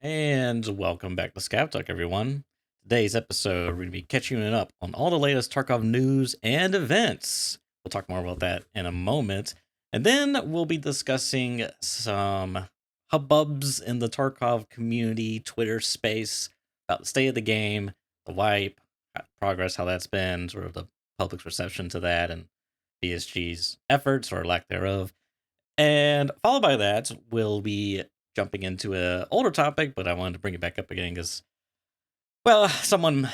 And welcome back to ScavTalk, everyone. Today's episode, we're going to be catching you up on all the latest Tarkov news and events. We'll talk more about that in a moment. And then we'll be discussing some hubbubs in the Tarkov community Twitter space about the state of the game, the wipe, progress, how that's been, sort of the public's reception to that, and BSG's efforts or lack thereof. And followed by that, we'll be jumping into an older topic, but I wanted to bring it back up again because, well, someone,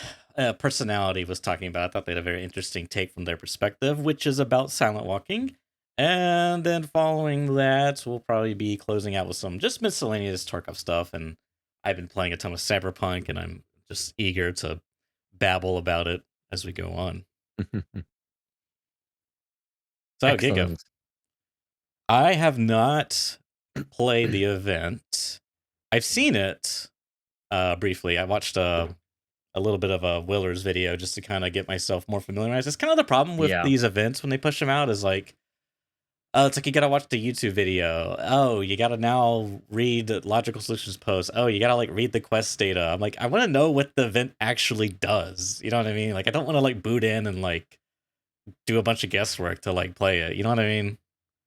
personality was talking about. I thought they had a very interesting take from their perspective, which is about silent walking. And then following that, we'll probably be closing out with some just miscellaneous Tarkov stuff. And I've been playing a ton of CyberPunk, and I'm just eager to babble about it as we go on. So, Giga, I have not played the event. I've seen it briefly. I watched a little bit of a Willer's video just to kind of get myself more familiarized. It's kind of the problem with these events when they push them out is like, it's like you gotta watch the YouTube video. Oh, you gotta now read Logical Solutions post. Oh, you gotta like read the quest data. I'm like, I want to know what the event actually does. You know what I mean? Like, I don't want to like boot in and like do a bunch of guesswork to like play it. You know what I mean?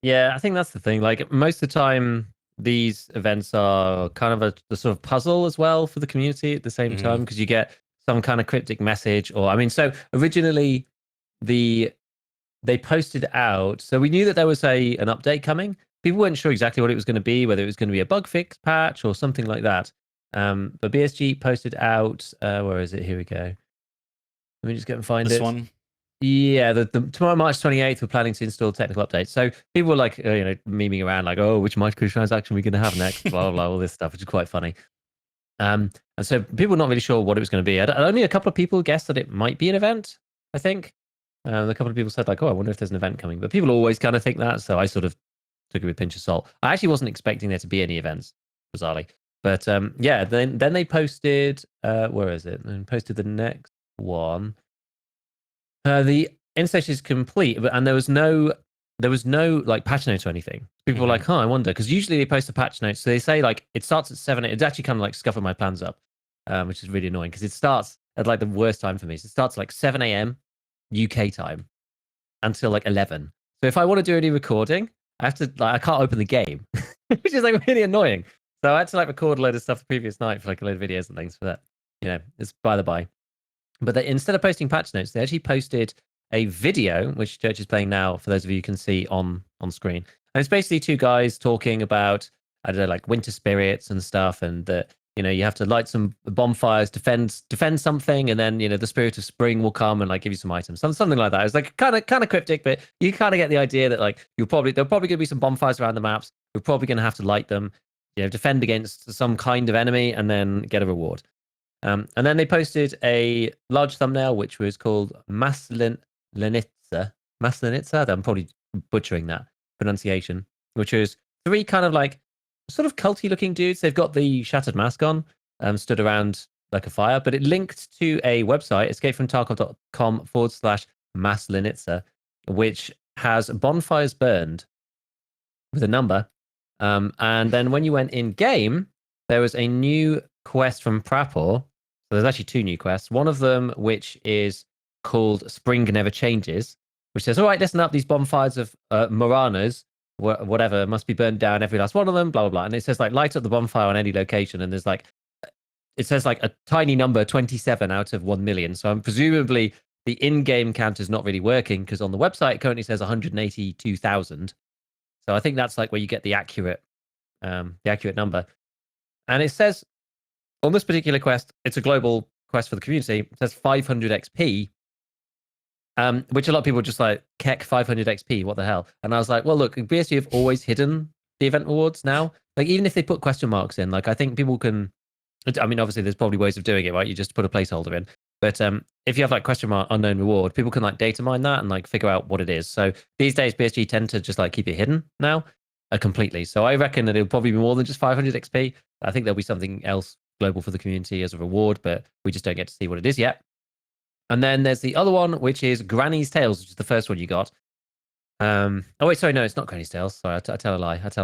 Yeah, I think that's the thing. Like most of the time, these events are kind of a sort of puzzle as well for the community at the same time because you get some kind of cryptic message. Or I mean, so originally they posted out, so we knew that there was an update coming. People weren't sure exactly what it was going to be, whether it was going to be a bug fix patch or something like that. But BSG posted out. Where is it? Here we go. Let me just go and find This it. one. Yeah, tomorrow, March 28th, we're planning to install technical updates. So people were like, memeing around, like, oh, which microtransaction are we going to have next? Blah, blah, blah, all this stuff, which is quite funny. And so people were not really sure what it was going to be. Only a couple of people guessed that it might be an event, I think. A couple of people said, like, oh, I wonder if there's an event coming. But people always kind of think that. So I sort of took it with a pinch of salt. I actually wasn't expecting there to be any events, bizarrely. But yeah, then they posted, where is it? And posted the next one. The installation is complete, and there was no like patch notes or anything. People were like, "Huh, I wonder," because usually they post a patch note. So they say like it starts at 7. It's actually kind of like scuffing my plans up, which is really annoying because it starts at like the worst time for me. So it starts like 7 a.m. UK time until like 11. So if I want to do any recording, I have to I can't open the game, which is like really annoying. So I had to like record a load of stuff the previous night for like a load of videos and things for that. It's by the by. But instead of posting patch notes, they actually posted a video, which Church is playing now, for those of you who can see on screen. And it's basically two guys talking about, I don't know, like winter spirits and stuff, and that you have to light some bonfires, defend something, and then the spirit of spring will come and like give you some items, something like that. It's like kind of cryptic, but you kind of get the idea that like there'll probably going to be some bonfires around the maps. We're probably going to have to light them, defend against some kind of enemy, and then get a reward. And then they posted a large thumbnail, which was called Maslinitsa. I'm probably butchering that pronunciation, which was 3 kind of like sort of culty looking dudes. They've got the shattered mask on, stood around like a fire, but it linked to a website, escapefromtarkov.com/Maslinitsa, which has bonfires burned with a number. And then when you went in game, there was a new quest from Prapor. So there's actually 2 new quests. One of them, which is called Spring Never Changes, which says, all right, listen up, these bonfires of Moranas, whatever, must be burned down, every last one of them, blah, blah, blah. And it says, like, light up the bonfire on any location. And there's like, it says like a tiny number, 27 out of 1 million. So presumably the in-game count is not really working because on the website it currently says 182,000. So I think that's like where you get the accurate number. And it says on this particular quest, it's a global quest for the community. It says 500 XP, which a lot of people just like, Keck 500 XP, what the hell? And I was like, well, look, BSG have always hidden the event rewards now. Like, even if they put question marks in, like, I think people can, I mean, obviously there's probably ways of doing it, right? You just put a placeholder in. But if you have like question mark unknown reward, people can like data mine that and like figure out what it is. So these days, BSG tend to just like keep it hidden now completely. So I reckon that it'll probably be more than just 500 XP. I think there'll be something else global for the community as a reward, but we just don't get to see what it is yet. And then there's the other one, which is Granny's Tales, which is the first one you got. Oh wait, sorry, no, it's not Granny's Tales. Sorry, I tell a lie. That's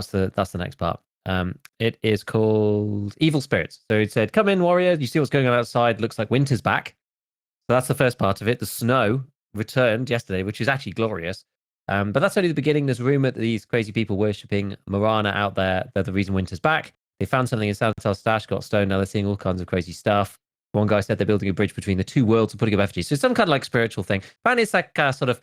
the next part. It is called Evil Spirits. So it said, "Come in, warrior. You see what's going on outside. Looks like winter's back." So that's the first part of it. The snow returned yesterday, which is actually glorious. But that's only the beginning. There's rumor that these crazy people worshipping Marana out there, they're the reason winter's back. They found something in Santal's stash, got stoned. Now they're seeing all kinds of crazy stuff. One guy said they're building a bridge between the two worlds and putting up effigies. So it's some kind of like spiritual thing. Apparently it's like sort of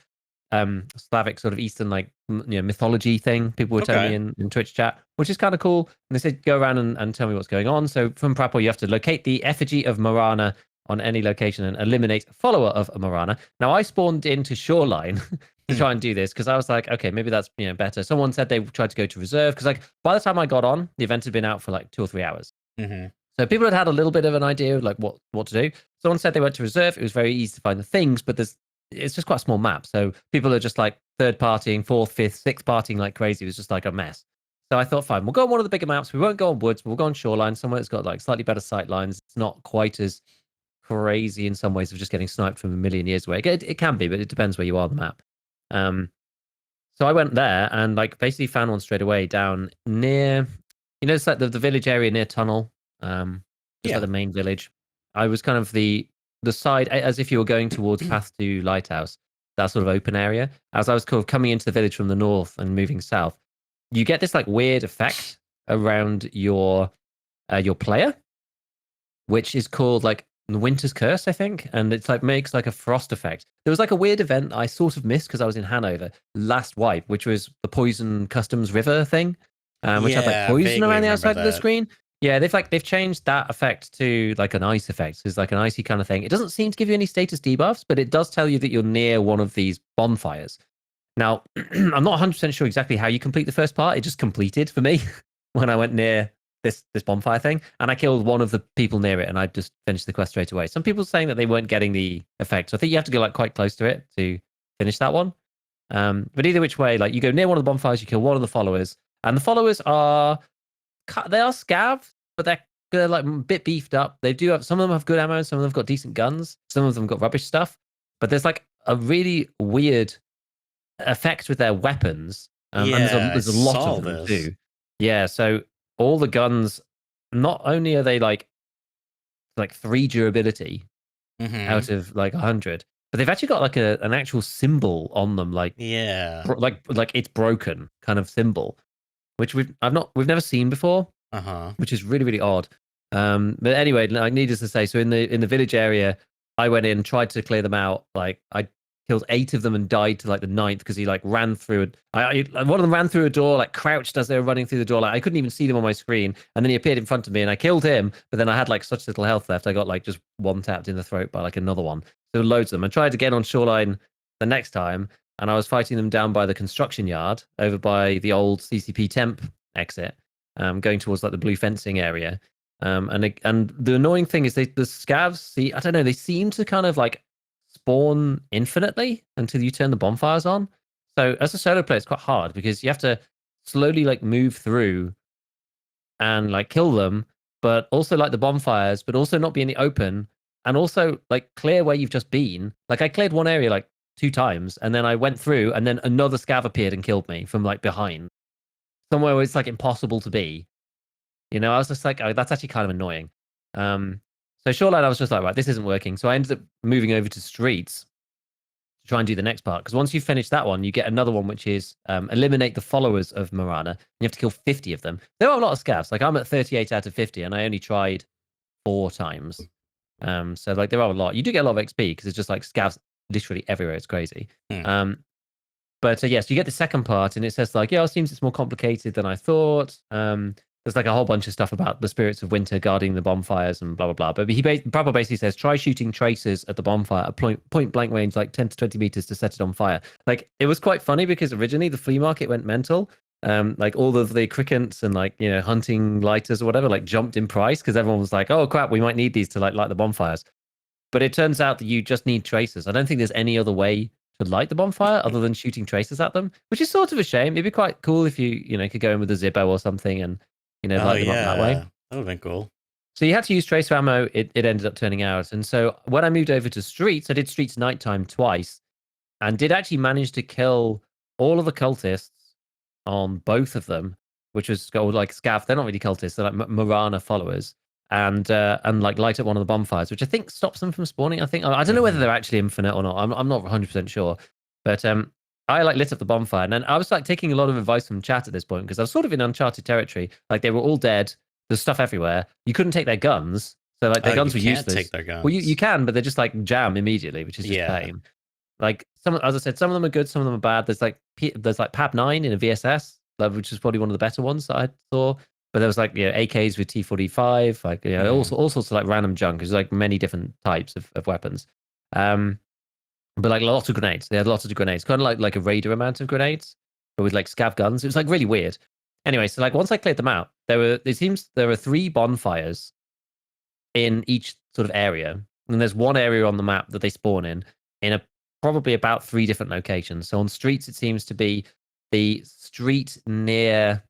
Slavic, sort of Eastern, like mythology thing. People were telling me in Twitch chat, which is kind of cool. And they said, go around and tell me what's going on. So from Prapor, you have to locate the effigy of Marana on any location and eliminate a follower of Marana. Now I spawned into Shoreline to try and do this because I was like, okay, maybe that's better. Someone said they tried to go to reserve because like by the time I got on, the event had been out for like 2 or 3 hours. So people had a little bit of an idea of like what to do. Someone said they went to reserve. It was very easy to find the things, but it's just quite a small map. So people are just like third partying, fourth, fifth, sixth partying like crazy. It was just like a mess. So I thought, fine, we'll go on one of the bigger maps. We won't go on woods, but we'll go on Shoreline, somewhere that's got like slightly better sight lines. It's not quite as crazy in some ways of just getting sniped from a million years away. It can be, but it depends where you are on the map. So I went there and like basically found one straight away down near, it's like the village area near Tunnel, just like the main village. I was kind of the side, as if you were going towards Path to Lighthouse, that sort of open area. As I was kind of coming into the village from the north and moving south, you get this like weird effect around your player, which is called like the Winter's Curse, I think, and it's like makes like a frost effect. There was like a weird event I sort of missed because I was in Hanover last wipe, which was the Poison Customs River thing, which had like poison around the outside of the screen. Yeah, they've changed that effect to like an ice effect. It's like an icy kind of thing. It doesn't seem to give you any status debuffs, but it does tell you that you're near one of these bonfires. Now, I'm not 100% sure exactly how you complete the first part. It just completed for me when I went near this bonfire thing, and I killed one of the people near it, and I just finished the quest straight away. Some people saying that they weren't getting the effect, so I think you have to go like quite close to it to finish that one. But either which way, like you go near one of the bonfires, you kill one of the followers, and the followers are scavs, but they're like a bit beefed up. They do have, some of them have good ammo, some of them have got decent guns, some of them got rubbish stuff, but there's like a really weird effect with their weapons, and there's a lot of them too. Yeah, so all the guns, not only are they like 3 durability out of like 100, but they've actually got like an actual symbol on them, like like it's broken kind of symbol, which we've never seen before, which is really, really odd. But anyway, like needless to say, so in the village area, I went in, tried to clear them out. Like I killed 8 of them and died to like the 9th because he like ran through one of them ran through a door, like crouched as they were running through the door. Like I couldn't even see them on my screen, and then he appeared in front of me and I killed him. But then I had like such little health left, I got like just one tapped in the throat by like another one. So loads of them. I tried to get on Shoreline the next time, and I was fighting them down by the construction yard over by the old CCP temp exit, going towards like the blue fencing area. And the annoying thing is the scavs, I don't know, they seem to kind of like spawn infinitely until you turn the bonfires on. So as a solo player, it's quite hard because you have to slowly like move through and like kill them, but also like the bonfires, but also not be in the open, and also like clear where you've just been. Like I cleared one area like 2 times, and then I went through, and then another scav appeared and killed me from like behind, somewhere where it's like impossible to be. I was just like, oh, that's actually kind of annoying. So Shoreline, I was just like, right, this isn't working. So I ended up moving over to Streets to try and do the next part. Because once you finish that one, you get another one, which is eliminate the followers of Marana. You have to kill 50 of them. There are a lot of scavs. Like I'm at 38 out of 50, and I only tried 4 times. So like there are a lot. You do get a lot of XP because it's just like scavs literally everywhere. It's crazy. But yes, you get the second part, and it says like, yeah, it seems it's more complicated than I thought. There's like a whole bunch of stuff about the spirits of winter guarding the bonfires and blah, blah, blah. But Prabha basically says, try shooting tracers at the bonfire at point blank range, like 10 to 20 meters to set it on fire. Like, it was quite funny because originally the flea market went mental. Like all of the crickets and like, hunting lighters or whatever, like jumped in price because everyone was like, oh crap, we might need these to like light the bonfires. But it turns out that you just need tracers. I don't think there's any other way to light the bonfire other than shooting tracers at them, which is sort of a shame. It'd be quite cool if you could go in with a Zippo or something and light them up that way. That would have been cool. So you had to use tracer ammo. It ended up turning out. And so when I moved over to Streets, I did Streets nighttime twice and did actually manage to kill all of the cultists on both of them. which was called like Scav. They're not really cultists; they're like Marana followers, and like light up one of the bonfires, which I think stops them from spawning. I think I don't know whether they're actually infinite or not. I'm not 100% sure, but I like lit up the bonfire, and then I was like taking a lot of advice from chat at this point because I was sort of in uncharted territory. Like they were all dead. There's stuff everywhere. You couldn't take their guns, so like their guns were can't useless. take their guns. Well, you can, but they're just like jam immediately, which is just pain. Like some, as I said, some of them are good, some of them are bad. There's like Pab 9 in a VSS, which is probably one of the better ones that I saw. But there was like AKs with T45, like all sorts of like random junk. There's like many different types of weapons. But like lots of grenades. They had lots of grenades, kind of like a raider amount of grenades, but with like scav guns. It was like really weird. Anyway, so like once I cleared them out, it seems there were 3 bonfires in each sort of area, and there's one area on the map that they spawn in probably about 3 different locations. So on streets, it seems to be the street near.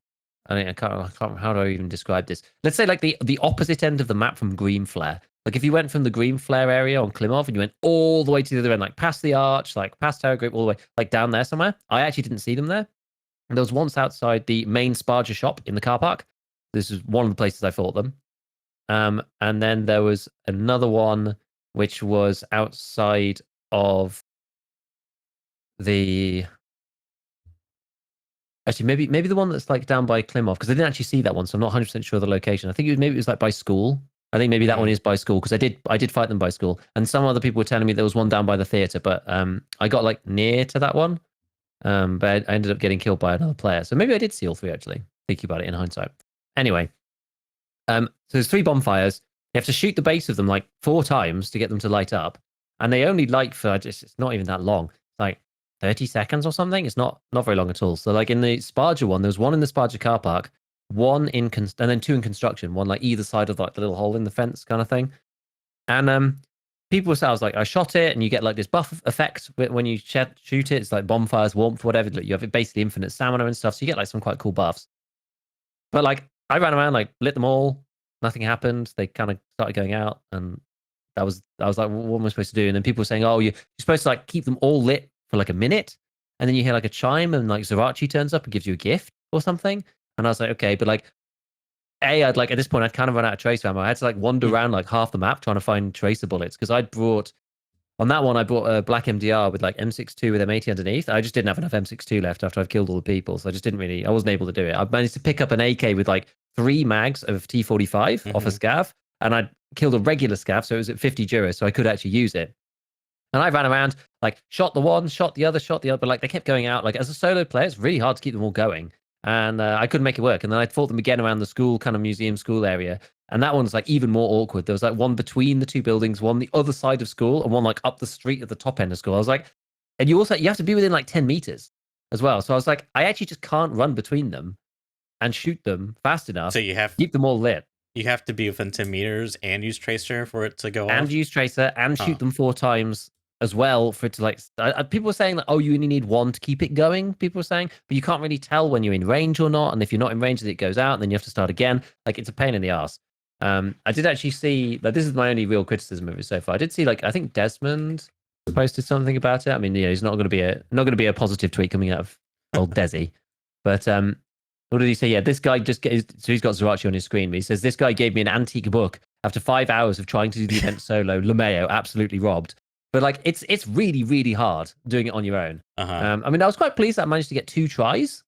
I can't. How do I even describe this? Let's say like the opposite end of the map from Green Flare. Like if you went from the Green Flare area on Klimov and you went all the way to the other end, like past the arch, like past Terror Group, all the way like down there somewhere. I actually didn't see them there. And there was once outside the main Sparger shop in the car park. This is one of the places I fought them. And then there was another one which was outside of the. Actually, maybe the one that's like down by Klimov, because I didn't actually see that one, so I'm not 100% sure of the location. I think maybe it was like by school. I think maybe that one is by school, because I did fight them by school, and some other people were telling me there was one down by the theater, but I got like near to that one, but I ended up getting killed by another player. So maybe I did see all 3 actually. Thinking about it in hindsight. Anyway, so there's 3 bonfires. You have to shoot the base of them like 4 times to get them to light up, and they only light for it's not even that long. It's like 30 seconds or something. It's not very long at all. So like in the Sparger one, there was one in the Sparger car park, one in and then 2 in construction, one like either side of like the little hole in the fence kind of thing. And people were saying, I was like, I shot it, and you get like this buff effect when you shoot it. It's like bonfires, warmth, whatever. You have basically infinite stamina and stuff, so you get like some quite cool buffs. But like I ran around, like lit them all, nothing happened. They kind of started going out, and I was like, what am I supposed to do? And then people were saying, oh, you're supposed to like keep them all lit for like a minute, and then you hear like a chime, and like Zerachi turns up and gives you a gift or something. And I was like, okay, but like I'd like at this point I'd kind of run out of tracer ammo. I had to like wander around like half the map trying to find tracer bullets, because I'd brought on that one, I brought a black MDR with like M62 with M80 underneath. I just didn't have enough M62 left after I've killed all the people, so I wasn't able to do it. I managed to pick up an AK with like 3 mags of T45 off a scav, and I killed a regular scav, so it was at 50 Juras, so I could actually use it. And I ran around, like shot the one, shot the other, but like they kept going out. Like as a solo player, it's really hard to keep them all going, and I couldn't make it work. And then I fought them again around the school, kind of museum school area. And that one's like even more awkward. There was like one between the 2 buildings, one the other side of school, and one like up the street at the top end of school. I was like, and you have to be within like 10 meters as well. So I was like, I actually just can't run between them and shoot them fast enough. So you have keep them all lit. You have to be within 10 meters and use tracer for it to go off. And use tracer and shoot them 4 times as well for it to like. People were saying that, oh, you only need 1 to keep it going. People were saying, but you can't really tell when you're in range or not. And if you're not in range, it goes out, and then you have to start again. Like it's a pain in the ass. I did actually see that. This is my only real criticism of it so far. I did see like I think Desmond posted something about it. I mean, he's not going to be a positive tweet coming out of old Desi. But what did he say? Yeah, this guy so he's got Zerachi on his screen. But he says this guy gave me an antique book after 5 hours of trying to do the event solo. LeMayo absolutely robbed. But like it's really really hard doing it on your own. I mean, I was quite pleased that I managed to get 2 tries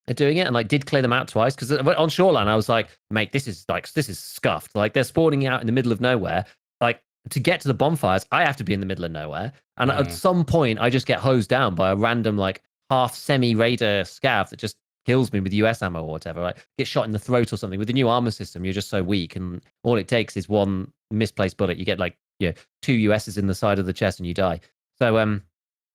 at doing it, and like did clear them out twice, because on Shoreline I was like, mate, this is scuffed. Like they're spawning out in the middle of nowhere. Like to get to the bonfires, I have to be in the middle of nowhere, and at some point I just get hosed down by a random like half semi raider scav that just kills me with US ammo or whatever. Like get shot in the throat or something. With the new armor system, you're just so weak, and all it takes is 1 misplaced bullet. You get like 2 USs in the side of the chest and you die. So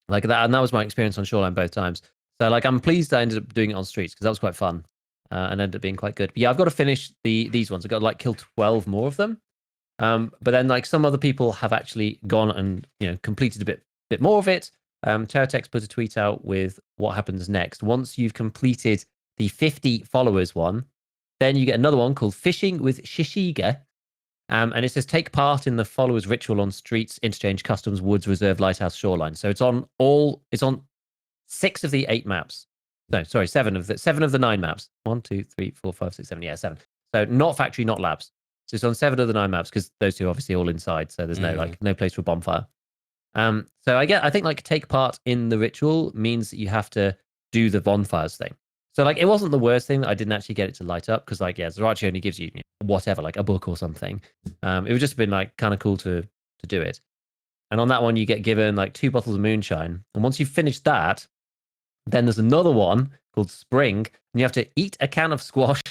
like that, and that was my experience on Shoreline both times. So like I'm pleased I ended up doing it on streets, because that was quite fun and ended up being quite good. But yeah, I've got to finish these ones. I've got to like kill 12 more of them. But then like some other people have actually gone and completed a bit more of it. Terratex put a tweet out with what happens next. Once you've completed the 50 followers one, then you get another one called Fishing with Shishiga. And it says take part in the followers ritual on streets, interchange, customs, woods, reserve, lighthouse, shoreline. So it's on 6 of the 8 maps. No, sorry, seven of the 9 maps. 1, 2, 3, 4, 5, 6, 7. Yeah, 7. So not factory, not labs. So it's on 7 of the 9 maps because those two are obviously all inside. So there's no place for a bonfire. So I think like take part in the ritual means that you have to do the bonfires thing. So like it wasn't the worst thing that I didn't actually get it to light up because like Zerachi only gives you whatever, like a book or something. It would just been like kind of cool to do it. And on that one you get given like 2 bottles of moonshine. And once you've finished that, then there's another one called Spring, and you have to eat a can of squash,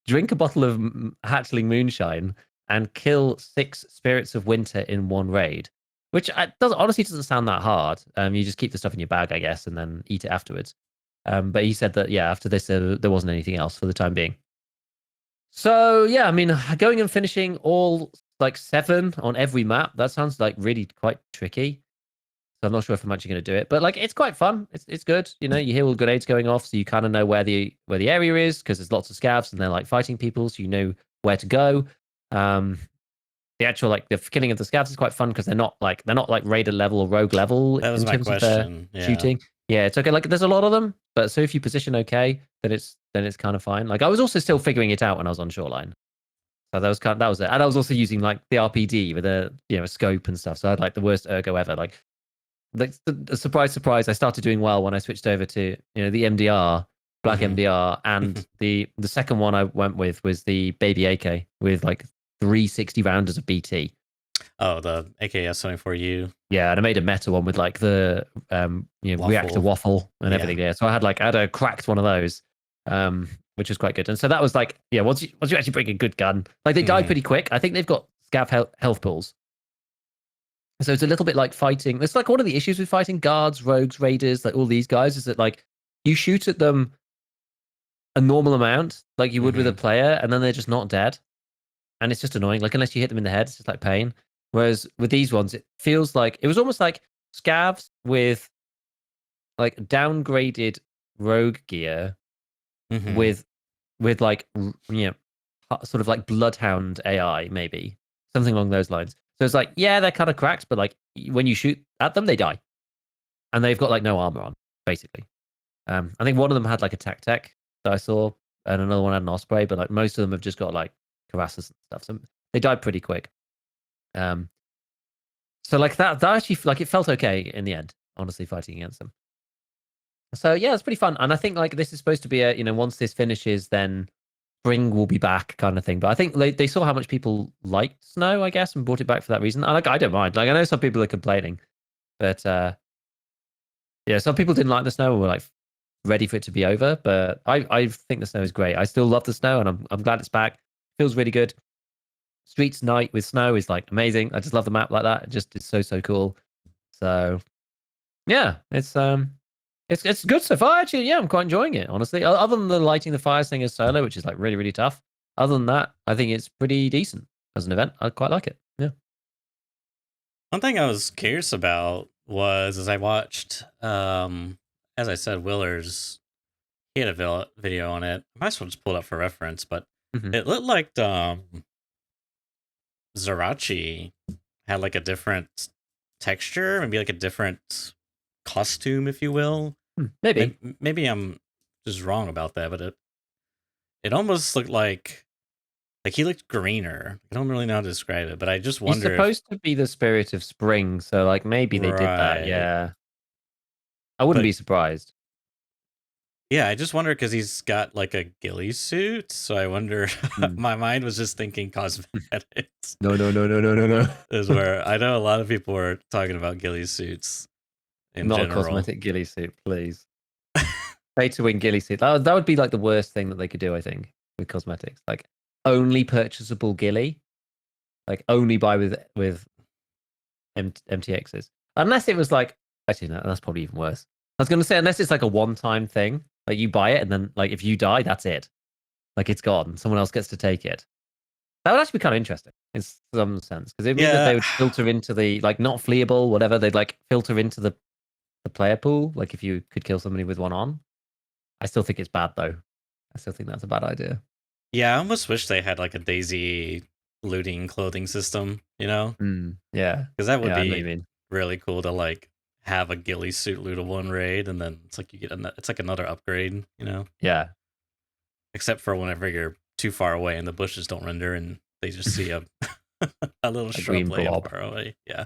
drink a bottle of hatchling moonshine, and kill 6 spirits of winter in one raid. Which honestly doesn't sound that hard. You just keep the stuff in your bag, I guess, and then eat it afterwards. But he said that, yeah, after this, there wasn't anything else for the time being. So, yeah, I mean, going and finishing all like 7 on every map, that sounds like really quite tricky. So I'm not sure if I'm actually going to do it. But like, it's quite fun. It's good. You know, you hear all the grenades going off, so you kind of know where the area is because there's lots of scavs and they're like fighting people, so you know where to go. The actual like the killing of the scavs is quite fun because they're not like raider level or rogue level That was in my terms of their question. Yeah. shooting. Yeah, it's okay. Like there's a lot of them, but so if you position okay, then it's kind of fine. Like I was also still figuring it out when I was on Shoreline. So that was it. And I was also using like the RPD with a scope and stuff. So I had like the worst ergo ever. Like surprise, I started doing well when I switched over to the MDR, Black MDR, and the second one I went with was the Baby AK with like 360 rounders of BT. Oh, the AKS-74U. Yeah, and I made a meta one with like the reactor waffle and everything. Yeah, so I had a cracked one of those, which was quite good. And so that was like, yeah, once you actually bring a good gun, like they die pretty quick. I think they've got scav health pools. So it's a little bit like fighting. It's like one of the issues with fighting guards, rogues, raiders, like all these guys is that like you shoot at them a normal amount, like you would with a player, and then they're just not dead. And it's just annoying. Like unless you hit them in the head, it's just like pain. Whereas with these ones, it feels like it was almost like scavs with like downgraded rogue gear with like sort of like bloodhound AI, maybe something along those lines. So it's like, yeah, they're kind of cracked, but like when you shoot at them, they die, and they've got like no armor on, basically. I think one of them had like a tech that I saw, and another one had an osprey, but like most of them have just got like cuirasses and stuff. So they died pretty quick. So like that actually like it felt okay in the end, honestly, fighting against them. So yeah, it's pretty fun, and I think like this is supposed to be a once this finishes, then spring will be back kind of thing. But I think they saw how much people liked snow, I guess, and brought it back for that reason. I don't mind. Like I know some people are complaining, but yeah, some people didn't like the snow and were like ready for it to be over. But I think the snow is great. I still love the snow, and I'm glad it's back. Feels really good. Streets night with snow is like amazing. I just love the map like that. It's so cool. So yeah, it's good so far. Actually, yeah, I'm quite enjoying it, honestly. Other than the lighting the fires thing as solo, which is like really tough. Other than that, I think it's pretty decent as an event. I quite like it. Yeah. One thing I was curious about was as I watched, as I said, Willer's, he had a video on it. I might as well just pull it up for reference, but it looked like Zerachi had like a different texture, maybe like a different costume, if you will. Maybe I'm just wrong about that, but it almost looked like he looked greener. I don't really know how to describe it, but I just wonder. He's supposed to be the spirit of spring, so like maybe they did that. Yeah, I wouldn't be surprised. Yeah, I just wonder because he's got like a ghillie suit, so I wonder. My mind was just thinking cosmetics. No. Is where I know a lot of people were talking about ghillie suits. Not a cosmetic ghillie suit, please. Pay to win ghillie suit. That would be like the worst thing that they could do, I think, with cosmetics. Like only purchasable ghillie, like only buy with MTXs, unless it was like actually no, that's probably even worse. I was going to say unless it's like a one-time thing, like you buy it and then like if you die, that's it. Like it's gone. Someone else gets to take it. That would actually be kind of interesting in some sense because it means that they would filter into the like not fleeable, whatever. They'd like filter into the player pool. Like if you could kill somebody with one on. I still think it's bad though. I still think that's a bad idea. Yeah, I almost wish they had like a Daisy looting clothing system, you know? Yeah. Because that would be really cool to like have a ghillie suit lootable in raid, and then it's like you get it's like another upgrade, you know. Yeah. Except for whenever you're too far away and the bushes don't render and they just see a a little A shrub green laying blob. far away. Yeah.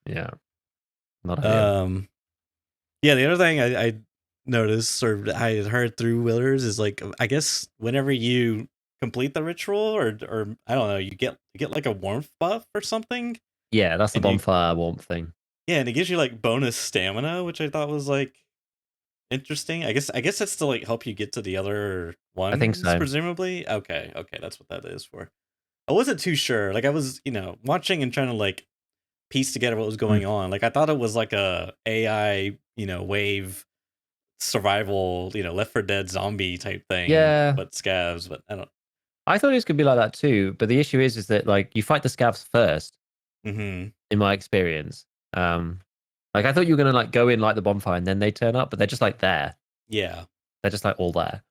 Yeah. Not ideal. Yeah, the other thing I noticed or I had heard through Willers is like I guess whenever you complete the ritual or I don't know, you get like a warmth buff or something. Yeah, that's the And you bonfire warmth thing. yeah, and it gives you like bonus stamina, which I thought was like interesting. I guess that's to like help you get to the other I think ones, so. presumably. Okay, that's what that is for. I wasn't too sure. Like I was, watching and trying to like piece together what was going on. Like I thought it was like a AI, wave survival, Left 4 Dead zombie type thing, Yeah. but scavs. But I don't. I thought it was gonna be like that too, but the issue is that like you fight the scavs first, Mm-hmm. in my experience. Like I thought you were gonna like go in like the bonfire and then they turn up, but they're just like there. Yeah. They're just like all there.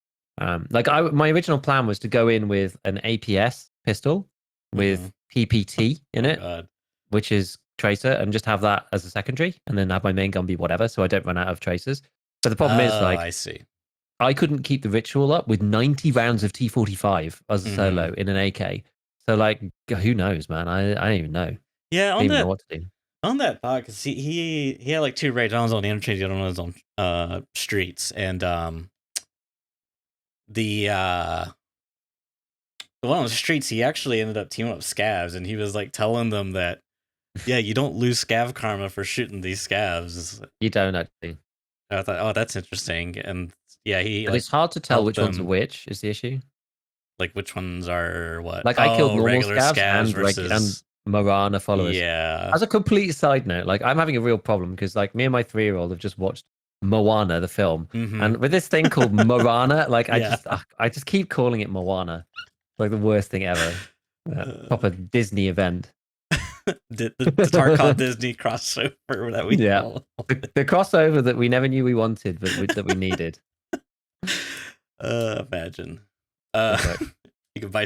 Like my original plan was to go in with an APS pistol with PPT in it, God. which is tracer, and just have that as a secondary, and then have my main gun be whatever, so I don't run out of tracers. But the problem is, like, I see. I couldn't keep the ritual up with 90 rounds of T45 as a solo in an AK. So, like, who knows, man? I don't even know. Yeah, I don't even know what to do. on that thought, because he had like two raids. One was on the interchange, the other one was on streets, and the one on the streets, he actually ended up teaming up scavs, and he was like telling them that, yeah, you don't lose scav karma for shooting these scavs. You don't actually. I thought, oh, that's interesting, and yeah, he But like it's hard to tell helped which ones are them, which, is the issue. like which ones are what. Like, I killed normal Regular scavs scavs and versus Marana followers. yeah. As a complete side note, like, I'm having a real problem because, like, me and my 3-year-old have just watched Moana, the film, and with this thing called Marana, like, Yeah. I just keep calling it Moana. Like the worst thing ever. Proper Disney event. the Tarkov Disney crossover that we the crossover that we never knew we wanted, but that we needed. Imagine. You can buy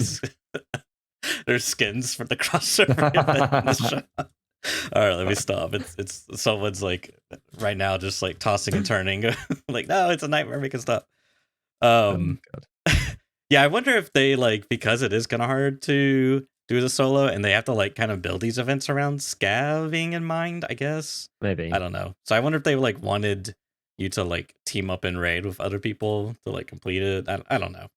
there's skins for the crossover event in the shop. All right, let me stop. It's someone's like right now just like tossing and turning. Like, no, it's a nightmare. Make it stop. God. Yeah, I wonder if they like, because it is kind of hard to do the solo, and they have to like kind of build these events around scavving in mind. I guess Maybe. I don't know. So I wonder if they like wanted you to like team up and raid with other people to like complete it. I don't know.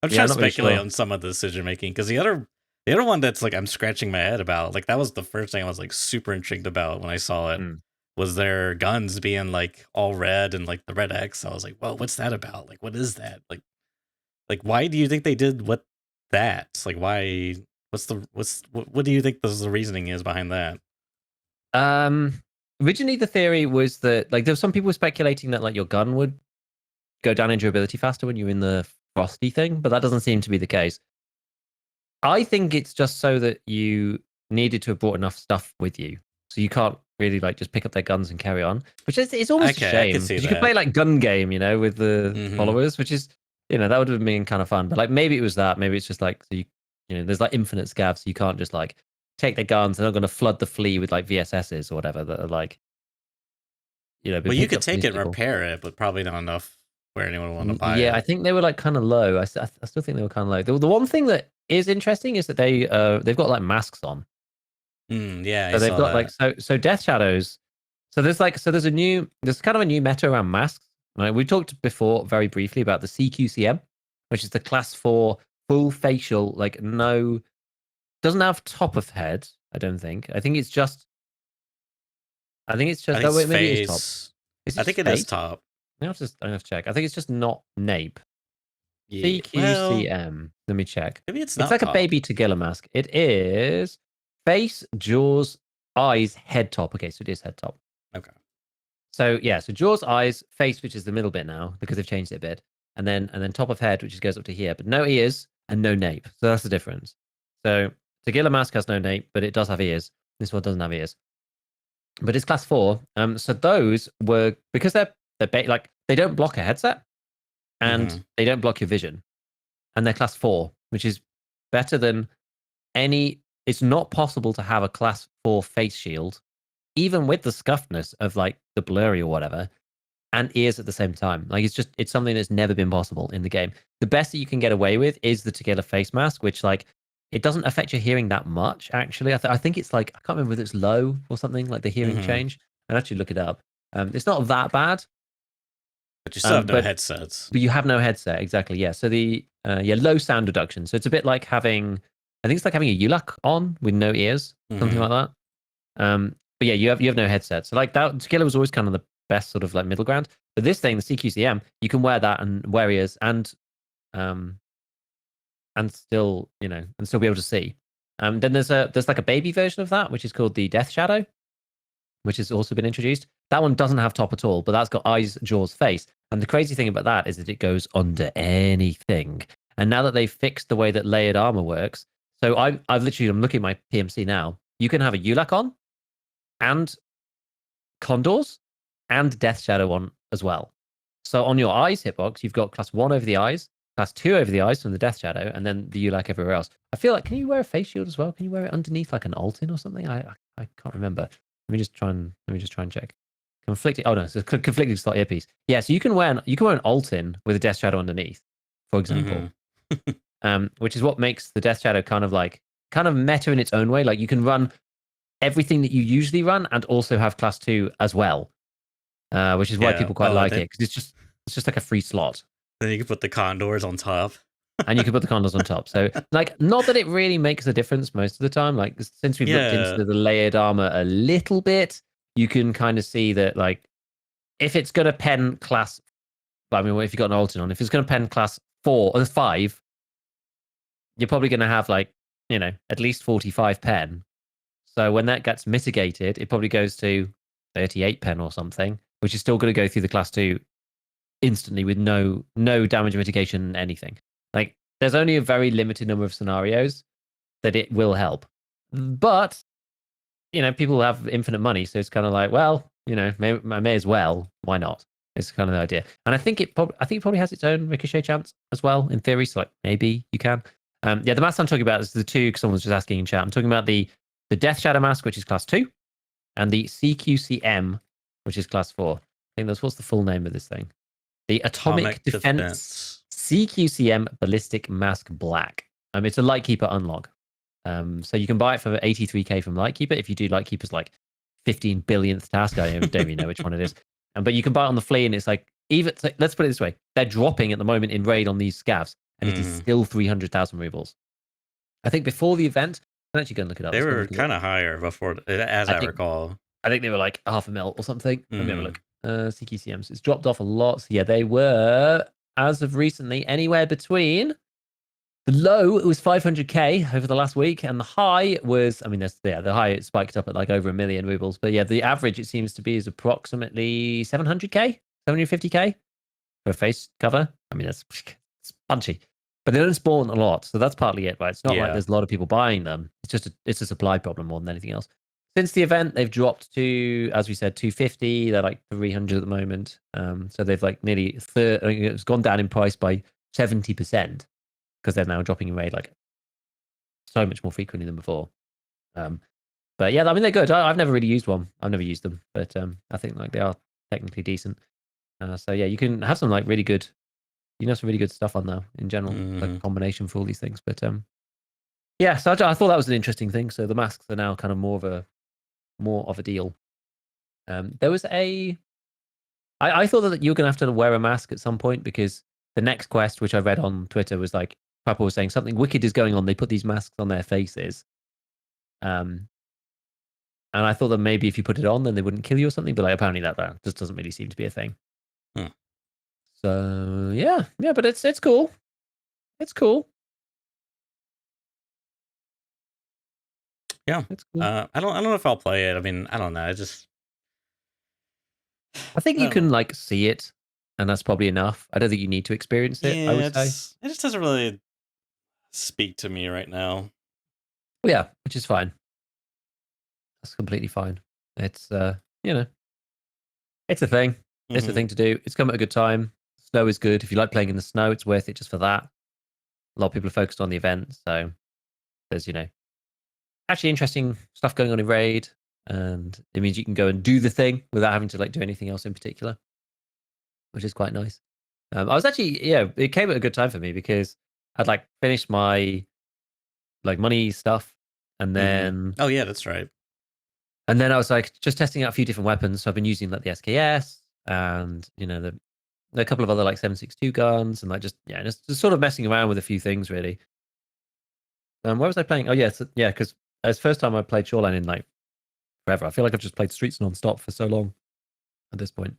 I'm trying to speculate on some of the decision making, because the other one that's like I'm scratching my head about, like that was the first thing I was like super intrigued about when I saw it, was their guns being like all red and like the red X. I was like, well, what's that about? Like, what is that? Like why do you think they did that? Like why? What do you think the reasoning is behind that? Originally the theory was that, like, there were some people speculating that like your gun would go down in durability faster when you're in the frosty thing, but that doesn't seem to be the case. I think it's just so that you needed to have brought enough stuff with you, so you can't really like just pick up their guns and carry on, which is, it's almost a shame, because you could play like gun game, with the followers, which is, that would have been kind of fun. But like maybe it was that, maybe it's just like, so there's like infinite scavs, so you can't just like take their guns. They're not going to flood the flea with like VSSs or whatever that are like, well, you could take it and repair it, but probably not enough where anyone would want to buy it. Yeah, I think they were like kind of low. I still think they were kind of low. The one thing that is interesting is that they've got like masks on. Yeah, so they've got that. Like so Death Shadows. So there's kind of a new meta around masks. Right? We talked before very briefly about the CQCM, which is the class 4 full facial, like doesn't have top of head. I don't think. I think it's just. Maybe it's top. I think it is top. I have to check. I think it's just not nape. Yeah. CQCM. Let me check. Maybe it's not. It's like a baby Tagilla mask. It is face, jaws, eyes, head top. Okay, so it is head top. Okay. So yeah, so jaws, eyes, face, which is the middle bit now because they've changed it a bit, and then top of head, which goes up to here, but no ears and no nape. So that's the difference. So Tagilla mask has no nape, but it does have ears. This one doesn't have ears, but it's class 4. So those were because they're like they don't block a headset, and they don't block your vision, and they're class 4, which is better than any. It's not possible to have a class 4 face shield even with the scuffness of like the blurry or whatever, and ears at the same time. Like it's something that's never been possible in the game. The best that you can get away with is the Tequila face mask, which like it doesn't affect your hearing that much. Actually, I think it's like I can't remember whether it's low or something like the hearing change. I'd actually look it up. It's not that bad, but you still have no headsets. But you have no headset, exactly. Yeah. So the low sound reduction. So it's a bit like having, I think it's like having a ULAC on with no ears, something like that. But yeah, you have no headset. So like that Tequila was always kind of the best sort of like middle ground. But this thing, the CQCM, you can wear that and wear ears and still, and still be able to see. Then there's like a baby version of that, which is called the Death Shadow, which has also been introduced. That one doesn't have top at all, but that's got eyes, jaws, face. And the crazy thing about that is that it goes under anything. And now that they've fixed the way that layered armor works, so I'm looking at my PMC now. You can have a ULAC on, and condors, and Death Shadow on as well. So on your eyes hitbox, you've got class 1 over the eyes, class 2 over the eyes from the Death Shadow, and then the ULAC everywhere else. I feel like, can you wear a face shield as well? Can you wear it underneath like an Altin or something? I can't remember. Let me just try and check. Conflicting. Oh no, it's a conflicting slot earpiece. Yeah, so you can wear an Altin with a Death Shadow underneath, for example. Which is what makes the Death Shadow kind of meta in its own way. Like you can run everything that you usually run and also have class 2 as well, which is why people quite like it, because it's just like a free slot. Then you can put the condors on top. And you can put the condors on top. So like, not that it really makes a difference most of the time. Like since we've looked into the layered armor a little bit, you can kind of see that like if it's going to pen class, I mean, if you've got an Alton on, if it's going to pen class 4 or 5, you're probably going to have like, at least 45 pen. So when that gets mitigated, it probably goes to 38 pen or something, which is still going to go through the class 2 instantly with no damage mitigation, anything. Like there's only a very limited number of scenarios that it will help. But, people have infinite money. So it's kind of like, well, I may as well. Why not? It's kind of the idea. And I think it probably has its own ricochet chance as well, in theory. So like maybe you can. The mask I'm talking about is the two, because someone was just asking in chat. I'm talking about the Death Shadow mask, which is class 2, and the CQCM, which is class 4. I think what's the full name of this thing? The Atomic Defense CQCM Ballistic Mask Black. It's a Lightkeeper unlock. So you can buy it for 83k from Lightkeeper if you do Lightkeeper's like 15 billionth task. I don't even know which one it is. But you can buy it on the flea, and it's like, let's put it this way: they're dropping at the moment in raid on these scavs, and it is still 300,000 rubles. I think before the event, I'm actually going to look it up. They were kind of higher before, as I recall. I think they were like 500,000 or something. Let me have a look. CQCMs. It's dropped off a lot. So yeah, they were, as of recently, anywhere between the low, it was 500k over the last week, and the high was, the high spiked up at like over 1 million rubles. But yeah, the average it seems to be is approximately 700k, 750k for a face cover. It's punchy, but they don't spawn a lot, so that's partly it. Right? It's not like there's a lot of people buying them. It's a supply problem more than anything else. Since the event, they've dropped to, as we said, 250. They're like 300 at the moment. So they've like nearly it's gone down in price by 70%, because they're now dropping in raid like so much more frequently than before. But yeah, they're good. I've never really used one. I've never used them, but I think like they are technically decent. So yeah, you can have some like really good, some really good stuff on there in general, like a combination for all these things. But yeah, so I thought that was an interesting thing. So the masks are now kind of more of a deal. There was I thought that you were going to have to wear a mask at some point, because the next quest, which I read on Twitter, was like, people were saying something wicked is going on. They put these masks on their faces. And I thought that maybe if you put it on, then they wouldn't kill you or something. But like, apparently that just doesn't really seem to be a thing. So yeah, but it's cool. It's cool. Yeah, it's cool. I don't know if I'll play it. I don't know. I think you can like see it, and that's probably enough. I don't think you need to experience it. Yeah, I would say it just doesn't really speak to me right now. Yeah, which is fine. That's completely fine. It's it's a thing. It's a thing to do. It's come at a good time. Snow is good. If you like playing in the snow, it's worth it just for that. A lot of people are focused on the event, so there's actually interesting stuff going on in raid. and it means you can go and do the thing without having to like do anything else in particular, which is quite nice. I was actually, yeah, it came at a good time for me because I'd like finished my like money stuff, and then Oh yeah, that's right. I was like just testing out a few different weapons. So I've been using like the SKS and a couple of other like 7.62 guns, and like just sort of messing around with a few things really. Where was I playing? Oh yeah, yeah, because it's the first time I played Shoreline in like forever. I feel like I've just played Streets non-stop for so long at this point.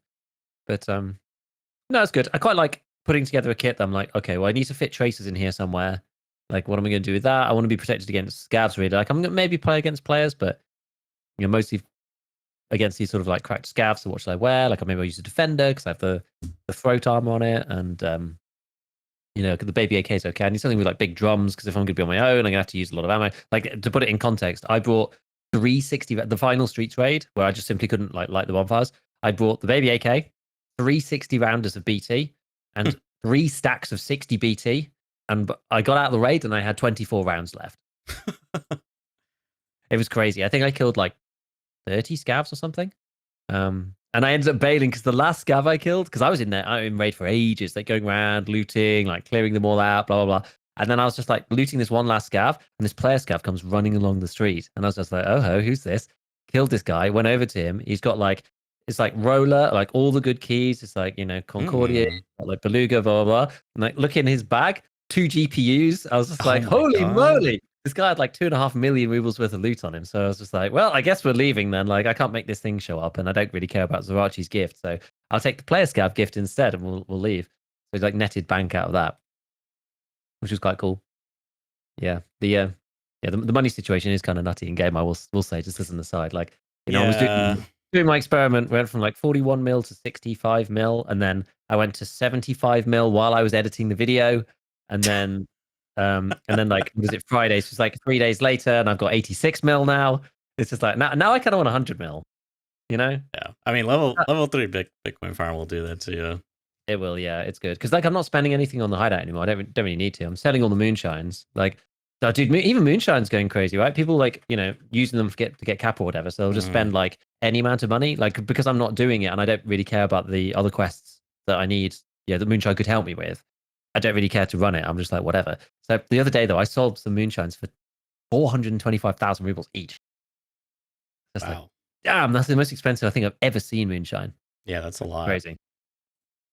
But no, it's good. I quite like putting together a kit that I'm like, okay, well, I need to fit tracers in here somewhere. Like, what am I going to do with that? I want to be protected against scavs, really. Like, I'm going to maybe play against players, but mostly against these sort of like cracked scavs. So what should I wear? Like, maybe I'll use a defender because I have the throat armor on it, and the baby AK is okay. I need something with like big drums because if I'm going to be on my own, I'm going to have to use a lot of ammo. Like, to put it in context, I brought 360 the final Streets raid where I just simply couldn't like light the bonfires. I brought the baby AK, 360 rounders of BT, and 3 stacks of 60 BT. And I got out of the raid and I had 24 rounds left. It was crazy. I think I killed like 30 scavs or something. And I ended up bailing because the last scav I killed, because I was in raid for ages, like going around looting, like clearing them all out, blah blah blah. And then I was just like looting this one last scav, and this player scav comes running along the street, and I was just like, oh ho, who's this? Killed this guy, went over to him. He's got like it's like roller, like all the good keys. It's like Concordia, like Beluga, blah blah blah. And like look in his bag, 2 GPUs. I was just like, holy moly! This guy had like 2.5 million rubles worth of loot on him. So I was just like, well, I guess we're leaving then. Like, I can't make this thing show up, and I don't really care about Zarachi's gift. So I'll take the player scav gift instead, and we'll leave. So he's like netted bank out of that, which was quite cool. Yeah. The money situation is kind of nutty in game, I will say, just as an aside. Like, I was doing my experiment, went from like 41 mil to 65 mil, and then I went to 75 mil while I was editing the video, and then like was it Friday? So it's like 3 days later, and I've got 86 mil now. It's just like now I kind of want 100 mil. Yeah, I mean level 3 Bitcoin farm will do that to you. It will, yeah, it's good because like I'm not spending anything on the hideout anymore. I don't really need to. I'm selling all the moonshines. Like, dude, even moonshine's going crazy, right? People like using them to get cap or whatever. So they'll just spend like any amount of money, like because I'm not doing it and I don't really care about the other quests that I need. Yeah, the moonshine could help me with. I don't really care to run it. I'm just like whatever. So the other day though, I sold some moonshines for 425,000 rubles each. That's wow. Like, damn, that's the most expensive I think I've ever seen moonshine. Yeah, that's a lot. Crazy.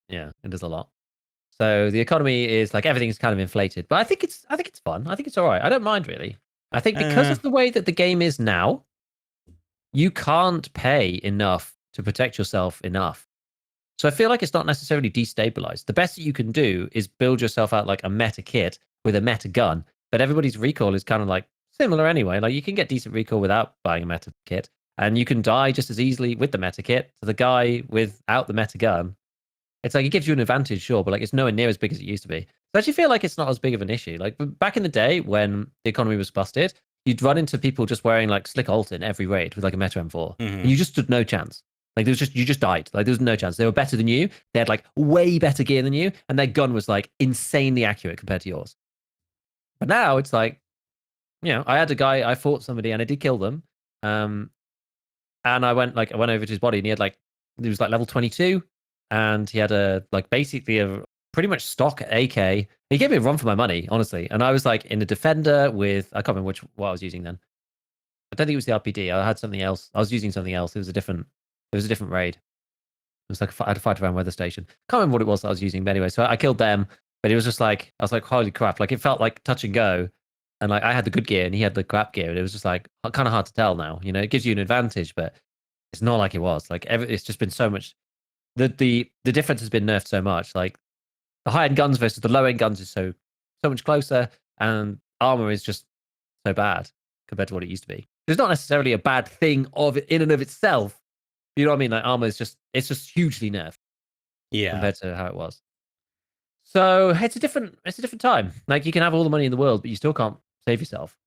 Yeah, it is a lot. So the economy is like everything's kind of inflated, but I think it's fun. I think it's all right. I don't mind really. I think because of the way that the game is now, you can't pay enough to protect yourself enough. So I feel like it's not necessarily destabilized. The best that you can do is build yourself out like a meta kit with a meta gun, but everybody's recoil is kind of like similar anyway. Like you can get decent recoil without buying a meta kit, and you can die just as easily with the meta kit to the guy without the meta gun. It's like it gives you an advantage, sure, but like it's nowhere near as big as it used to be. So I actually feel like it's not as big of an issue. Like back in the day when the economy was busted, you'd run into people just wearing like slick ult in every raid with like a Meta M4. And you just stood no chance. Like you just died. Like there was no chance. They were better than you. They had like way better gear than you, and their gun was like insanely accurate compared to yours. But now it's like, I had a guy, I fought somebody and I did kill them. And I went over to his body and he was like level 22. And he had basically a pretty much stock AK. He gave me a run for my money, honestly. And I was like in a defender with, I can't remember what I was using then. I don't think it was the RPD. I had something else. I was using something else. It was a different raid. It was like I had to fight around weather station. Can't remember what it was that I was using, but anyway. So I killed them, but it was just like I was like, holy crap! Like it felt like touch and go, and like I had the good gear and he had the crap gear, and it was just like kind of hard to tell now. It gives you an advantage, but it's not like it was. Like it's just been so much. The difference has been nerfed so much. Like the high end guns versus the low end guns is so much closer, and armor is just so bad compared to what it used to be. It's not necessarily a bad thing in and of itself. You know what I mean? Like armor is just hugely nerfed. Yeah. Compared to how it was. So it's a different time. Like you can have all the money in the world, but you still can't save yourself.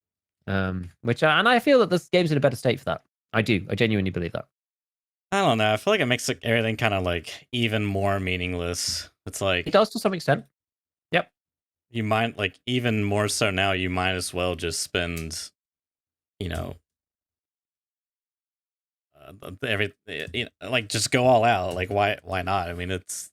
And I feel that this game's in a better state for that. I do. I genuinely believe that. I don't know. I feel like it makes everything kind of like even more meaningless. It's like it does to some extent. Yep. You might like even more so now. You might as well just spend, like just go all out. Like why not? I mean, it's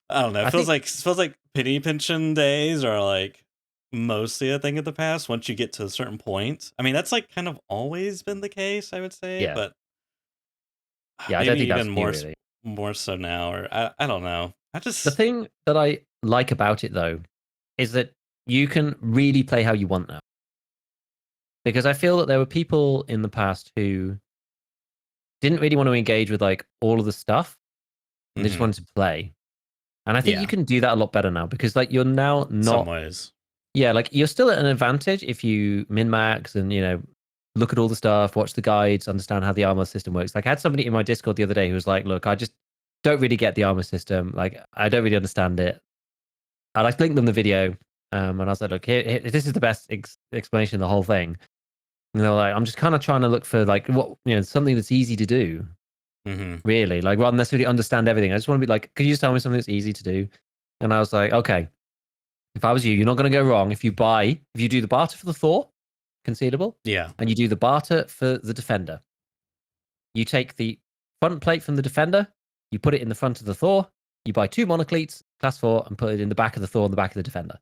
I don't know. It I think feels like penny pinching days are like mostly a thing of the past once you get to a certain point. I mean, that's like kind of always been the case, I would say, yeah, but yeah. I don't maybe think even that's new really. more so now, or I don't know. I The just thing that I like about it though is that you can really play how you want now. Because I feel that there were people in the past who didn't really want to engage with like all of the stuff and they just mhm, wanted to play. And I think you yeah, can do that a lot better now because like you're now some not ways. yeah, like you're still at an advantage if you min max and look at all the stuff, watch the guides, understand how the armor system works. Like I had somebody in my Discord the other day who was like, "Look, I just don't really get the armor system. Like I don't really understand it." I like linked them the video, and I was like, "Look, this is the best explanation of the whole thing." And they're like, "I'm just kind of trying to look for like what something that's easy to do, Hmm. really. Like rather than necessarily understand everything. I just want to be like, could you just tell me something that's easy to do?" And I was like, "Okay, if I was you, you're not going to go wrong if you do the barter for the Thor concealable, Yeah. and you do the barter for the defender. You take the front plate from the defender, you put it in the front of the Thor, you buy 2 monocleats, class 4, and put it in the back of the Thor and the back of the defender.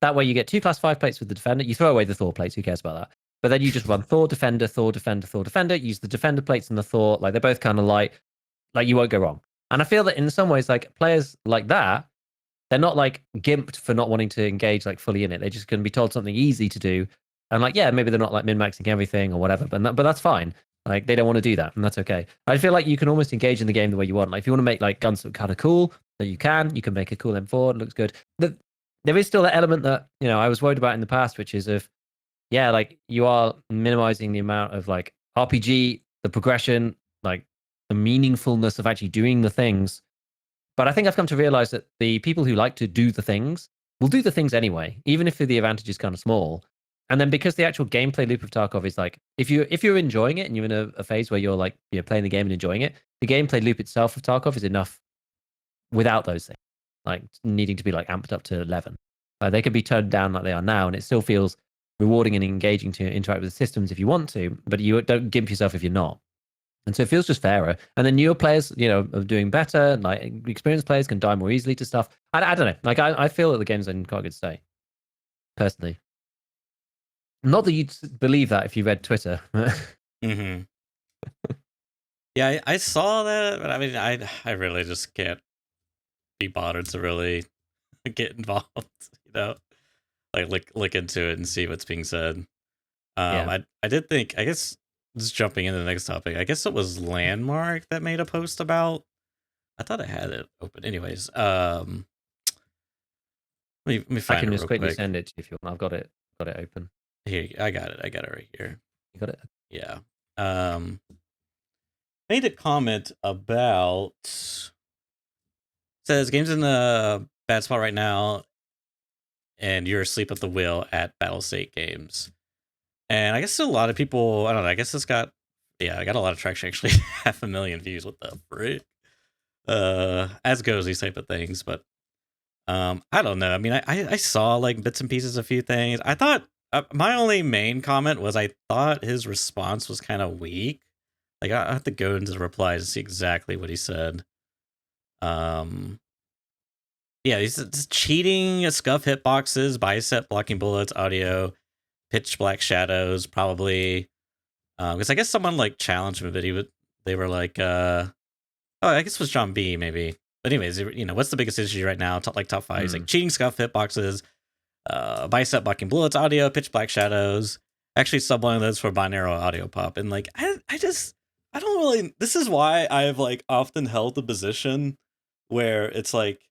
That way you get 2 class 5 plates with the defender. You throw away the Thor plates, who cares about that? But then you just run Thor, defender, Thor, defender, Thor, defender, use the defender plates and the Thor. Like they're both kind of light. Like you won't go wrong. And I feel that in some ways, like players like that, they're not like gimped for not wanting to engage like fully in it. They're just going to be told something easy to do. And like, yeah, maybe they're not like min maxing everything or whatever, but that's fine. Like they don't want to do that, and that's okay. I feel like you can almost engage in the game the way you want. Like if you want to make like guns look kind of cool, then you can. You can make a cool M4. It looks good. There is still that element that I was worried about in the past, which is if like you are minimizing the amount of like RPG, the progression, like the meaningfulness of actually doing the things. But I think I've come to realize that the people who like to do the things will do the things anyway, even if the advantage is kind of small. And then because the actual gameplay loop of Tarkov is like, if you're enjoying it and you're in a phase where you're like playing the game and enjoying it, the gameplay loop itself of Tarkov is enough without those things, like needing to be like amped up to 11. They can be turned down like they are now, and it still feels rewarding and engaging to interact with the systems if you want to, but you don't gimp yourself if you're not. And so it feels just fairer. And then newer players, are doing better. Like experienced players can die more easily to stuff. I don't know. Like I feel that the game's in quite a good state, personally. Not that you'd believe that if you read Twitter. Hmm. Yeah, I saw that, but I mean, I really just can't be bothered to really get involved. You know, like look into it and see what's being said. Yeah. I did think, I guess, just jumping into the next topic. I guess it was Landmark that made a post about. I thought I had it open. Anyways, let me I find can it just real quickly quick. send it to you if you want. I've got it open. Here, I got it. I got it right here. You got it? Yeah. Made a comment about, says game's in a bad spot right now, and you're asleep at the wheel at Battle State Games. And I guess a lot of people, I don't know. I guess this got, I got a lot of traction actually. 500,000 views. What the frick? As goes these type of things, but I don't know. I mean, I saw like bits and pieces, a few things. I thought my only main comment was I thought his response was kind of weak. Like I have to go into the replies to see exactly what he said. Um, yeah, he's just cheating, scuff hitboxes, bicep blocking bullets, audio, pitch black shadows, probably. Because I guess someone like challenged him, but they were like, oh, I guess it was John B, maybe. But anyways, what's the biggest issue right now? Top 5. He's like cheating, scuff hitboxes, bicep blocking bullets, audio, pitch black shadows. Actually, sub one of those for binaural audio pop. And like, I don't really. This is why I've like often held the position where it's like,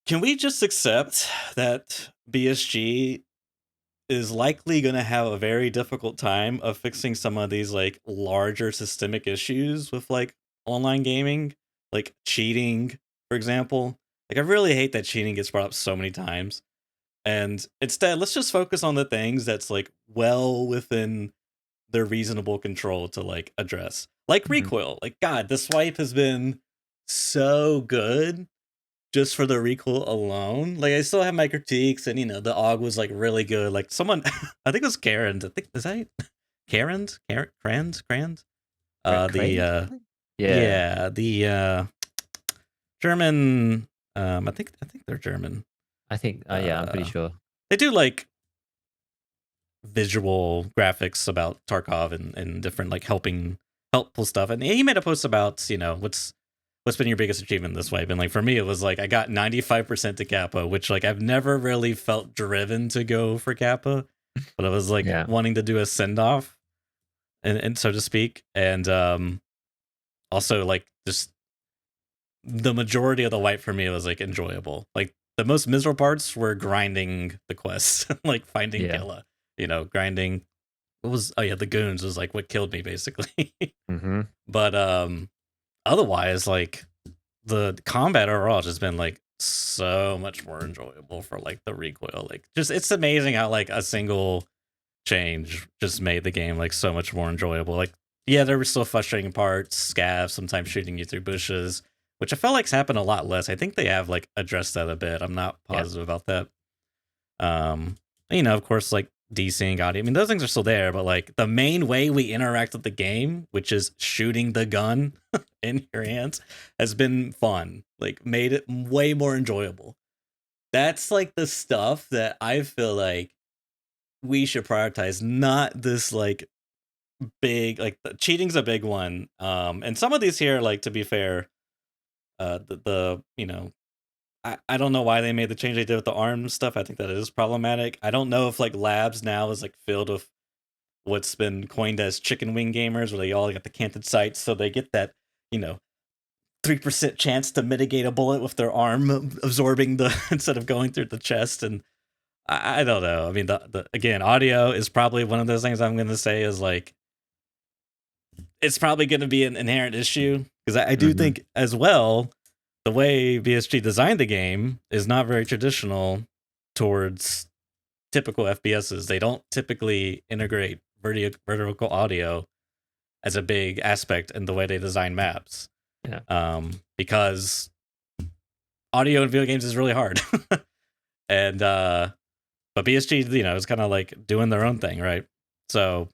can we just accept that BSG is likely going to have a very difficult time of fixing some of these like larger systemic issues with like online gaming, like cheating, for example. Like I really hate that cheating gets brought up so many times. And instead, let's just focus on the things that's like well within their reasonable control to like address. Like recoil. Like God, the swipe has been so good just for the recoil alone. Like I still have my critiques, and the AUG was like really good. Like someone, I think it was Karen's. I think is that Karen's? Crans? Crane? Yeah, the German. I think they're German. I think. Yeah, I'm pretty sure. They do like visual graphics about Tarkov and different like helpful stuff. And he made a post about what's been your biggest achievement this way. And like for me, it was like I got 95% to Kappa, which like I've never really felt driven to go for Kappa, but I was like wanting to do a send off, and so to speak, and also like just the majority of the wipe for me was like enjoyable. Like the most miserable parts were grinding the quests, like finding Killa, grinding. What was the goons was like what killed me basically. But otherwise, like the combat overall has just been like so much more enjoyable for like the recoil. Like just it's amazing how like a single change just made the game like so much more enjoyable. Like there were still frustrating parts, scav sometimes shooting you through bushes, which I felt like's happened a lot less. I think they have like addressed that a bit. I'm not positive about that. Of course, like desync audio. I mean, those things are still there, but like the main way we interact with the game, which is shooting the gun in your hands, has been fun. Like made it way more enjoyable. That's like the stuff that I feel like we should prioritize, not this like big like the cheating's a big one. And some of these here, like to be fair, the I don't know why they made the change they did with the arm stuff. I think that is problematic. I don't know if like labs now is like filled with what's been coined as chicken wing gamers, where they all got the canted sights, so they get that 3% chance to mitigate a bullet with their arm absorbing the instead of going through the chest. And I don't know. I mean, the again, audio is probably one of those things I'm going to say is like it's probably going to be an inherent issue, because I do think as well the way BSG designed the game is not very traditional towards typical FPSs. They don't typically integrate vertical audio as a big aspect in the way they design maps. Because audio in video games is really hard. And but BSG, is kind of like doing their own thing, right? So,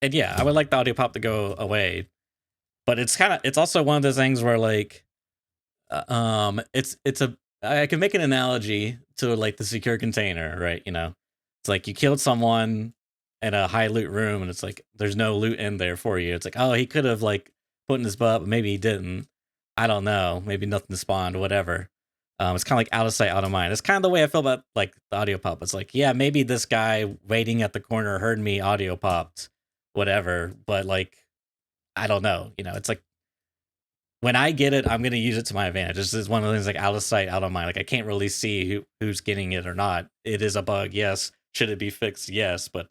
and I would like the audio pop to go away, but it's also one of those things where like I can make an analogy to like the secure container, right? It's like you killed someone in a high loot room and it's like there's no loot in there for you. It's like, oh, he could have like put in his butt, but maybe he didn't. I don't know. Maybe nothing spawned, whatever. It's kind of like out of sight, out of mind. It's kind of the way I feel about like the audio pop. It's like, maybe this guy waiting at the corner heard me audio popped, whatever, but like I don't know. It's like when I get it, I'm going to use it to my advantage. This is one of the things like out of sight, out of mind. Like I can't really see who's getting it or not. It is a bug, yes. Should it be fixed? Yes. But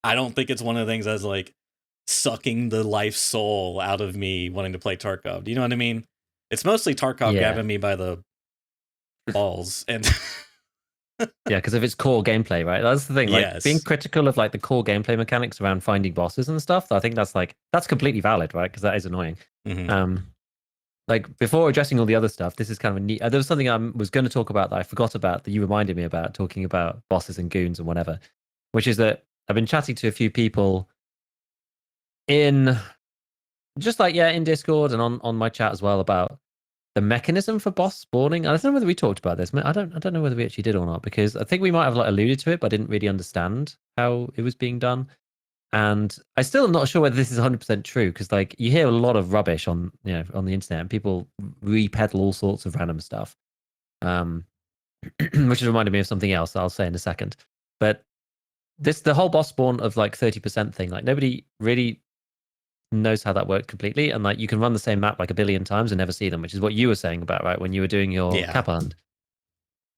I don't think it's one of the things that's like sucking the life soul out of me wanting to play Tarkov. Do you know what I mean? It's mostly Tarkov grabbing me by the balls. And because of its core gameplay, right? That's the thing. Like being critical of like the core gameplay mechanics around finding bosses and stuff. I think that's completely valid, right? Because that is annoying. Like before addressing all the other stuff, this is kind of a neat. There was something I was going to talk about that I forgot about that you reminded me about, talking about bosses and goons and whatever, which is that I've been chatting to a few people in just like in Discord and on my chat as well about the mechanism for boss spawning. I don't know whether we talked about this. I don't know whether we actually did or not, because I think we might have like alluded to it, but I didn't really understand how it was being done. And I still am not sure whether this is 100% true, because like you hear a lot of rubbish on on the internet, and people repeddle all sorts of random stuff, which has reminded me of something else that I'll say in a second. But the whole boss spawn of like 30% thing, like nobody really knows how that worked completely, and like you can run the same map like a billion times and never see them, which is what you were saying about, right, when you were doing your Kappa hunt.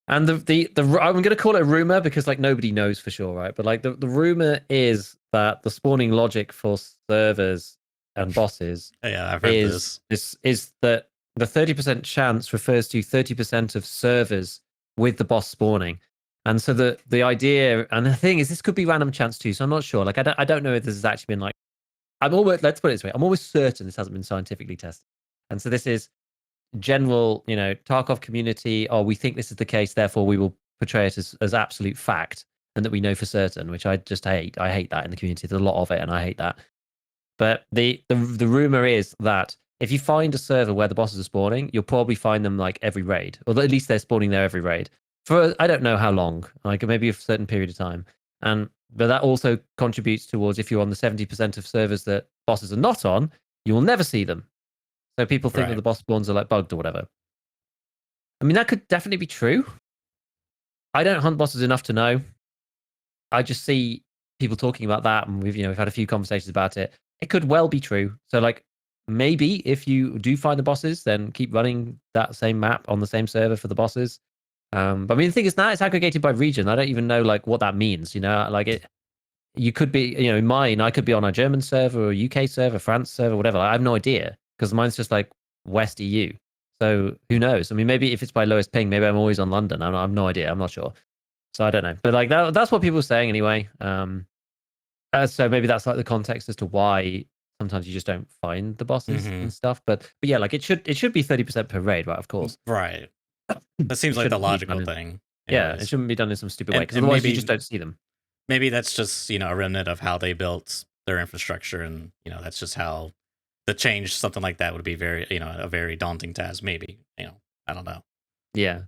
And the I'm going to call it a rumor because like nobody knows for sure, right? But like the rumor is that the spawning logic for servers and bosses I've heard is that the 30% chance refers to 30% of servers with the boss spawning. And so the idea, and the thing is, this could be random chance too, so I'm not sure. Like I don't know if this has actually been like, let's put it this way, I'm always certain this hasn't been scientifically tested. And so this is general, Tarkov community, we think this is the case, therefore we will portray it as absolute fact and that we know for certain, which I just hate. I hate that in the community. There's a lot of it and I hate that. But the rumor is that if you find a server where the bosses are spawning, you'll probably find them like every raid, or at least they're spawning there every raid for I don't know how long, like maybe a certain period of time. But that also contributes towards if you're on the 70% of servers that bosses are not on, you will never see them. So people think that the boss spawns are like bugged or whatever. I mean, that could definitely be true. I don't hunt bosses enough to know. I just see people talking about that, and we've had a few conversations about it. It could well be true. So like maybe if you do find the bosses, then keep running that same map on the same server for the bosses. But I mean, the thing is now it's aggregated by region. I don't even know like what that means. Like it. You could be, in mine, I could be on a German server or a UK server, France server, whatever. I have no idea because mine's just like West EU. So who knows? I mean, maybe if it's by lowest ping, maybe I'm always on London. I have no idea. I'm not sure. So I don't know. But like that's what people are saying anyway. So maybe that's like the context as to why sometimes you just don't find the bosses and stuff. But yeah, like it should be 30% per raid, right? Of course. Right. That seems like the logical thing. Yeah, it shouldn't be done in some stupid way because otherwise you just don't see them. Maybe that's just a remnant of how they built their infrastructure, and that's just how to change something like that would be very a very daunting task. Maybe I don't know. Yeah,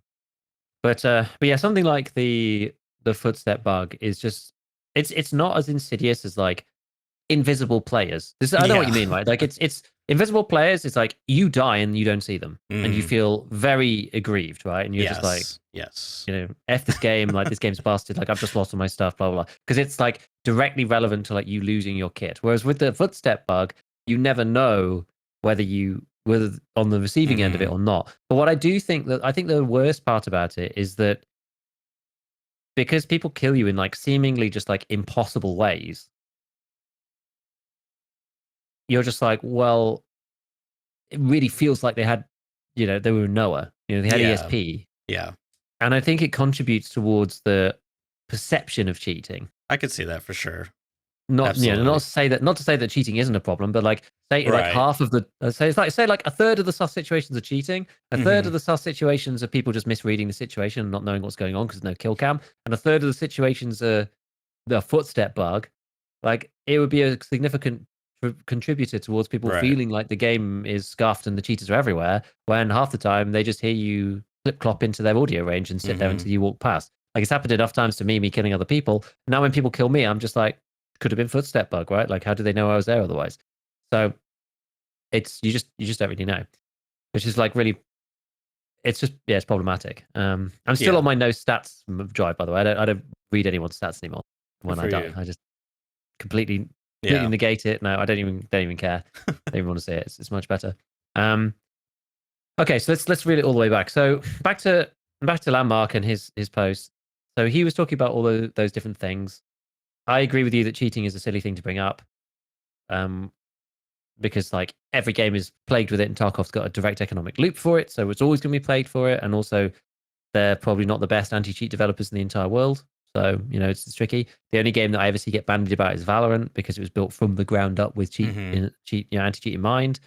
but yeah, something like the footstep bug is just it's not as insidious as like invisible players. I know what you mean, right? Like it's invisible players. It's like you die and you don't see them, and you feel very aggrieved, right? And you're just like, yes, F this game, like this game's busted, like I've just lost all my stuff, blah blah blah. Because it's like directly relevant to like you losing your kit. Whereas with the footstep bug, you never know whether on the receiving end of it or not. But what I do think I think the worst part about it is that because people kill you in like seemingly just like impossible ways, you're just like, well, it really feels like they had, they were Noah, they had ESP. Yeah. And I think it contributes towards the perception of cheating. I could see that for sure. Not to say that cheating isn't a problem, but like say like half of the say like a third of the sus situations are cheating, a third of the sus situations are people just misreading the situation and not knowing what's going on because there's no kill cam, and a third of the situations are the footstep bug. Like it would be a significant contributor towards people feeling like the game is scuffed and the cheaters are everywhere, when half the time they just hear you clip clop into their audio range and sit there until you walk past. Like it's happened enough times to me killing other people. Now when people kill me, I'm just like, could have been footstep bug, right? Like how do they know I was there otherwise? So it's you just don't really know, which is like really, it's just it's problematic. I'm still on my no stats drive, by the way. I don't read anyone's stats anymore when I die. I just completely negate it. No, I don't even care. I don't even want to see it. It's much better. Okay, so let's read it all the way back. So back to Landmark and his post. So he was talking about all those different things. I agree with you that cheating is a silly thing to bring up, because like every game is plagued with it, and Tarkov's got a direct economic loop for it, so it's always going to be plagued for it. And also, they're probably not the best anti-cheat developers in the entire world. So, it's tricky. The only game that I ever see get bandied about is Valorant, because it was built from the ground up with anti-cheat in mind.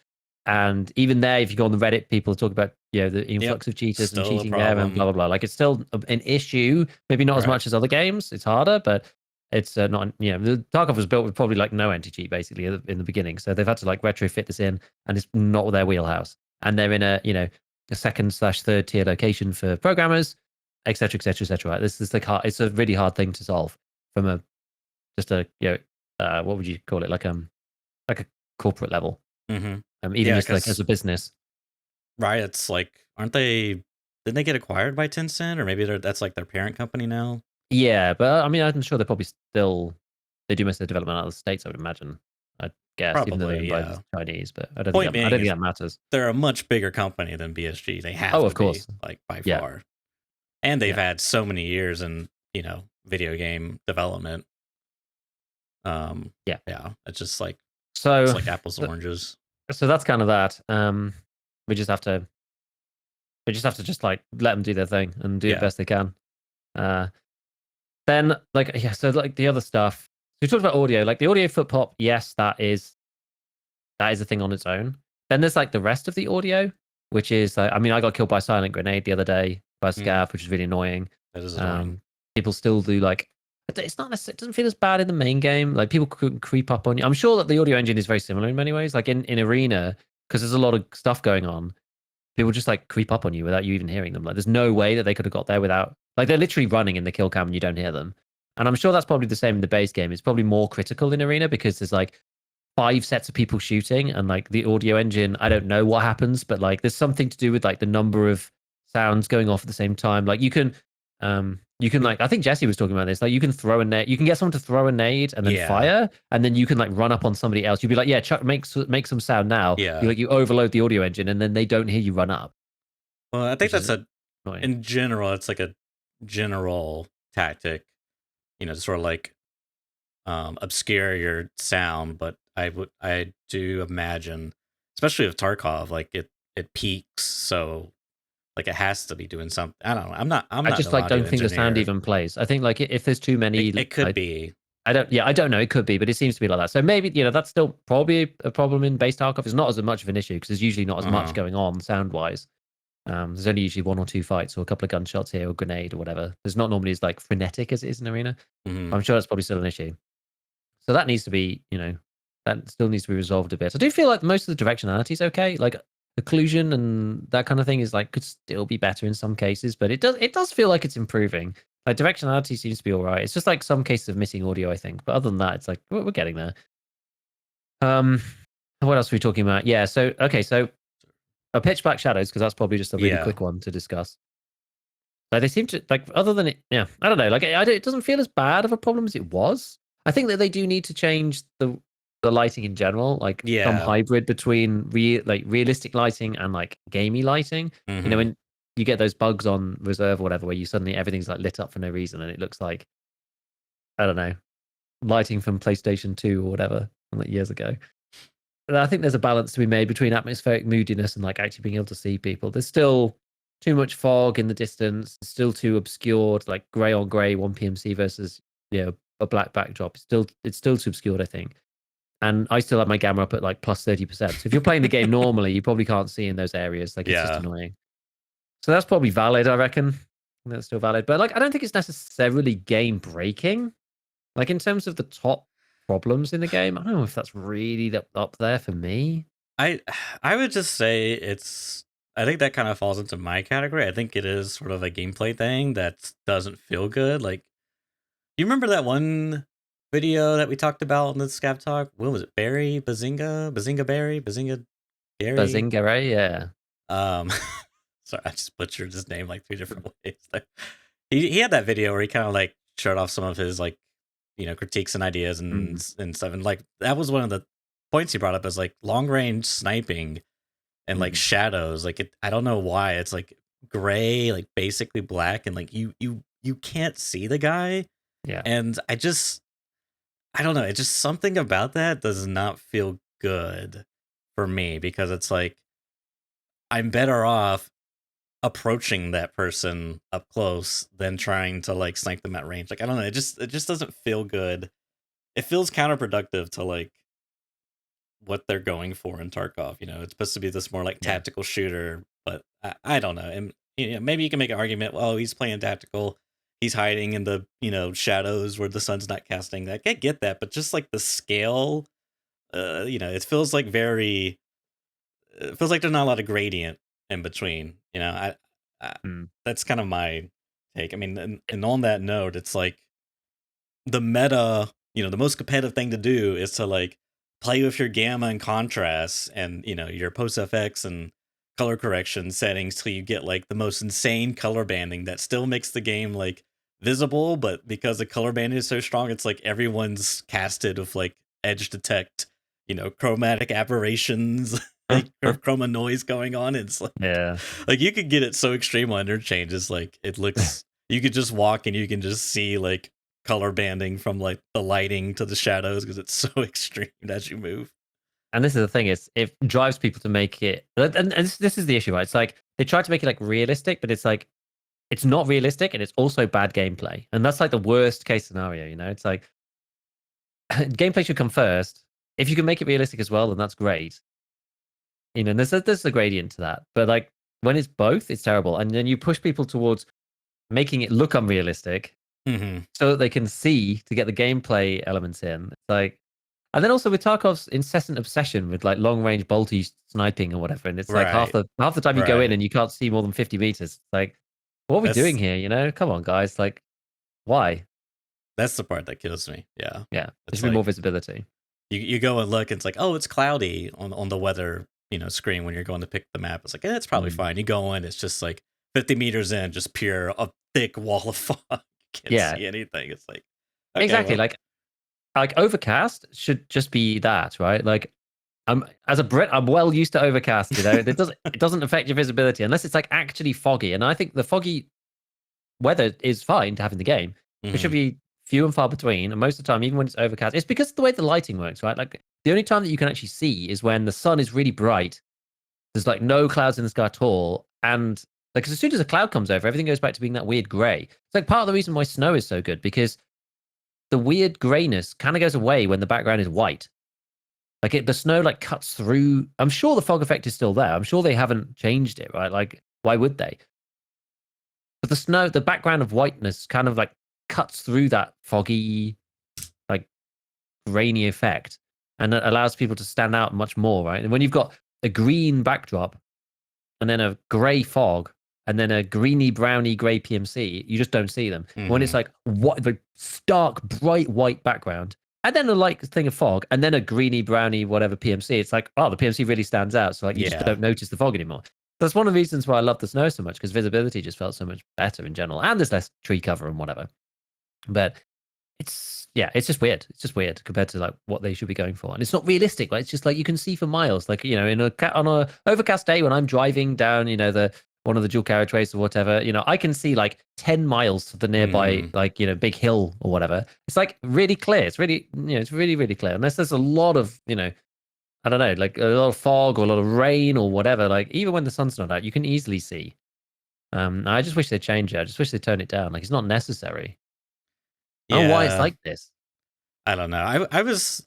And even there, if you go on the Reddit, people talk about the influx of cheaters and cheating there and blah blah blah. Like it's still an issue. Maybe not as much as other games. It's harder, but it's not. The Tarkov was built with probably like no anti-cheat basically in the beginning. So they've had to like retrofit this in, and it's not their wheelhouse. And they're in a second/third tier location for programmers, etc., etc., etc. Right? This is like hard. It's a really hard thing to solve from a what would you call it, like a corporate level. Even just like as a business. Right. It's like, didn't they get acquired by Tencent, or maybe that's like their parent company now? Yeah, but I mean, I'm sure they do most of the development out of the States, I would imagine. I guess, probably, even though they're owned by the Chinese, but I don't think that matters. They're a much bigger company than BSG. They have of course. Be, like by far. And they've had so many years in, video game development. It's just like it's like apples and oranges. So that's kind of that. We just have to just like let them do their thing and do the best they can. Then so like the other stuff. So we talked about audio, like the audio foot pop. Yes, that is a thing on its own. Then there's like the rest of the audio, which is like, I mean, I got killed by a silent grenade the other day by Scav, which is really annoying. That is annoying. People still do like, It's not necessarily, it doesn't feel as bad in the main game. Like people could creep up on you. I'm sure that the audio engine is very similar in many ways. Like in Arena, because there's a lot of stuff going on, people just like creep up on you without you even hearing them. Like there's no way that they could have got there without, like they're literally running in the kill cam and you don't hear them. And I'm sure that's probably the same in the base game. It's probably more critical in Arena because there's like 5 sets of people shooting and like the audio engine, I don't know what happens, but like there's something to do with like the number of sounds going off at the same time. Like you can like, I think Jesse was talking about this, like you can throw a nade, you can get someone to throw a nade and then fire, and then you can like run up on somebody else. You'd be like, yeah, Chuck, make some sound now. Yeah. You overload the audio engine and then they don't hear you run up. Well, I think that's annoying. In general, it's like a general tactic, to sort of like obscure your sound. But I do imagine, especially with Tarkov, like it peaks, so like it has to be doing something. I don't know. I'm not I just an like audio don't think the sound engineer. even plays. I think like if there's too many, It could be. I don't know. It could be, but it seems to be like that. So maybe that's still probably a problem in base Tarkov. It's not as much of an issue because there's usually not as much going on sound wise. There's only usually 1 or 2 fights or a couple of gunshots here or grenade or whatever. There's not normally as like frenetic as it is in Arena. I'm sure that's probably still an issue. So that needs to be, that still needs to be resolved a bit. I do feel like most of the directionality is okay. Like occlusion and that kind of thing is like could still be better in some cases, but it does feel like it's improving. Like directionality seems to be all right. It's just like some cases of missing audio, I think. But other than that, it's like we're getting there. What else are we talking about? Yeah. So okay. So Pitch Black Shadows, because that's probably just a really quick one to discuss. Like they seem to like other than it. Yeah. I don't know. Like it doesn't feel as bad of a problem as it was. I think that they do need to change the lighting in general, like some hybrid between realistic lighting and like gamey lighting. When you get those bugs on reserve or whatever, where you suddenly everything's like lit up for no reason and it looks like, I don't know, lighting from PlayStation 2 or whatever, like years ago. And I think there's a balance to be made between atmospheric moodiness and like actually being able to see people. There's still too much fog in the distance, it's still too obscured, like grey on grey, 1PMC versus a black backdrop. It's still too obscured, I think. And I still have my gamma up at like plus 30%. So if you're playing the game normally, you probably can't see in those areas. Like it's just annoying. So that's probably valid, I reckon. That's still valid. But like I don't think it's necessarily game breaking. Like in terms of the top problems in the game, I don't know if that's really up there for me. I would just say I think that kind of falls into my category. I think it is sort of a gameplay thing that doesn't feel good. Like, you remember that one video that we talked about in the ScavTalk? What was it? Barry Bazinga Barry Bazinga Gary Bazinga, right? Yeah. Sorry, I just butchered his name like 3 different ways. He had that video where he kind of like showed off some of his like critiques and ideas and stuff. And like that was one of the points he brought up as like long range sniping and like shadows. Like I don't know why it's like gray, like basically black, and like you can't see the guy. Yeah. And I don't know. It's just something about that does not feel good for me, because it's like I'm better off approaching that person up close than trying to like snipe them at range. Like I don't know, it just doesn't feel good. It feels counterproductive to like what they're going for in Tarkov. It's supposed to be this more like tactical shooter, but I don't know. And maybe you can make an argument, well, he's playing tactical, he's hiding in the shadows where the sun's not casting. Like I get that, but just like the scale, it feels like there's not a lot of gradient in between. That's kind of my take. I mean, and on that note, it's like the meta, the most competitive thing to do is to like play with your gamma and contrast and your post FX and color correction settings till you get like the most insane color banding that still makes the game like visible, but because the color banding is so strong, it's like everyone's casted with like edge detect, chromatic aberrations, like chroma noise going on. It's like, like you could get it so extreme on interchanges, like it looks you could just walk and you can just see like color banding from like the lighting to the shadows because it's so extreme as you move. And this is the thing, it drives people to make it, and this is the issue, right? It's like they try to make it like realistic, but it's like it's not realistic and it's also bad gameplay. And that's like the worst case scenario, It's like gameplay should come first. If you can make it realistic as well, then that's great. And there's a gradient to that. But like when it's both, it's terrible. And then you push people towards making it look unrealistic Hmm. so that they can see to get the gameplay elements in. It's like, and then also with Tarkov's incessant obsession with like long range bolty sniping or whatever, and it's like half Right. the time you go in Right. and you can't see more than 50 meters. It's like, what are we doing That's here? You know, come on, guys. Like, why? that's the part that kills me. Yeah. Yeah, there It's should be more like visibility. you go and look, and it's like, oh, it's cloudy on the weather, screen when you're going to pick the map. It's like, it's probably Mm. fine. You go in, it's just like 50 meters in, just pure a thick wall of fog. You can't Yeah, see anything. It's like, okay, exactly. well, Like overcast should just be that, right? Like I'm as a Brit, I'm well used to overcast. You know, it doesn't affect your visibility unless it's like actually foggy. And I think the foggy weather is fine to have in the game. It should mhm, be few and far between. And most of the time, even when it's overcast, it's because of the way the lighting works, right? Like the only time that you can actually see is when the sun is really bright. There's like no clouds in the sky at all, and like as soon as a cloud comes over, everything goes back to being that weird gray. It's like part of the reason why snow is so good because the weird grayness kind of goes away when the background is white. Like the snow like cuts through. I'm sure the fog effect is still there. I'm sure they haven't changed it, right? Like why would they? But the snow, the background of whiteness kind of like cuts through that foggy, like grainy effect and it allows people to stand out much more, right? And when you've got a green backdrop and then a grey fog and then a greeny, browny, grey PMC, you just don't see them. When it's mhm. like what the stark, bright white background and then a light thing of fog and then a greeny, browny, whatever PMC, it's like, oh, the PMC really stands out. So like you just Yeah. don't notice the fog anymore. That's one of the reasons why I love the snow so much because visibility just felt so much better in general. And there's less tree cover and whatever. But it's just weird. It's just weird compared to like what they should be going for, and it's not realistic. Right? It's just like you can see for miles. Like on a overcast day when I'm driving down, the one of the dual carriageways or whatever, I can see like 10 miles to the nearby Mhm. like big hill or whatever. It's like really clear. It's really it's really really clear. Unless there's a lot of I don't know, like a lot of fog or a lot of rain or whatever. Like even when the sun's not out, you can easily see. I just wish they'd change it. I just wish they'd turn it down. Like it's not necessary. I don't know why it's Yeah. like this. I don't know. I was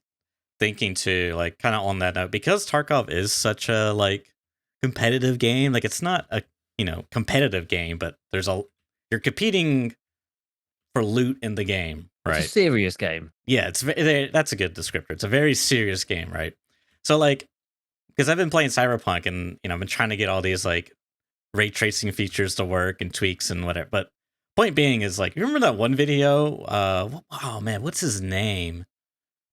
thinking too, like kind of on that note, because Tarkov is such a like competitive game. Like it's not a competitive game, but you're competing for loot in the game, It's a right? serious game. Yeah, that's a good descriptor. It's a very serious game, right? So like, because I've been playing CyberPunk and I've been trying to get all these like ray tracing features to work and tweaks and whatever. But point being is like, you remember that one video? Oh man, what's his name?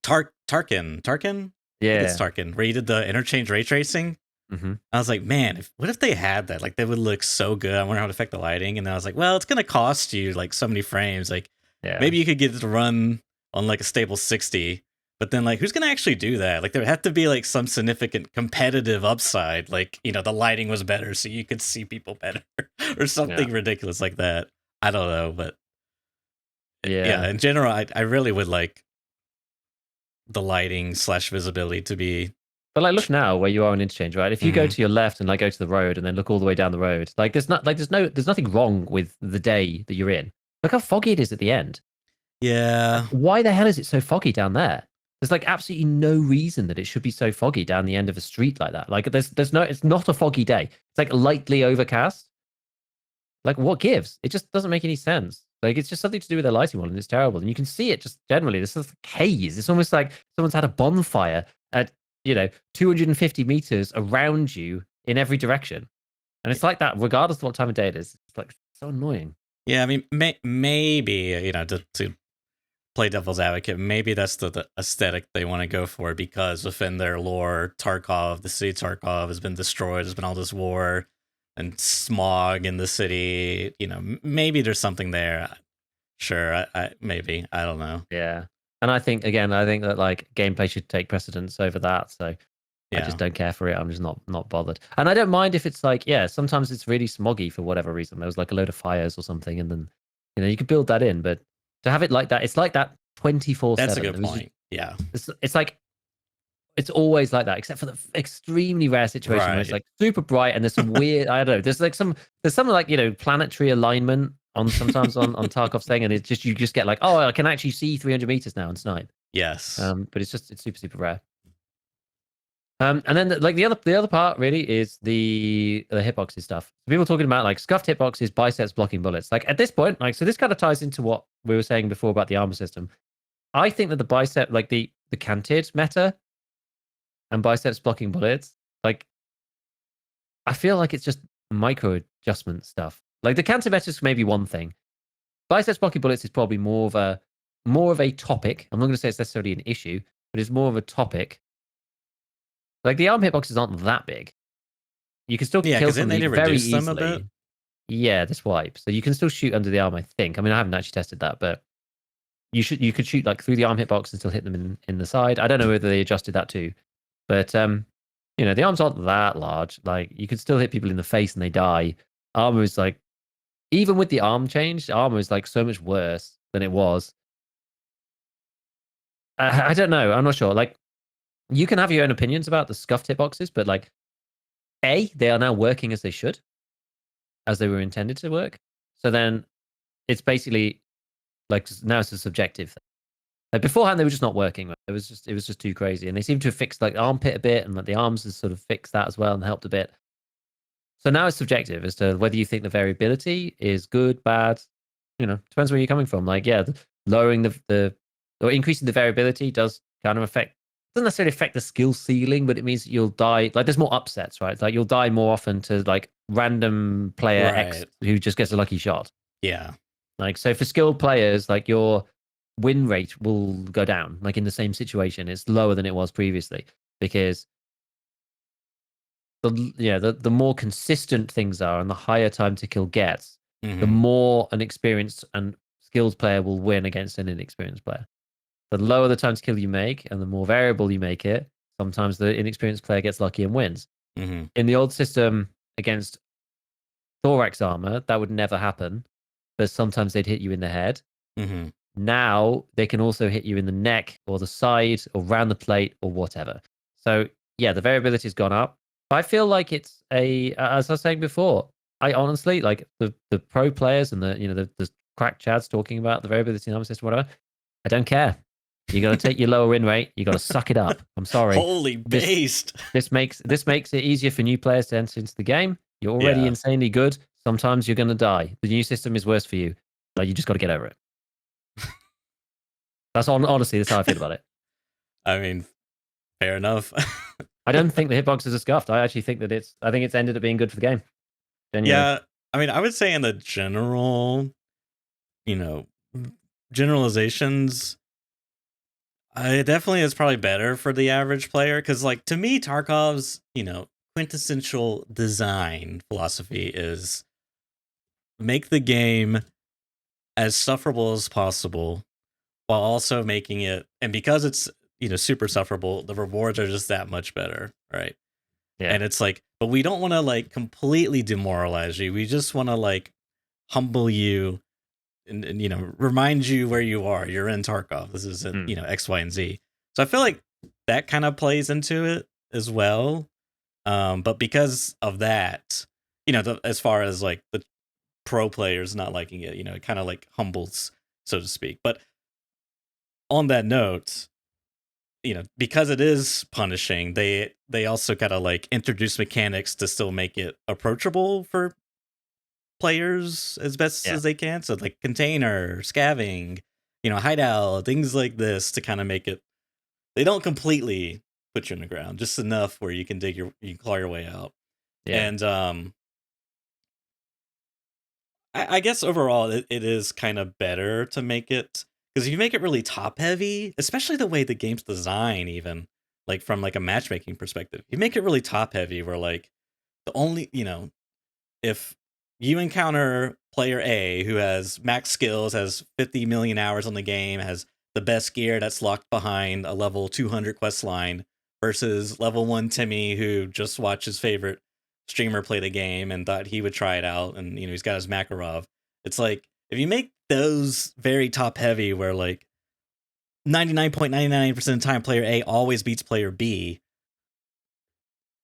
Tarkin. I think it's Yeah. Tarkin, where he did the interchange ray tracing. Hmm. I was like, man, what if they had that? Like, that would look so good. I wonder how to affect the lighting. And then I was like, well, it's gonna cost you like so many frames. Like, Yeah. maybe you could get it to run on like a stable 60. But then, like, who's gonna actually do that? Like, there would have to be like some significant competitive upside. Like, the lighting was better, so you could see people better, or Yeah. something ridiculous like that. I don't know, but yeah, Yeah. in general, I really would like the lighting slash visibility to be. But like, look now where you are on interchange, right? If you go Mhm. to your left and like go to the road and then look all the way down the road, like there's nothing wrong with the day that you're in. Look how foggy it is at the end. Like, Yeah, why the hell is it so foggy down there? There's like absolutely no reason that it should be so foggy down the end of a street like that. Like there's no, it's not a foggy day. It's like lightly overcast. Like, what gives? It just doesn't make any sense. Like, it's just something to do with their lighting model, and it's terrible. And you can see it just generally. This is like haze. It's almost like someone's had a bonfire at 250 meters around you in every direction, and it's like that regardless of what time of day it is. It's like so annoying. yeah. I mean, maybe to play devil's advocate, maybe that's the aesthetic they want to go for, because within their lore, Tarkov, the city Tarkov, has been destroyed. There's been all this war and smog in the city. Maybe there's something there. Sure, maybe, I don't know. Yeah, and I think that like gameplay should take precedence over that. So I just Yeah, don't care for it. I'm just not bothered. And I don't mind if it's like, yeah, sometimes it's really smoggy for whatever reason. There was like a load of fires or something, and then you could build that in. But to have it like that, it's like that that's a 24/7. good It was just point. Yeah, it's like it's always like that, except for the extremely rare situation where it's right. like super bright and there's some weird, I don't know, there's some like planetary alignment on sometimes on Tarkov's thing, and it's just you just get like, oh, I can actually see 300 meters now and snipe. Yes. But it's super super rare. And then the other part really is the hitboxes stuff. People talking about like scuffed hitboxes, biceps blocking bullets. Like at this point, like so this kind of ties into what we were saying before about the armor system. I think that the bicep, like the canted meta and biceps blocking bullets, like I feel like it's just micro adjustment stuff. Like the canted meta is maybe one thing. Biceps blocking bullets is probably more of a topic. I'm not going to say it's necessarily an issue, but it's more of a topic. Like the arm hitboxes aren't that big. You can still Yeah, kill because then they somebody did very reduce them a bit. easily. Yeah, the swipe. So you can still shoot under the arm, I think. I mean, I haven't actually tested that, but you could shoot like through the arm hitbox and still hit them in the side. I don't know whether they adjusted that too. But the arms aren't that large. Like you could still hit people in the face and they die. Armor is like even with the arm change, armor is like so much worse than it was. I don't know. I'm not sure. Like you can have your own opinions about the scuffed hitboxes, but like they are now working as they should, as they were intended to work. So then it's basically like now it's a subjective thing. Like beforehand, they were just not working. Right? It was just too crazy, and they seem to have fixed like armpit a bit, and like the arms has sort of fixed that as well and helped a bit. So now it's subjective as to whether you think the variability is good, bad. Depends where you're coming from. Like, yeah, lowering the or increasing the variability does kind of affect. Doesn't necessarily affect the skill ceiling, but it means you'll die. Like, there's more upsets, right? Like, you'll die more often to like random player X Right. who just gets a lucky shot. Yeah. Like, so for skilled players, like your win rate will go down. Like in the same situation, it's lower than it was previously because the more consistent things are and the higher time to kill gets, the more an experienced and skilled player will win against an inexperienced player. The lower the time to kill you make and the more variable you make it, sometimes the inexperienced player gets lucky and wins. In the old system against thorax armor, that would never happen, but sometimes they'd hit you in the head. Now they can also hit you in the neck or the side or round the plate or whatever. So yeah, the variability has gone up. I feel like it's as I was saying before, I honestly like the pro players and the crack chads talking about the variability in armor system, whatever. I don't care. You got to take your lower win rate. You got to suck it up. I'm sorry. Holy based. This makes it easier for new players to enter into the game. You're already Yeah. insanely good. Sometimes you're going to die. The new system is worse for you. Like you just got to get over it. Honestly, that's how I feel about it. I mean, fair enough. I don't think the hitboxes are scuffed. I actually think that I think it's ended up being good for the game. Genuinely. Yeah. I mean, I would say in the general, generalizations, it definitely is probably better for the average player. Because, like, to me, Tarkov's, quintessential design philosophy is make the game as sufferable as possible while also making it, and because it's super sufferable, the rewards are just that much better, right? Yeah. And it's like, but we don't want to like completely demoralize you. We just want to like humble you and remind you where you are. You're in Tarkov. This is X, Y, and Z. So I feel like that kind of plays into it as well. But because of that, as far as like the pro players not liking it, it kind of like humbles, so to speak. But on that note, because it is punishing, they also kind of like introduce mechanics to still make it approachable for players as best as they can. So like container, scavving, hideout, things like this to kind of make it. They don't completely put you in the ground, just enough where you can you can claw your way out. Yeah. And I guess overall it is kind of better to make it. Because if you make it really top heavy, especially the way the game's designed, even like from like a matchmaking perspective, you make it really top heavy where like the only, if you encounter player A who has max skills, has 50 million hours on the game, has the best gear that's locked behind a level 200 quest line versus level 1 Timmy who just watched his favorite streamer play the game and thought he would try it out and he's got his Makarov. It's like if you make those very top heavy where like 99.99% of the time player A always beats player B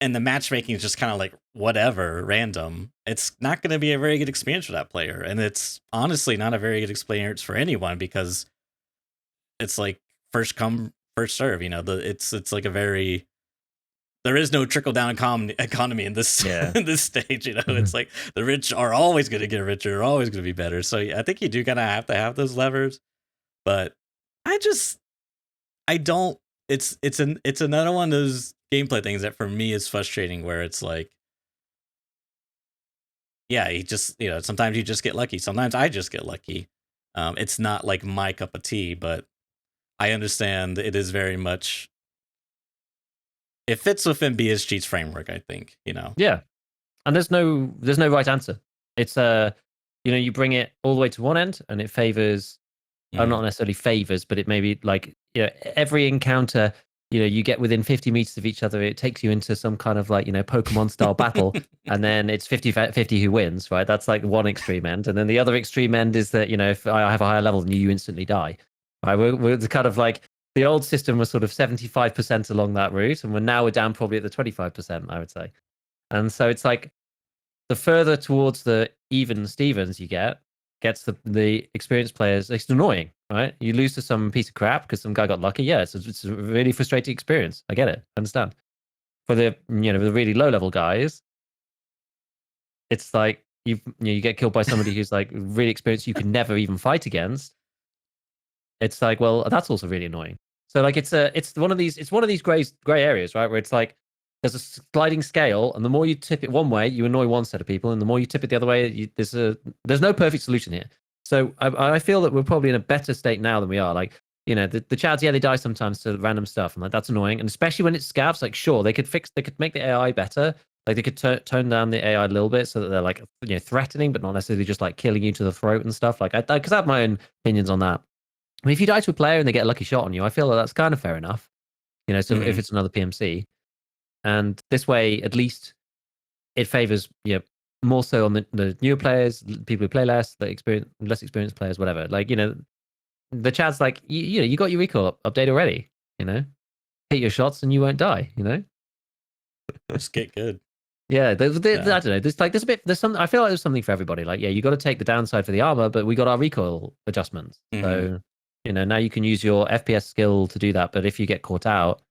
and the matchmaking is just kind of like whatever, random, it's not going to be a very good experience for that player. And it's honestly not a very good experience for anyone because it's like first come, first serve, it's like a very, there is no trickle down economy in this in this stage. You know, Mhm. it's like the rich are always going to get richer, are always going to be better. So I think you do kind of have to have those levers. But I don't. It's another one of those gameplay things that for me is frustrating, where it's like, yeah, you just, you know, sometimes you just get lucky. Sometimes I just get lucky. It's not like my cup of tea, but I understand it is very much, it fits within BSG's framework, I think, you know. Yeah, and there's no right answer. It's you know, you bring it all the way to one end, and it favors, or not necessarily favors, but it maybe like, you know, every encounter, you know, you get within 50 meters of each other, it takes you into some kind of like, you know, Pokemon style battle, and then it's 50-50 who wins, right? That's like one extreme end, and then the other extreme end is that, you know, if I have a higher level than you, you instantly die. Right? We're kind of like, the old system was sort of 75% along that route, and we're down probably at the 25%, I would say. And so it's like, the further towards the even Stevens you gets the experienced players. It's annoying, right? You lose to some piece of crap because some guy got lucky. Yeah, it's a really frustrating experience. I get it. I understand. For the, you know, the really low level guys, it's like you get killed by somebody who's like really experienced. You can never even fight against. It's like, well, that's also really annoying. So like, it's one of these gray areas, right? Where it's like, there's a sliding scale, and the more you tip it one way, you annoy one set of people, and the more you tip it the other way, there's no perfect solution here. So I feel that we're probably in a better state now than we are. Like, you know, the Chads, yeah, they die sometimes to random stuff, and like that's annoying. And especially when it's scavs, like sure, they could make the AI better. Like they could tone down the AI a little bit so that they're like, you know, threatening, but not necessarily just like killing you to the throat and stuff. Like because I have my own opinions on that. I mean, if you die to a player and they get a lucky shot on you, I feel like that's kind of fair enough. You know, so if it's another PMC, and this way, at least it favors, you know, more so on the newer players, people who play less, less experienced players, whatever. Like, you know, the Chad's like, you know, you got your recall update already. You know, hit your shots and you won't die. You know, Just get good. yeah, I don't know. There's some. I feel like there's something for everybody. Like, yeah, you got to take the downside for the armor, but we got our recoil adjustments. So, you know, now you can use your FPS skill to do that. But if you get caught out,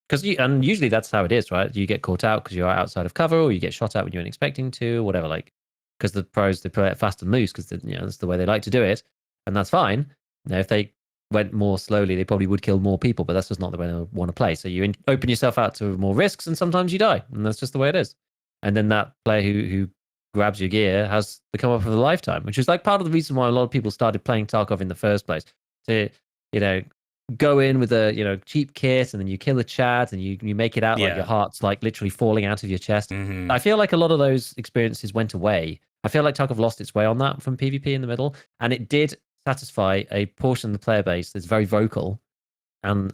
and usually that's how it is, right? You get caught out because you're outside of cover, or you get shot at when you weren't expecting to, or whatever. Like, because the pros, they play it fast and loose because, you know, that's the way they like to do it, and that's fine. Now, if they went more slowly, they probably would kill more people, but that's just not the way they want to play. So you open yourself out to more risks, and sometimes you die, and that's just the way it is. And then that player who grabs your gear has the come up of a lifetime, which is like part of the reason why a lot of people started playing Tarkov in the first place. To, you know, go in with a, you know, cheap kit, and then you kill a Chad, and you make it out like your heart's like literally falling out of your chest. I feel like a lot of those experiences went away. I feel like Tarkov lost its way on that from PvP in the middle, and it did satisfy a portion of the player base that's very vocal and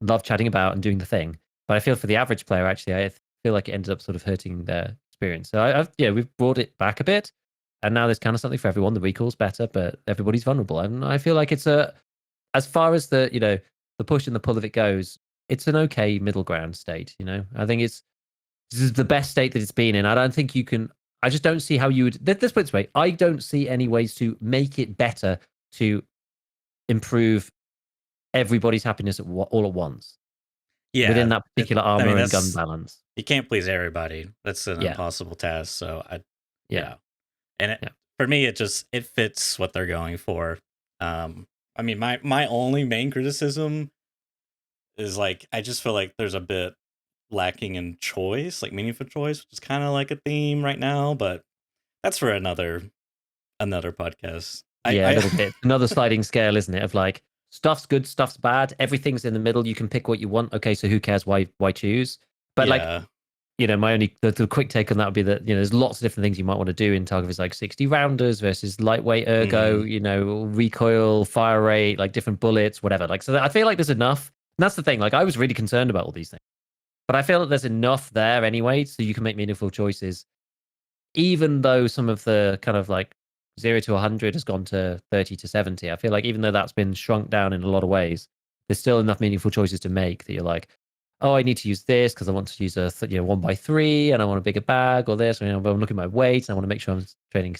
love chatting about and doing the thing. But I feel for the average player, actually, I feel like it ended up sort of hurting their experience. So we've brought it back a bit, and now there's kind of something for everyone. The recall's better, but everybody's vulnerable, and I feel like it's as far as the, you know, the push and the pull of it goes, it's an okay middle ground state. You know, I think this is the best state that it's been in. I don't think you can. I just don't see how you would. Let's put it this way: I don't see any ways to make it better to improve everybody's happiness all at once. Yeah, within that particular armor and gun that's, balance. you can't please everybody. That's an Yeah. impossible task. So Yeah. And for me, it fits what they're going for. I mean, my only main criticism is like, I just feel like there's a bit lacking in choice, like meaningful choice, which is kind of like a theme right now, but that's for another podcast. A little bit. Another sliding scale, isn't it? Of like, stuff's good, stuff's bad, everything's in the middle. You can pick what you want. Okay, so who cares? Why choose? But like, you know, my only the quick take on that would be that, you know, there's lots of different things you might want to do in Tarkov. Is like 60 rounders versus lightweight ergo, you know, recoil, fire rate, like different bullets, whatever. Like, so I feel like there's enough. And that's the thing. Like, I was really concerned about all these things, but I feel that there's enough there anyway, so you can make meaningful choices. Even though some of the kind of like 0 to 100 has gone to 30 to 70, I feel like even though that's been shrunk down in a lot of ways, there's still enough meaningful choices to make that you're like, oh, I need to use this because I want to use a 1x3 and I want a bigger bag, or this. Or, you know, I'm looking at my weight and I want to make sure I'm training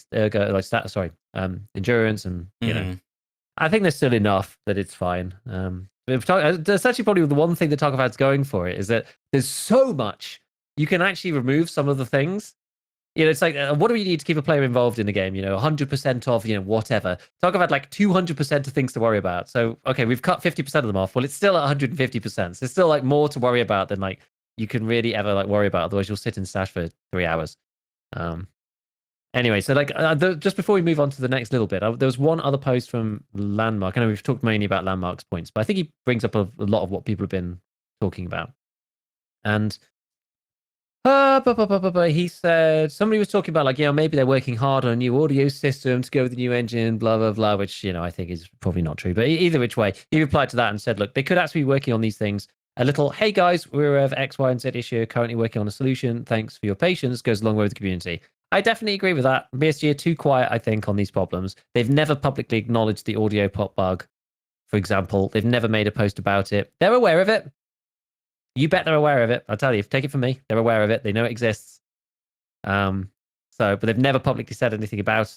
endurance, and you know, I think there's still enough that it's fine. That's actually probably the one thing that Tarkov had's going for it, is that there's so much you can actually remove some of the things. It's like, what do we need to keep a player involved in the game? 100% of, whatever. Tarkov had like 200% of things to worry about. So, okay, we've cut 50% of them off. Well, it's still at 150%. So there's still like more to worry about than like you can really ever like worry about. Otherwise, you'll sit in stash for 3 hours. Anyway, so like just before we move on to the next little bit, there was one other post from Landmark. I know we've talked mainly about Landmark's points, but I think he brings up a lot of what people have been talking about. And he said somebody was talking about like, maybe they're working hard on a new audio system to go with the new engine, blah blah blah, which I think is probably not true. But either which way, he replied to that and said, look, they could actually be working on these things. A little, hey guys, we're aware of X, Y, and Z issue. Currently working on a solution. Thanks for your patience. Goes a long way with the community. I definitely agree with that. BSG are too quiet, I think, on these problems. They've never publicly acknowledged the audio pop bug, for example. They've never made a post about it. They're aware of it. You bet they're aware of it. I'll tell you, take it from me. They're aware of it. They know it exists. But they've never publicly said anything about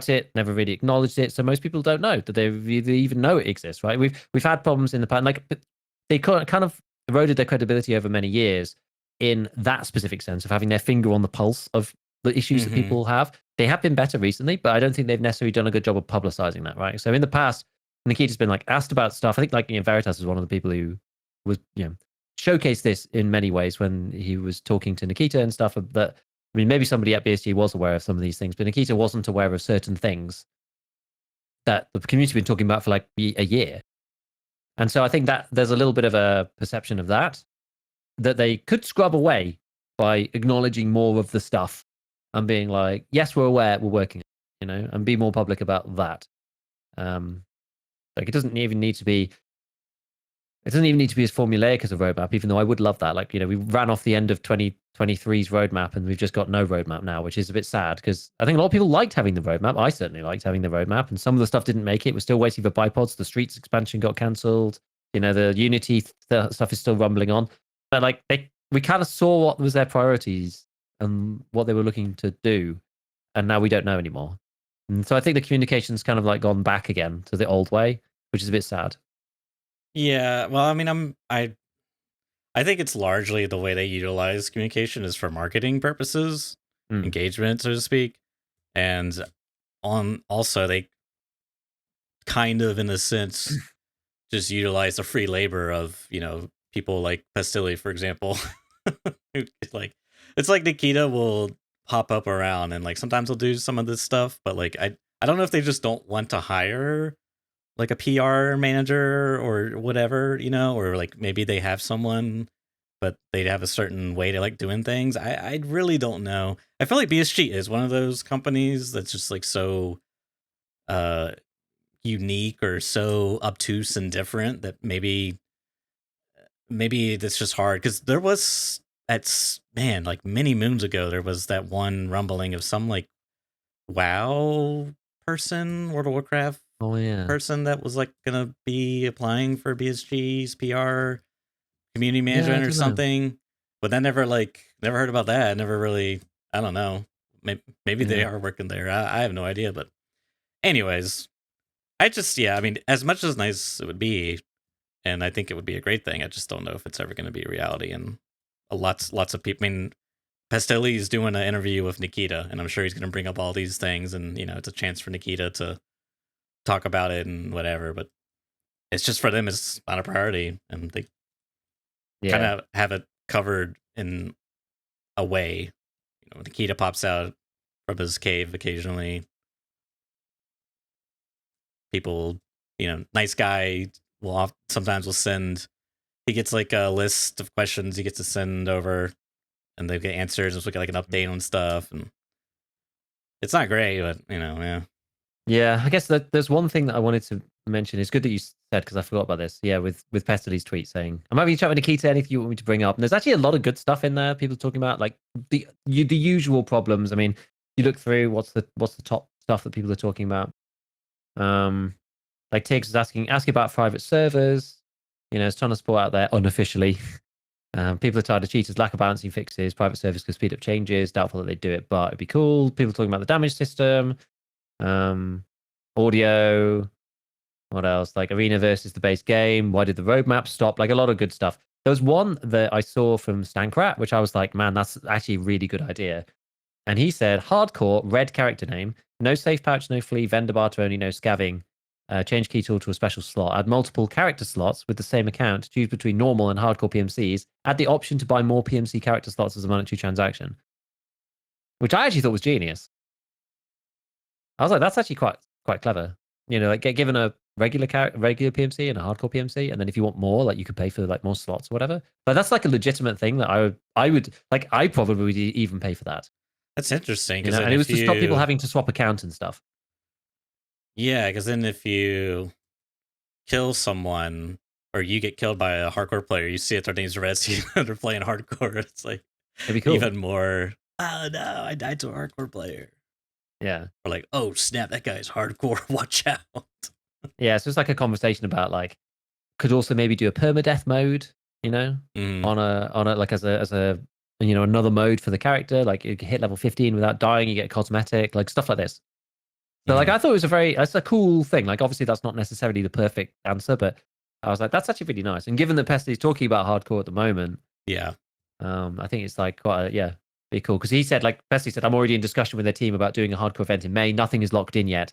it. Never really acknowledged it. So most people don't know that they even know it exists, right? We've had problems in the past. Like they kind of eroded their credibility over many years in that specific sense of having their finger on the pulse of the issues that people have. They have been better recently, but I don't think they've necessarily done a good job of publicizing that, right? So in the past, Nikita's been like asked about stuff. I think like Veritas was one of the people who was showcased this in many ways when he was talking to Nikita and stuff. That maybe somebody at BSG was aware of some of these things, but Nikita wasn't aware of certain things that the community's been talking about for like a year. And so I think that there's a little bit of a perception of that they could scrub away by acknowledging more of the stuff and being like, yes, we're aware, we're working, and be more public about that. Like it doesn't even need to be as formulaic as a roadmap, even though I would love that. Like, we ran off the end of 2023's roadmap and we've just got no roadmap now, which is a bit sad because I think a lot of people liked having the roadmap. I certainly liked having the roadmap, and some of the stuff didn't make it. We're still waiting for bipods. The Streets expansion got cancelled. The Unity stuff is still rumbling on. But like we kind of saw what was their priorities and what they were looking to do, and now we don't know anymore. And so I think the communication's kind of like gone back again to the old way, which is a bit sad. Yeah, well, I mean, I think it's largely the way they utilize communication is for marketing purposes, engagement, so to speak, and also they kind of, in a sense, just utilize the free labor of people like Pestily, for example. It's like Nikita will pop up around and like sometimes he'll do some of this stuff, but like I don't know if they just don't want to hire like a PR manager or whatever, or like maybe they have someone, but they'd have a certain way to like doing things. I really don't know. I feel like BSG is one of those companies that's just like so unique or so obtuse and different that maybe that's just hard, because there was like many moons ago there was that one rumbling of some like WoW person, World of Warcraft person that was like gonna be applying for BSG's PR community management or something, but then never heard about that. Never really, I don't know, maybe they are working there. I have no idea. But anyways, I mean, as much as nice it would be, and I think it would be a great thing, I just don't know if it's ever going to be a reality. And lots of people, I mean, Pestily is doing an interview with Nikita, and I'm sure he's going to bring up all these things, and it's a chance for Nikita to talk about it and whatever. But it's just, for them, it's not a priority, and they kind of have it covered in a way. Nikita pops out from his cave occasionally. People, nice guy will sometimes send. He gets like a list of questions he gets to send over, and they get answers. It's like an update on stuff, and it's not great, but yeah. Yeah, I guess that there's one thing that I wanted to mention. It's good that you said, because I forgot about this. Yeah, with Pestyly's tweet saying, "I'm having a chat with Nikita. Anything you want me to bring up?" And there's actually a lot of good stuff in there. People talking about like the usual problems. I mean, you look through what's the top stuff that people are talking about. Like Tiggs is asking about private servers. There's a ton of support out there unofficially. People are tired of cheaters, lack of balancing fixes, private servers could speed up changes. Doubtful that they do it, but it'd be cool. People talking about the damage system, audio. What else? Like Arena versus the base game. Why did the roadmap stop? Like a lot of good stuff. There was one that I saw from stankRat, which I was like, man, that's actually a really good idea. And he said, hardcore, red character name, no safe pouch, no flea, vendor bar to only, no scavving. Change key tool to a special slot. Add multiple character slots with the same account. Choose between normal and hardcore PMCs. Add the option to buy more PMC character slots as a monetary transaction, which I actually thought was genius. I was like, that's actually quite clever. You know, like get given a regular PMC and a hardcore PMC, and then if you want more, like you could pay for like more slots or whatever. But that's like a legitimate thing that I would like. I probably would even pay for that. That's interesting You because know, then and it was if to stop people you, having to swap accounts and stuff. yeah, because then if you kill someone or you get killed by a hardcore player, you see it, their name's red, so they're playing hardcore. It's like It'd be cool. even more. Oh no, I died to a hardcore player. Yeah. Or like, oh snap, that guy's hardcore. Watch out. Yeah, so it's like a conversation about like could also maybe do a permadeath mode, you know, on a like as a you know another mode for the character. Like you hit level 15 without dying, you get cosmetic, like stuff like this. So like I thought it was that's a cool thing. Like obviously that's not necessarily the perfect answer, but I was like that's actually really nice. And given that Pestily is talking about hardcore at the moment, Yeah. I think it's like quite be cool because he said like Pestily said I'm already in discussion with their team about doing a hardcore event in May. Nothing is locked in yet.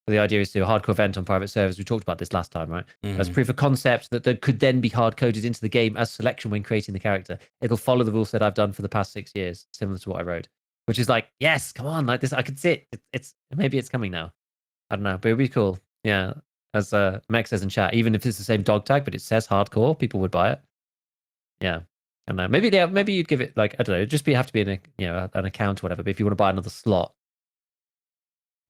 So the idea is to do a hardcore event on private servers. We talked about this last time, right? As proof of concept that could then be hard coded into the game as selection when creating the character. It'll follow the rules that I've done for the past 6 years, similar to what I wrote. Which is like, yes, come on, like this. I could see it. It's maybe it's coming now. I don't know, but it'd be cool. Yeah, as Mech says in chat, even if it's the same dog tag, but it says hardcore, people would buy it. Yeah, I don't know. Maybe you'd give it like I don't know. Just have to be an account or whatever. But if you want to buy another slot,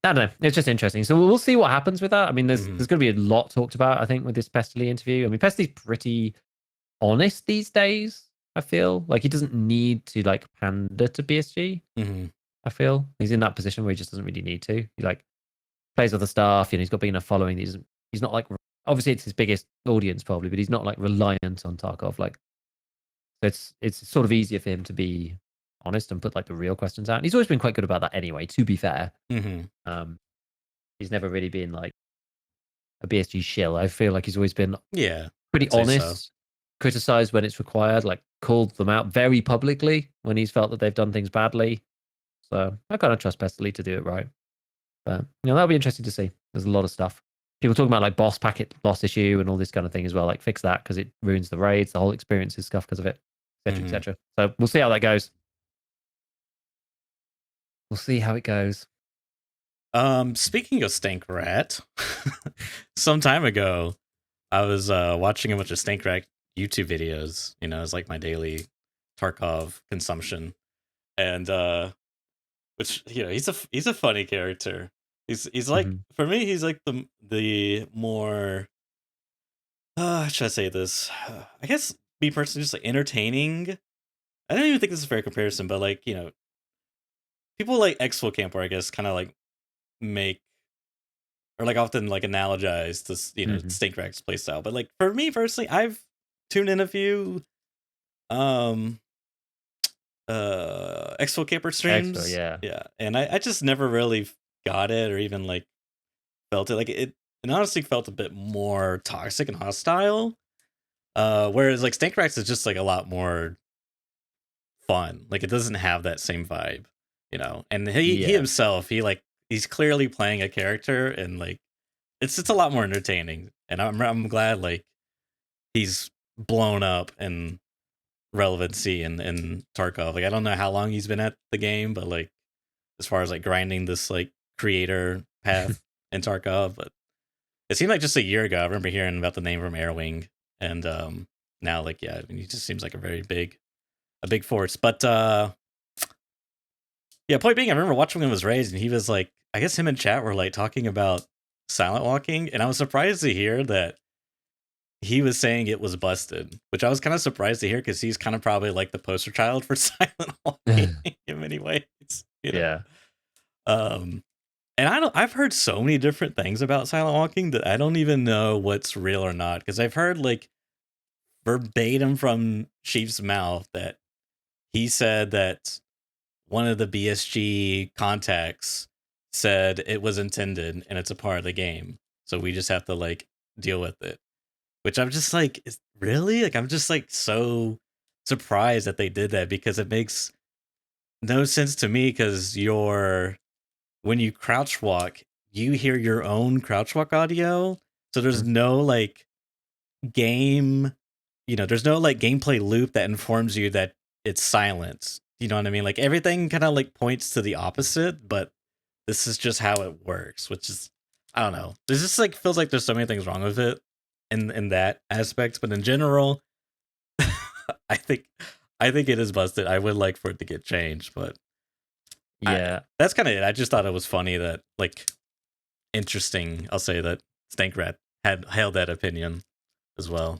I don't know. It's just interesting. So we'll see what happens with that. I mean, there's going to be a lot talked about. I think with this Pestily interview. I mean, Pestily's pretty honest these days. I feel like he doesn't need to like pander to BSG. I feel he's in that position where he just doesn't really need to. He like plays other stuff, he's got big enough following. He's not like obviously it's his biggest audience probably, but he's not like reliant on Tarkov. Like it's sort of easier for him to be honest and put like the real questions out. And he's always been quite good about that anyway. To be fair, he's never really been like a BSG shill. I feel like he's always been pretty honest, criticized when it's required, like called them out very publicly when he's felt that they've done things badly. So I kind of trust Pestily to do it right. But that'll be interesting to see. There's a lot of stuff. People talking about like boss packet loss issue and all this kind of thing as well. Like fix that because it ruins the raids. The whole experience is scuffed because of it, etc., etc. So we'll see how that goes. We'll see how it goes. Speaking of stankRat, some time ago, I was watching a bunch of stankRat YouTube videos. It's like my daily Tarkov consumption, and which he's a funny character. He's like for me he's like the more how should I say this? I guess me personally just like entertaining. I don't even think this is a fair comparison, but like people like Exfil Camper, I guess, kind of like make or like often like analogize this stankRat's playstyle. But like for me personally, I've tuned in a few Exfil Camper streams. Yeah. And I just never really got it or even like felt it. Like it honestly felt a bit more toxic and hostile. Whereas like stankRat is just like a lot more fun. Like it doesn't have that same vibe, And he himself, he's clearly playing a character, and like it's a lot more entertaining. And I'm glad like he's blown up in relevancy in Tarkov. Like I don't know how long he's been at the game, but like as far as like grinding this like creator path in Tarkov, but it seemed like just a year ago I remember hearing about the name from Airwing, and now like I mean, he just seems like a big force. But point being, I remember watching when he was raised, and he was like, I guess him and chat were like talking about silent walking, and I was surprised to hear that he was saying it was busted, which I was kind of surprised to hear because he's kind of probably like the poster child for silent walking in many ways. Yeah. And I've heard so many different things about silent walking that I don't even know what's real or not, because I've heard like verbatim from Chief's mouth that he said that one of the BSG contacts said it was intended and it's a part of the game. So we just have to like deal with it. Which I'm just like, really? Like, I'm just like so surprised that they did that, because it makes no sense to me. Because when you crouch walk, you hear your own crouch walk audio. So there's no like game, there's no like gameplay loop that informs you that it's silent. You know what I mean? Like, everything kind of like points to the opposite, but this is just how it works, which is, I don't know. There's just like, feels like there's so many things wrong with it in that aspect, but in general, I think it is busted. I would like for it to get changed, but Yeah. that's kind of it. I just thought it was funny that, like, interesting, I'll say, that stankRat had held that opinion as well.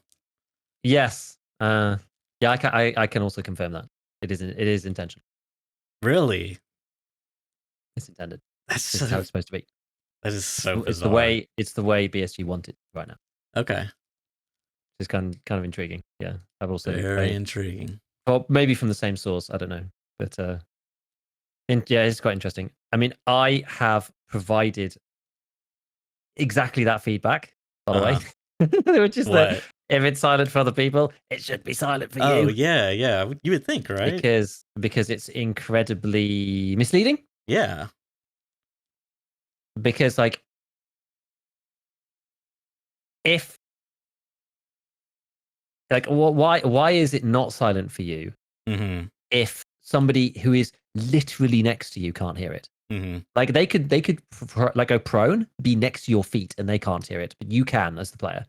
Yes. Yeah, I can also confirm that. It is intentional. Really? It's intended. That's This is how it's supposed to be. that is so bizarre. It's the way BSG want it right now. Okay. It's kind of intriguing. Yeah. I've also Very intriguing. Well, maybe from the same source, I don't know. But yeah, it's quite interesting. I mean, I have provided exactly that feedback, by the way. Which is that if it's silent for other people, it should be silent for you. Oh, yeah. You would think, right? Because it's incredibly misleading. Yeah. Because, like, why is it not silent for you if somebody who is literally next to you can't hear it? Like, they could like go prone, be next to your feet, and they can't hear it, but you can as the player.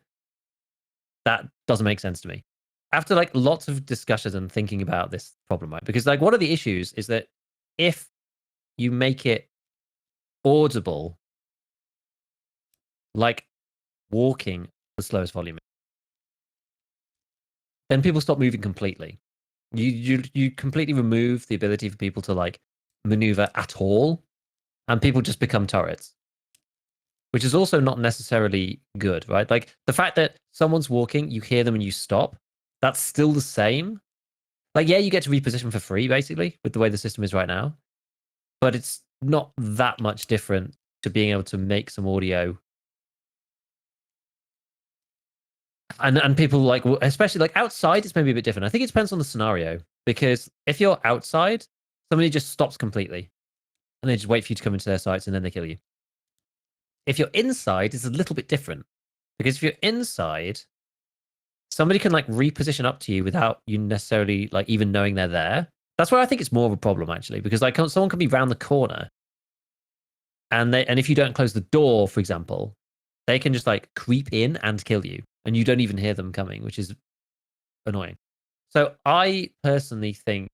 That doesn't make sense to me. After like lots of discussions and thinking about this problem, right? Because like one of the issues is that if you make it audible, like walking the slowest volume, then people stop moving completely. You completely remove the ability for people to like maneuver at all, and people just become turrets, which is also not necessarily good, right? Like the fact that someone's walking, you hear them and you stop, that's still the same. Like, yeah, you get to reposition for free, basically, with the way the system is right now, but it's not that much different to being able to make some audio. And people like, especially like outside, it's maybe a bit different. I think it depends on the scenario, because if you're outside, somebody just stops completely and they just wait for you to come into their sights and then they kill you. If you're inside, it's a little bit different, because if you're inside, somebody can like reposition up to you without you necessarily like even knowing they're there. That's where I think it's more of a problem, actually, because like someone can be round the corner, and if you don't close the door, for example, they can just like creep in and kill you, and you don't even hear them coming, which is annoying. So I personally think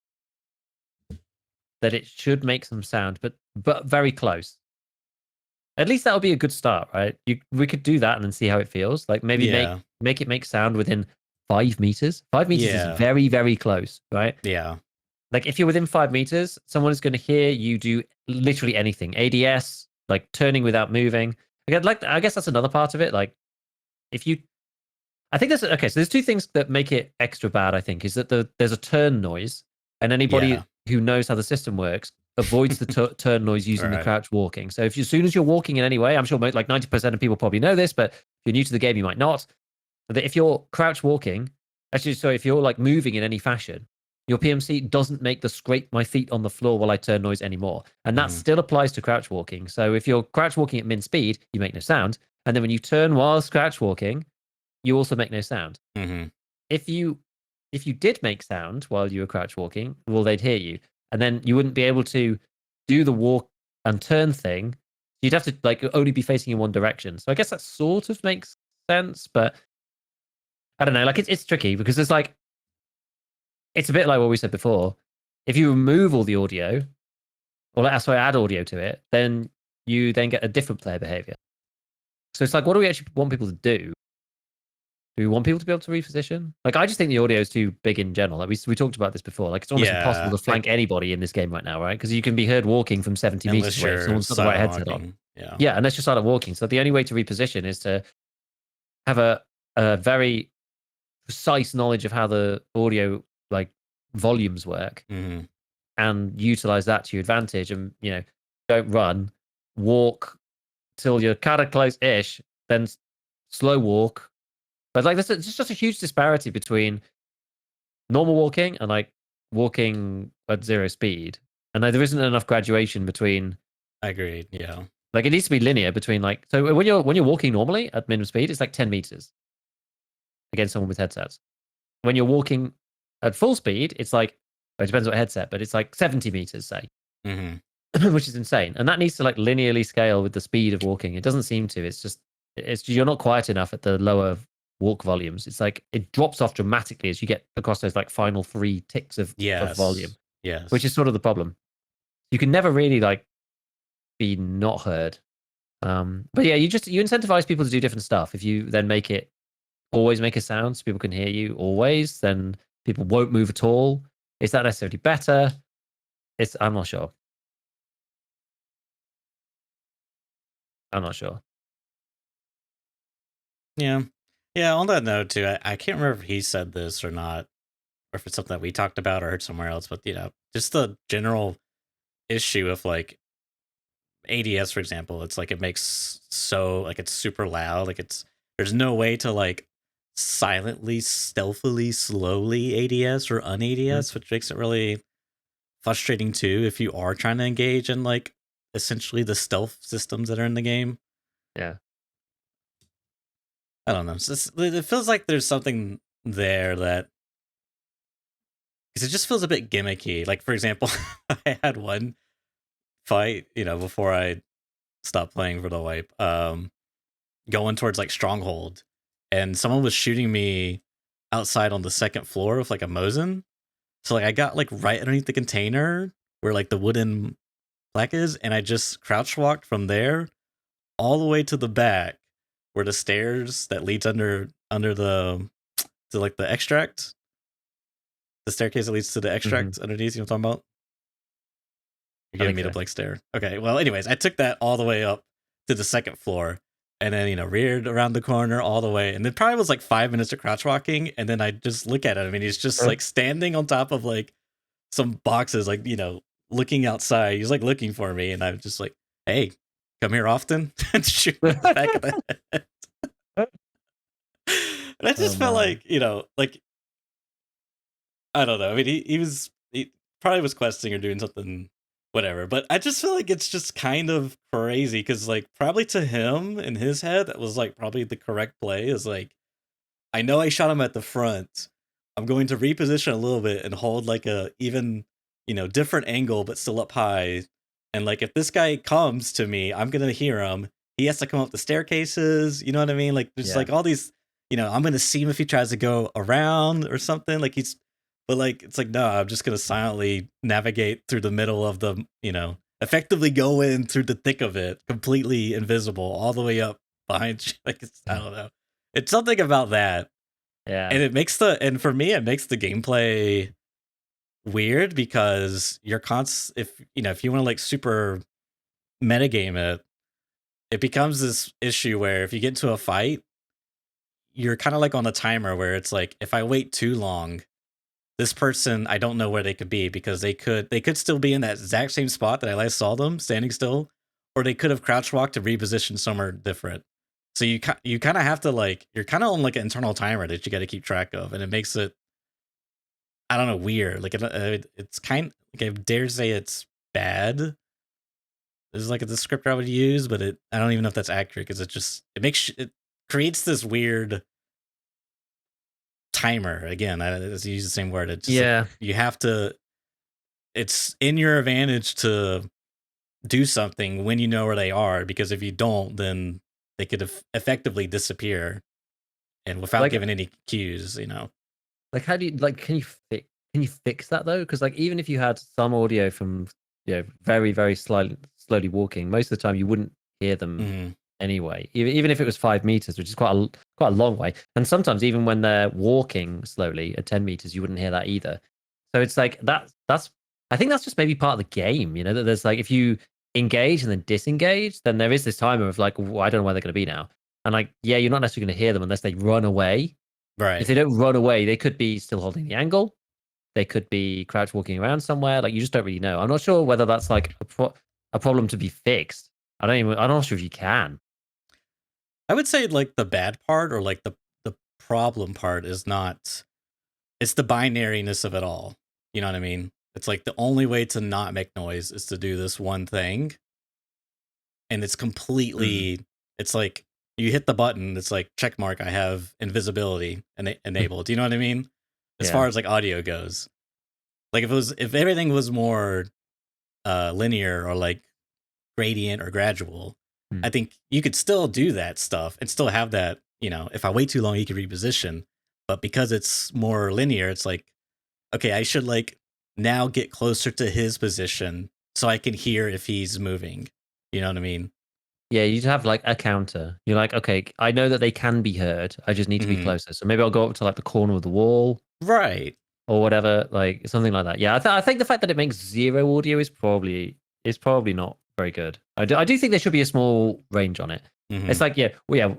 that it should make some sound, but very close. At least that would be a good start, right? We could do that and then see how it feels. Like maybe make it make sound within 5 meters. 5 meters is very, very close, right? Yeah. Like if you're within 5 meters, someone is going to hear you do literally anything. ADS, like turning without moving. Like, I guess that's another part of it. Like I think so there's two things that make it extra bad, I think, is that there's a turn noise, and anybody who knows how the system works avoids the turn noise using the crouch walking. So as soon as you're walking in any way, I'm sure like 90% of people probably know this, but if you're new to the game, you might not. That if you're crouch walking, if you're like moving in any fashion, your PMC doesn't make the scrape my feet on the floor while I turn noise anymore. And that still applies to crouch walking. So if you're crouch walking at min speed, you make no sound. And then when you turn whilst crouch walking, you also make no sound. If you did make sound while you were crouch walking, well, they'd hear you. And then you wouldn't be able to do the walk and turn thing. You'd have to like only be facing in one direction. So I guess that sort of makes sense, but I don't know. Like it's tricky because there's like, it's a bit like what we said before. If you remove all the audio, or add audio to it, then you then get a different player behavior. So it's like, what do we actually want people to do? Do we want people to be able to reposition? Like, I just think the audio is too big in general. Like we talked about this before. Like, it's almost impossible to flank anybody in this game right now, right? Because you can be heard walking from 70 meters away if someone's got the right headset on. Yeah, unless you're silent walking. So the only way to reposition is to have a very precise knowledge of how the audio like volumes work, and utilize that to your advantage. And don't run, walk till you're kind of close-ish, then slow walk. But like there's just a huge disparity between normal walking and like walking at 0 speed. And like, there isn't enough graduation between. I agree. Yeah. Like it needs to be linear between like, so when you're walking normally at minimum speed, it's like 10 meters against someone with headsets. When you're walking at full speed, it's like, it depends what headset, but it's like 70 meters, say, which is insane. And that needs to like linearly scale with the speed of walking. It doesn't seem to. It's you're not quiet enough at the lower walk volumes. It's like it drops off dramatically as you get across those like final 3 ticks of volume. Yes. Which is sort of the problem. You can never really like be not heard. But yeah, you incentivize people to do different stuff. If you then always make a sound so people can hear you always, then people won't move at all. Is that necessarily better? I'm not sure. Yeah. Yeah, on that note too, I can't remember if he said this or not, or if it's something that we talked about or heard somewhere else, but just the general issue of like ADS, for example, it's like it makes it's super loud. Like there's no way to like silently, stealthily, slowly ADS or un-ADS, which makes it really frustrating too if you are trying to engage in like essentially the stealth systems that are in the game. Yeah. I don't know. It feels like there's something there that, because it just feels a bit gimmicky. Like, for example, I had one fight, before I stopped playing for the wipe, going towards like Stronghold, and someone was shooting me outside on the second floor with like a Mosin. So like I got like right underneath the container where like the wooden plaque is, and I just crouch walked from there all the way to the back where the stairs that leads under the to like the extract, the staircase that leads to the extract underneath. You know what I'm talking about? You're giving me the blank stare. Okay. Well, anyways, I took that all the way up to the second floor, and then reared around the corner all the way, and it probably was like 5 minutes of crouch walking, and then I just look at him, and he's just like standing on top of like some boxes, like looking outside. He's like looking for me, and I'm just like, "Hey, come here often," and shoot me in the back of the head. And I just felt like like I don't know. I mean, he probably was questing or doing something, whatever. But I just feel like it's just kind of crazy because, like, probably to him in his head, that was like probably the correct play. Is like, I know I shot him at the front. I'm going to reposition a little bit and hold like a even different angle, but still up high. And like, if this guy comes to me, I'm gonna hear him. He has to come up the staircases. You know what I mean? Like, there's like all these. I'm gonna see him if he tries to go around or something. Like but like it's like, no, I'm just gonna silently navigate through the middle of the effectively go in through the thick of it, completely invisible, all the way up behind you. Like I don't know. It's something about that. Yeah. And and for me it makes the gameplay weird because if you want to like super metagame it, it becomes this issue where if you get into a fight, you're kind of like on a timer where it's like, if I wait too long, this person, I don't know where they could be, because they could still be in that exact same spot that I last saw them standing still, or they could have crouch walked to reposition somewhere different. So you kind of have to like, you're kind of on like an internal timer that you got to keep track of, and it makes it, I don't know, weird. Like it's kind like, I dare say it's bad. This is like a descriptor I would use, but I don't even know if that's accurate, because it creates this weird timer. Again, I use the same word. It's just like, you have to. It's in your advantage to do something when you know where they are, because if you don't, then they could effectively disappear, and without giving any cues. Like, how do you can you fix that though? Because like, even if you had some audio from very very slowly walking, most of the time you wouldn't hear them anyway. Even if it was 5 meters, which is quite a long way, and sometimes even when they're walking slowly at 10 meters, you wouldn't hear that either. So it's like that's I think that's just maybe part of the game. That there's like, if you engage and then disengage, then there is this timer of like, well, I don't know where they're going to be now, and like, yeah, you're not necessarily going to hear them unless they run away. Right. If they don't run away, they could be still holding the angle. They could be crouch walking around somewhere. Like, you just don't really know. I'm not sure whether that's like a problem to be fixed. I'm not sure if you can. I would say like the bad part or like the problem part is not. It's the binariness of it all. You know what I mean? It's like the only way to not make noise is to do this one thing, and it's Mm. completely. It's like you hit the button. It's like check mark. I have invisibility enabled. Do you know what I mean? As Yeah. far as like audio goes, like if everything was more linear or like gradient or gradual, I Mm. think you could still do that stuff and still have that. You know, if I wait too long, he could reposition. But because it's more linear, it's like, okay, I should like now get closer to his position so I can hear if he's moving. You know what I mean? Yeah, you'd have like a counter. You're like, okay, I know that they can be heard. I just need to be Mhm. closer. So maybe I'll go up to like the corner of the wall Right. or whatever, like something like that. Yeah, I think the fact that it makes zero audio is probably not very good. I do think there should be a small range on it. It's Mhm. like, yeah,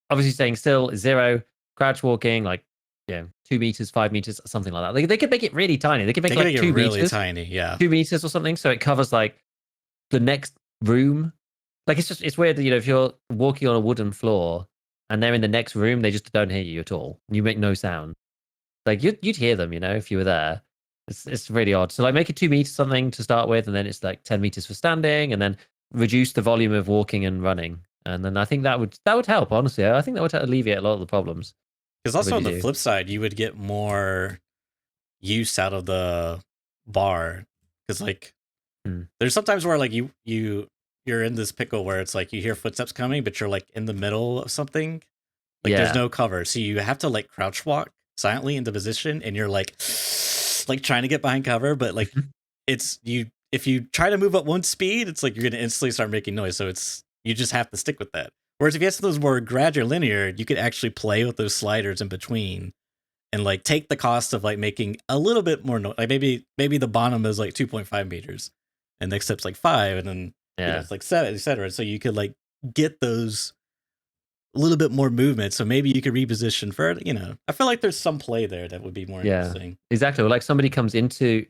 obviously staying still is zero, crouch walking, like, yeah, 2 meters, 5 meters, something like that. They could make it really tiny. They could make They it can like make it two really meters, tiny. Yeah. 2 meters or something. So it covers like the next room. Like it's weird that, if you're walking on a wooden floor and they're in the next room, they just don't hear you at all. You make no sound. Like you'd hear them, if you were there. It's really odd. So like make it 2 meters something to start with, and then it's like 10 meters for standing, and then reduce the volume of walking and running. And then I think that would help, honestly. I think that would alleviate a lot of the problems. Because I also really on the do. flip side, you would get more use out of the bar. Because like Mm. there's sometimes where like you're in this pickle where it's like you hear footsteps coming, but you're like in the middle of something. Like there's Yeah. no cover, so you have to like crouch walk silently into position, and you're like like trying to get behind cover, but like Mhm. it's you. If you try to move up one speed, it's like you're gonna instantly start making noise. So it's you just have to stick with that. Whereas if you have those more gradual linear, you could actually play with those sliders in between and like take the cost of like making a little bit more noise. Like maybe the bottom is like 2.5 meters, and next step's like 5, and then Yeah. it's like 7, etc. So you could like get those a little bit more movement. So maybe you could reposition further. I feel like there's some play there that would be more Yeah. interesting. Exactly. Or like somebody comes into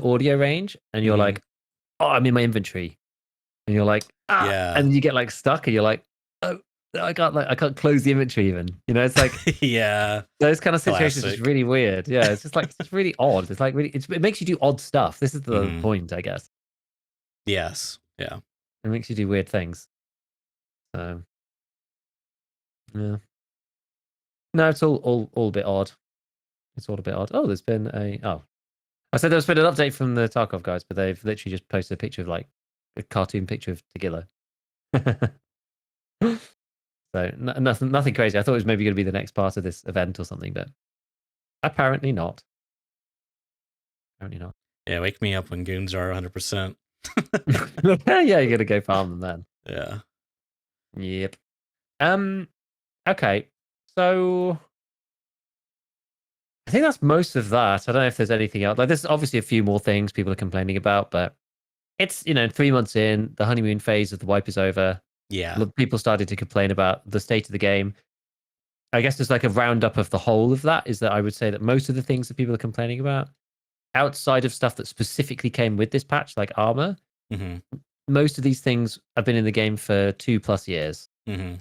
audio range and you're Hmm. like, oh, I'm in my inventory. And you're like, Yeah. and you get like stuck and you're like, oh, I can't close the inventory even. It's like Yeah. those kind of situations is Classic. really weird. Yeah, it's just like it's really odd. It's like really, it makes you do odd stuff. This is the Hmm. point, I guess. Yes. Yeah. It makes you do weird things. So yeah, no, it's all a bit odd. It's all a bit odd. Oh, there's been I said there's been an update from the Tarkov guys, but they've literally just posted a picture of like a cartoon picture of Tagilla. So nothing crazy. I thought it was maybe going to be the next part of this event or something, but apparently not. Apparently not. Yeah. Wake me up when goons are 100%. Yeah, you're gonna go farm them then. Yeah. Yep. Okay. So I think that's most of that. I don't know if there's anything else. Like, there's obviously a few more things people are complaining about, but it's 3 months in, the honeymoon phase of the wipe is over. Yeah. People started to complain about the state of the game. I guess there's like a roundup of the whole of that. Is that I would say that most of the things that people are complaining about, outside of stuff that specifically came with this patch, like armor, Hmm. most of these things have been in the game for 2+ years. Hmm.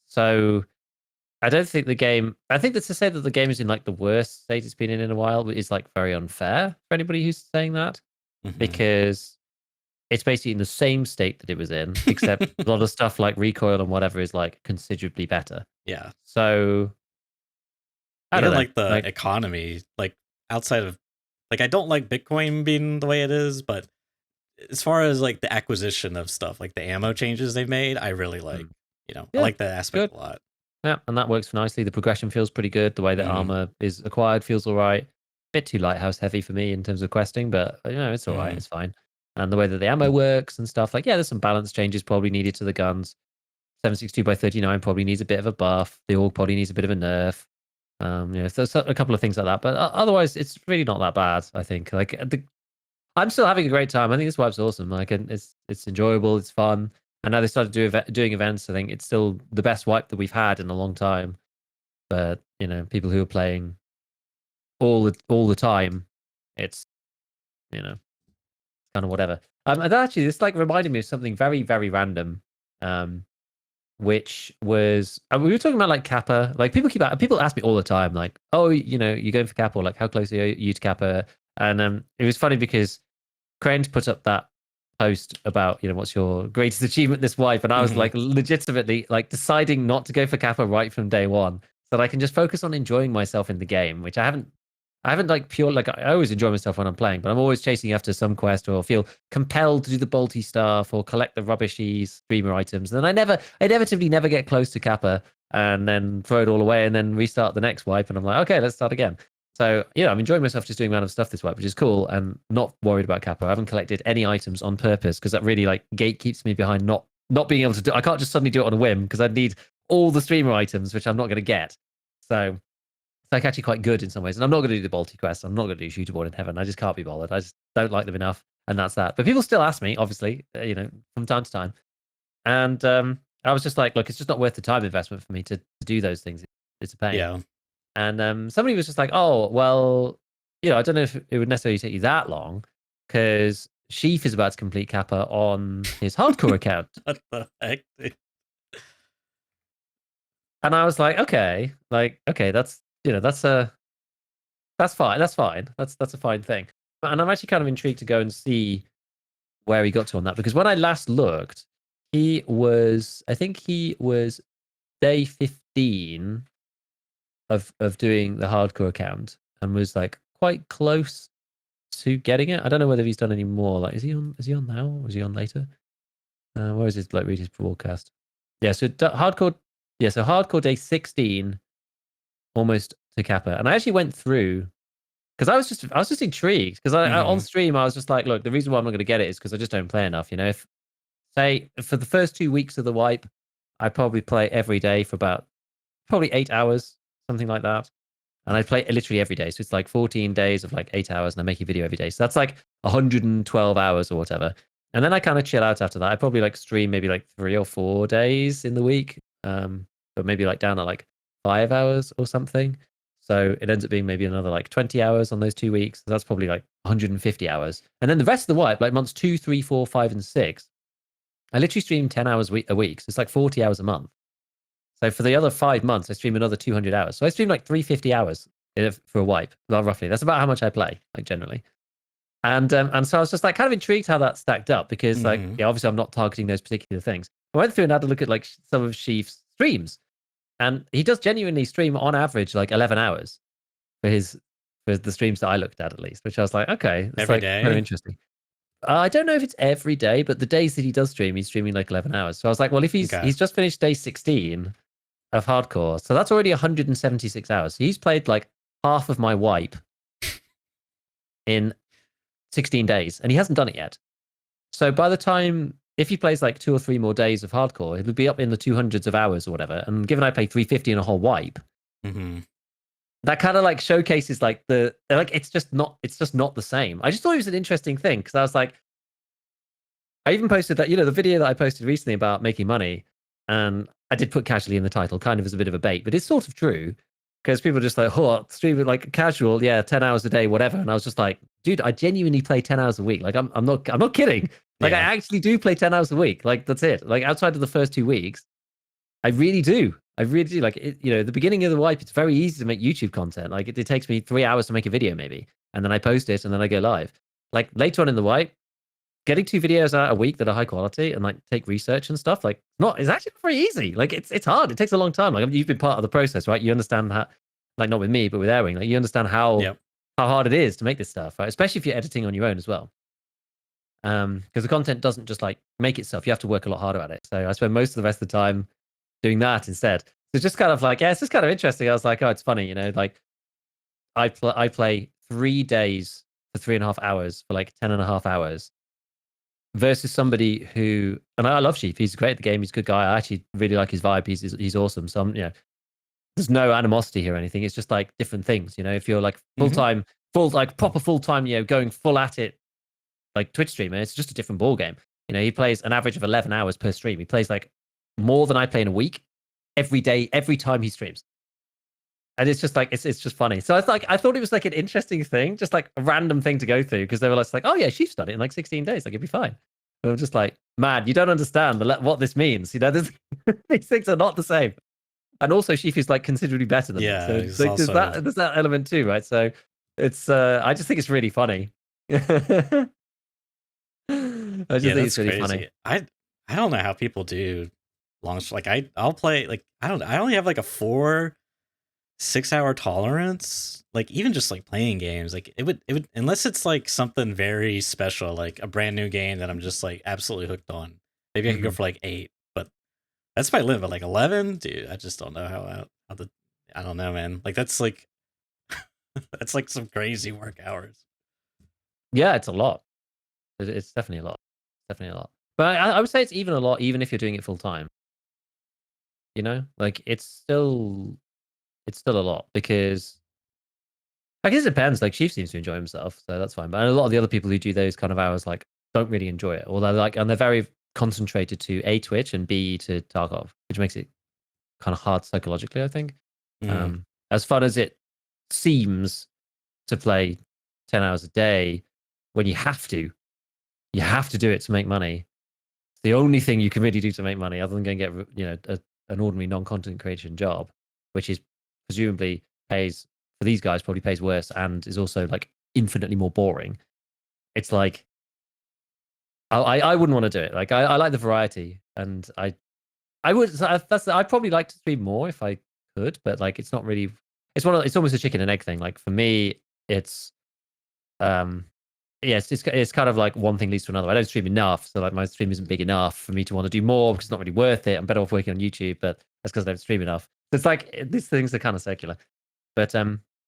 So I don't think the game. I think that to say that the game is in like the worst state it's been in a while is like very unfair for anybody who's saying that, Hmm. because it's basically in the same state that it was in, except a lot of stuff like recoil and whatever is like considerably better. Yeah. So I don't Even know. like the Like, economy, like outside of like I don't like Bitcoin being the way it is, but as far as like the acquisition of stuff, like the ammo changes they've made, I really like. mm, I yeah, like that it's aspect good. a lot. Yeah, and that works nicely. The progression feels pretty good. The way that Hmm. armor is acquired feels all right. Bit too lighthouse heavy for me in terms of questing, but it's all right. Hmm. It's fine. And the way that the ammo works and stuff, like, yeah, there's some balance changes probably needed to the guns. 762 by 39 probably needs a bit of a buff. The AUG probably needs a bit of a nerf. So there's a couple of things like that, but otherwise, it's really not that bad. I think. Like, I'm still having a great time. I think this wipe's awesome. Like, and it's enjoyable. It's fun. And now they started doing events. I think it's still the best wipe that we've had in a long time. But people who are playing all the time, it's kind of whatever. And actually, this like reminded me of something very very random. Um, which was we were talking about like Kappa. Like people ask me all the time, like, oh, you're going for Kappa, or like how close are you to Kappa? And it was funny because Crane put up that post about what's your greatest achievement this wipe, and I was like legitimately like deciding not to go for Kappa right from day one, so that I can just focus on enjoying myself in the game, which I haven't like pure like I always enjoy myself when I'm playing, but I'm always chasing after some quest or feel compelled to do the bolty stuff or collect the rubbishy streamer items. And then I inevitably never get close to Kappa and then throw it all away and then restart the next wipe. And I'm like, okay, let's start again. So I'm enjoying myself just doing random stuff this wipe, which is cool, and not worried about Kappa. I haven't collected any items on purpose because that really like gatekeeps me behind not being able to do. I can't just suddenly do it on a whim because I'd need all the streamer items, which I'm not going to get. So it's like actually quite good in some ways. And I'm not going to do the Balti quest. I'm not going to do Shooterboard in Heaven. I just can't be bothered. I just don't like them enough. And that's that. But people still ask me, obviously, from time to time. And I was just like, look, it's just not worth the time investment for me to do those things. It's a pain. Yeah. And somebody was just like, oh, well, I don't know if it would necessarily take you that long because Sheaf is about to complete Kappa on his hardcore account. What the heck, dude? And I was like, okay, that's that's fine. That's fine. That's a fine thing. And I'm actually kind of intrigued to go and see where he got to on that, because when I last looked, I think he was day 15 of doing the hardcore account and was like quite close to getting it. I don't know whether he's done any more. Like, is he on now or is he on later? Where is his like read his broadcast? Yeah, so hardcore. Yeah, so hardcore day 16, almost to Kappa. And I actually went through because I was just intrigued because on stream I was just like, look, the reason why I'm not going to get it is because I just don't play enough. If say for the first 2 weeks of the wipe, I probably play every day for about probably 8 hours, something like that. And I play literally every day. So it's like 14 days of like 8 hours and I make a video every day. So that's like 112 hours or whatever. And then I kind of chill out after that. I probably like stream maybe like 3 or 4 days in the week. But maybe like down at like 5 hours or something. So it ends up being maybe another like 20 hours on those 2 weeks. So that's probably like 150 hours. And then the rest of the wipe, like months 2, 3, 4, 5, and 6, I literally stream 10 hours a week. So it's like 40 hours a month. So for the other 5 months, I stream another 200 hours. So I stream like 350 hours for a wipe, roughly. That's about how much I play, like generally. And so I was just like kind of intrigued how that stacked up because like, yeah, obviously I'm not targeting those particular things. I went through and had a look at like some of Sheaf's streams, and he does genuinely stream on average like 11 hours for the streams that I looked at least, which I was like, okay, it's Every like day? kind of interesting. I don't know if it's every day, but the days that he does stream, he's streaming like 11 hours. So I was like, well, if he's just finished day 16 of hardcore, so that's already 176 hours. So he's played like half of my wipe in 16 days, and he hasn't done it yet. So by the time, if he plays like 2 or 3 more days of hardcore, it would be up in the 200s of hours or whatever. And given I play 350 in a whole wipe, that kind of like showcases like it's just not the same. I just thought it was an interesting thing because I was like, I even posted that, the video that I posted recently about making money, and I did put casually in the title, kind of as a bit of a bait, but it's sort of true because people are just like, oh, streaming like casual, yeah, 10 hours a day, whatever. And I was just like, dude, I genuinely play 10 hours a week. Like I'm not kidding. Like I actually do play 10 hours a week. Like that's it. Like outside of the first 2 weeks, I really do. Like the beginning of the wipe, it's very easy to make YouTube content. Like it takes me 3 hours to make a video maybe, and then I post it and then I go live. Like later on in the wipe, getting 2 videos out a week that are high quality and like take research and stuff, like it's actually not very easy. Like it's hard. It takes a long time. Like you've been part of the process, right? You understand how, like not with me, but with Airing, like you understand how hard it is to make this stuff, right? Especially if you're editing on your own as well. Because the content doesn't just like make itself. You have to work a lot harder at it. So I spend most of the rest of the time doing that instead. So it's just kind of like, yeah, it's just kind of interesting. I was like, oh, it's funny, like I play 3 days for 3.5 hours for like 10.5 hours versus somebody who, and I love Sheaf. He's great at the game. He's a good guy. I actually really like his vibe. He's awesome. So there's no animosity here or anything. It's just like different things. If you're like full-time, proper full-time, going full at it, like Twitch streamer, it's just a different ball game. He plays an average of 11 hours per stream. He plays like more than I play in a week, every day, every time he streams. And it's just like, it's just funny. So I thought it was like an interesting thing, just like a random thing to go through because they were like, oh yeah, Sheaf's done it in like 16 days. Like it'd be fine. But I'm just like, man, you don't understand what this means. These things are not the same. And also, Shifu's like considerably better than me. Yeah, So he's like, also there's that element too, right? So it's I just think it's really funny. I just yeah, think it's that's really funny. crazy. I don't know how people do long like I'll play like I only have like a 4-6 hour tolerance. Like even just like playing games, like it would unless it's like something very special, like a brand new game that I'm just like absolutely hooked on. Maybe I could go for like 8, but that's my limit. But like 11, dude, I just don't know how the I don't know, man. Like that's like that's like some crazy work hours. Yeah, it's a lot. It's definitely a lot. Definitely a lot. But I would say it's even a lot, even if you're doing it full time. You know, like it's still a lot because I guess it depends. Like Chief seems to enjoy himself, so that's fine. But a lot of the other people who do those kind of hours like don't really enjoy it, or they're like, and they're very concentrated to A, Twitch, and B, to Tarkov, which makes it kind of hard psychologically, I think. Mm. As fun as it seems to play 10 hours a day, when you have to do it to make money. It's the only thing you can really do to make money, other than going to get an ordinary non-content creation job, which is presumably pays for these guys probably pays worse and is also like infinitely more boring. It's like I wouldn't want to do it. Like I like the variety, and I would I'd probably like to stream more if I could, but like it's not really. It's almost a chicken and egg thing. Like for me, it's um yeah, it's kind of like one thing leads to another. I don't stream enough, so like my stream isn't big enough for me to want to do more because it's not really worth it. I'm better off working on YouTube, but that's because I don't stream enough. So it's like these things are kind of circular. But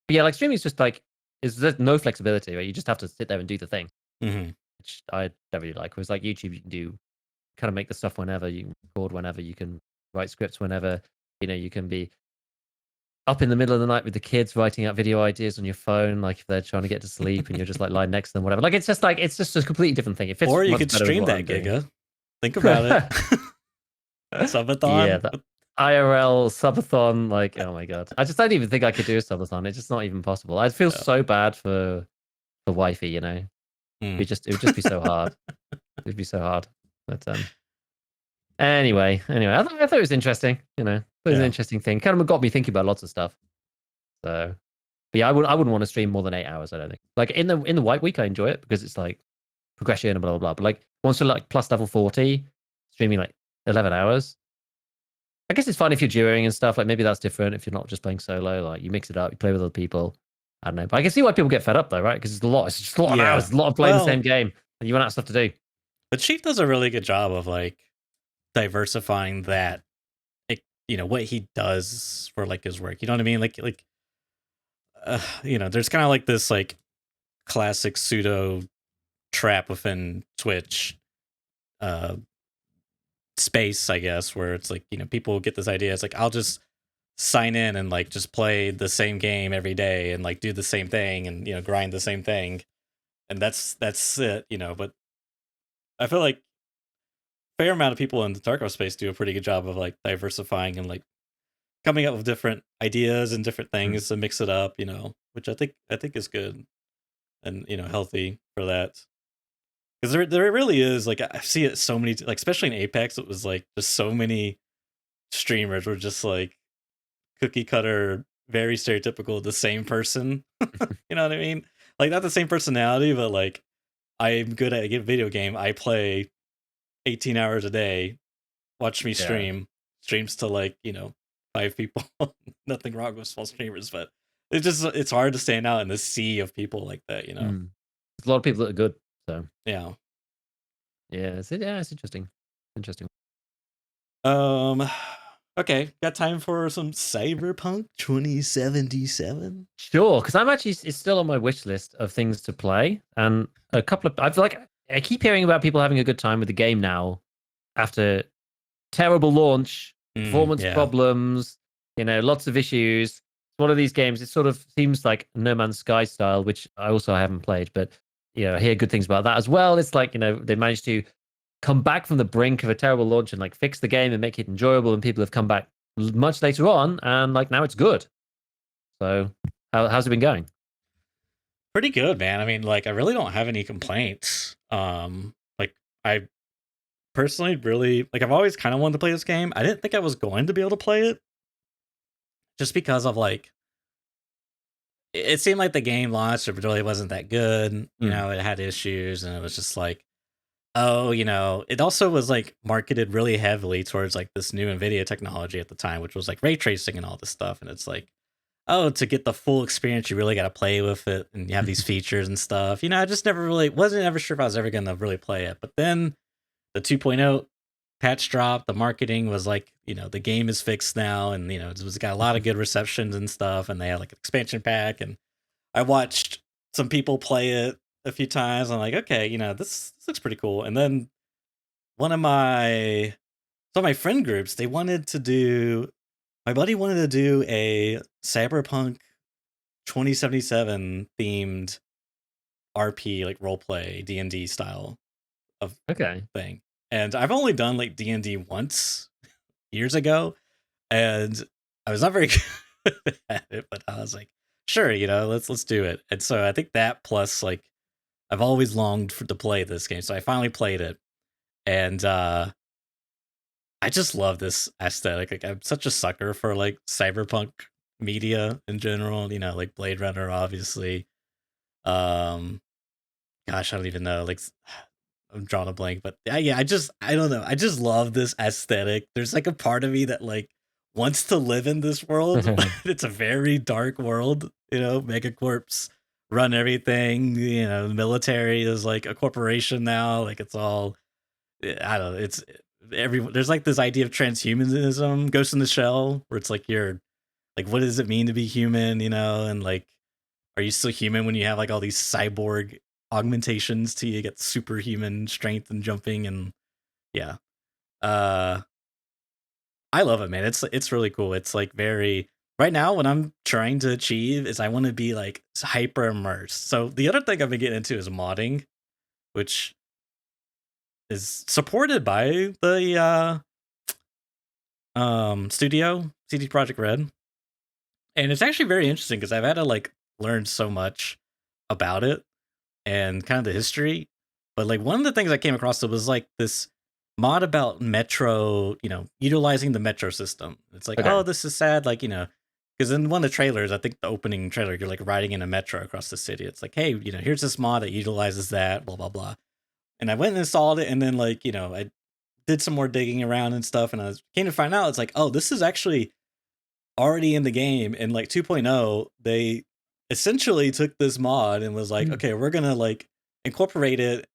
yeah, like streaming is just like there's no flexibility, right? You just have to sit there and do the thing, Mm-hmm. which I don't really like. Whereas like YouTube, you can do kind of make the stuff whenever, you can record whenever, you can write scripts whenever. You can be up in the middle of the night with the kids writing out video ideas on your phone, like if they're trying to get to sleep and you're just like lying next to them, whatever. Like it's just a completely different thing. It fits Or you much could better with stream what that, I'm doing. Giga. Think about it. Yeah, Subathon. the IRL subathon, like oh my god. I just don't even think I could do a subathon. It's just not even possible. I feel so bad for wifey, Hmm. it would just be so hard. It'd be so hard. But anyway, I thought it was interesting, it was an Yeah. interesting thing. Kind of got me thinking about lots of stuff. So but yeah, I wouldn't want to stream more than 8 hours, I don't think. Like in the white week I enjoy it because it's like progression and blah blah blah. But like once you're like plus level 40, streaming like 11 hours. I guess it's fun if you're during and stuff. Like maybe that's different if you're not just playing solo. Like you mix it up, you play with other people. I don't know. But I can see why people get fed up though, right? Because it's a lot. It's just a lot of hours. Yeah. It's a lot of playing the same Well, game. And you run out of stuff to do. but Chief does a really good job of like diversifying that, what he does for like his work. You know what I mean? There's kind of like this like classic pseudo trap within Twitch uh space, I guess, where it's like, people get this idea. It's like I'll just sign in and like just play the same game every day and like do the same thing and grind the same thing. And that's it, but I feel like fair amount of people in the Tarkov space do a pretty good job of like diversifying and like coming up with different ideas and different things to mix it up, which I think is good and healthy for that. Because there really is like I see it so many like especially in Apex it was like just so many streamers were just like cookie cutter, very stereotypical, the same person. You know what I mean? Like not the same personality, but like I'm good at a video game. I play 18 hours a day. Watch me Yeah. streams to like 5 people. Nothing wrong with small streamers, but it's hard to stand out in the sea of people like that. There's a lot of people that are good. So Yeah. it's interesting. Interesting. Okay, got time for some Cyberpunk 2077? Sure, because it's still on my wish list of things to play, and a couple of I keep hearing about people having a good time with the game now after terrible launch, performance Yeah. problems, lots of issues. It's one of these games. It sort of seems like No Man's Sky style, which I also haven't played, but I hear good things about that as well. It's like they managed to come back from the brink of a terrible launch and like fix the game and make it enjoyable, and people have come back much later on, and like now it's good. So how's it been going? Pretty good, man. I mean, like I really don't have any complaints. Like I personally really like. I've always kind of wanted to play this game. I didn't think I was going to be able to play it, just because of like. It seemed like the game launched, it really wasn't that good. You know, it had issues, and it was just like, oh, you know, it also was like marketed really heavily towards like this new NVIDIA technology at the time, which was like ray tracing and all this stuff. And it's like, oh, to get the full experience, you really got to play with it, and you have these features and stuff. You know, I just never really wasn't ever sure if I was ever going to really play it. But then the 2.0 patch dropped. The marketing was like, you know, the game is fixed now, and you know, it's got a lot of good receptions and stuff. And they had like an expansion pack, and I watched some people play it a few times. I'm like, okay, you know, this looks pretty cool. And then one of my friend groups, my buddy wanted to do a CyberPunk 2077 themed RP, like role play D&D style of thing. And I've only done like D&D once years ago, and I was not very good at it, but I was like, sure, you know, let's do it. And so I think that plus like I've always longed to play this game, so I finally played it, and I just love this aesthetic. Like I'm such a sucker for like cyberpunk media in general. You know, like Blade Runner, obviously. Gosh, I don't even know. Like I'm drawing a blank, but yeah, I don't know. I just love this aesthetic. There's like a part of me that like wants to live in this world. It's a very dark world. You know, megacorps run everything. You know, the military is like a corporation now. Like it's all, I don't know. It's there's like this idea of transhumanism, Ghost in the Shell, where it's like you're like, what does it mean to be human? You know, and like, are you still human when you have like all these cyborg augmentations to you get superhuman strength and jumping? And yeah, I love it, man. It's really cool. It's like very right now what I'm trying to achieve is I want to be like hyper immersed. So the other thing I've been getting into is modding, which is supported by the studio CD Projekt Red. And it's actually very interesting because I've had to like learn so much about it and kind of the history. But like one of the things I came across was like this mod about metro, you know, utilizing the metro system. It's like, oh, this is sad, like, you know, because in one of the trailers, I think the opening trailer, you're like riding in a metro across the city. It's like, hey, you know, here's this mod that utilizes that, blah blah blah. And I went and installed it, and then like, you know, I did some more digging around and stuff, and I came to find out it's like, oh, this is actually already in the game. In like 2.0, they essentially took this mod and was like, okay, we're gonna like incorporate it.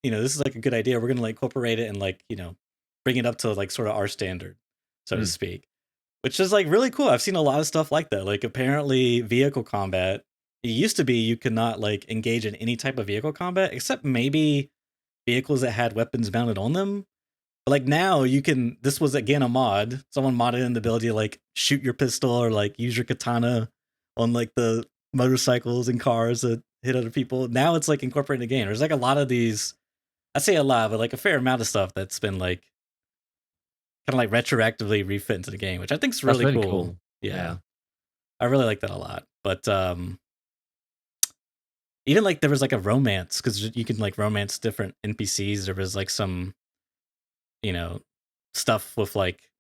You know, this is like a good idea. We're gonna like incorporate it and like, you know, bring it up to like sort of our standard, so to speak, which is like really cool. I've seen a lot of stuff like that. Like apparently vehicle combat, it used to be you could not like engage in any type of vehicle combat except maybe vehicles that had weapons mounted on them. But like now you can, this was again a mod. Someone modded in the ability to like shoot your pistol or like use your katana on like the motorcycles and cars that hit other people. Now it's like incorporating the game. There's like a lot of these, I say a lot, but like a fair amount of stuff that's been like kind of like retroactively refit into the game, which I think is really cool. Yeah. I really like that a lot. But even like there was like a romance, because you can like romance different NPCs. There was like some, you know, stuff with like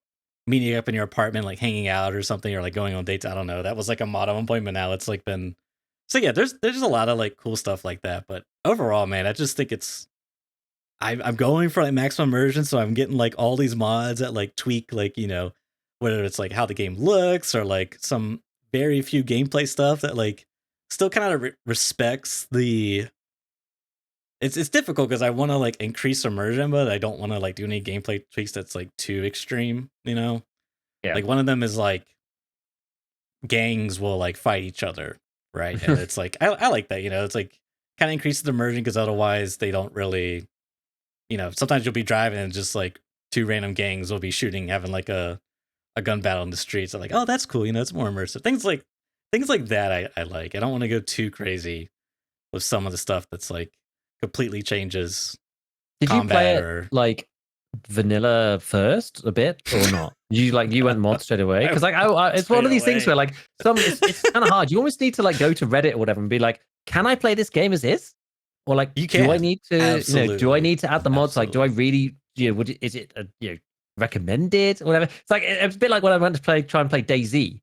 meeting up in your apartment, like hanging out or something, or like going on dates. I don't know. That was like a mod at one point, but now it's like been. So yeah, there's a lot of like cool stuff like that. But overall, man, I just think it's. I'm going for like maximum immersion, so I'm getting like all these mods that like tweak, like, you know, whether it's like how the game looks or like some very few gameplay stuff that like still kind of respects the. It's difficult because I want to like increase immersion, but I don't want to like do any gameplay tweaks that's like too extreme, you know? Yeah. Like one of them is like gangs will like fight each other, right? And it's like I like that, you know, it's like kind of increases the immersion because otherwise they don't really, you know, sometimes you'll be driving and just like two random gangs will be shooting, having like a gun battle in the streets. I'm like, oh, that's cool, you know, it's more immersive. Things like that I like. I don't want to go too crazy with some of the stuff that's like completely changes. Did you play it like vanilla first a bit or not? You went mod straight away? Because like it's one of these things where like it's kind of hard. You almost need to like go to Reddit or whatever and be like, can I play this game as is? Or like, do I need to, you know, do I need to add the mods? Like, do I really is it recommended or whatever? It's like it's a bit like when I went to try and play DayZ.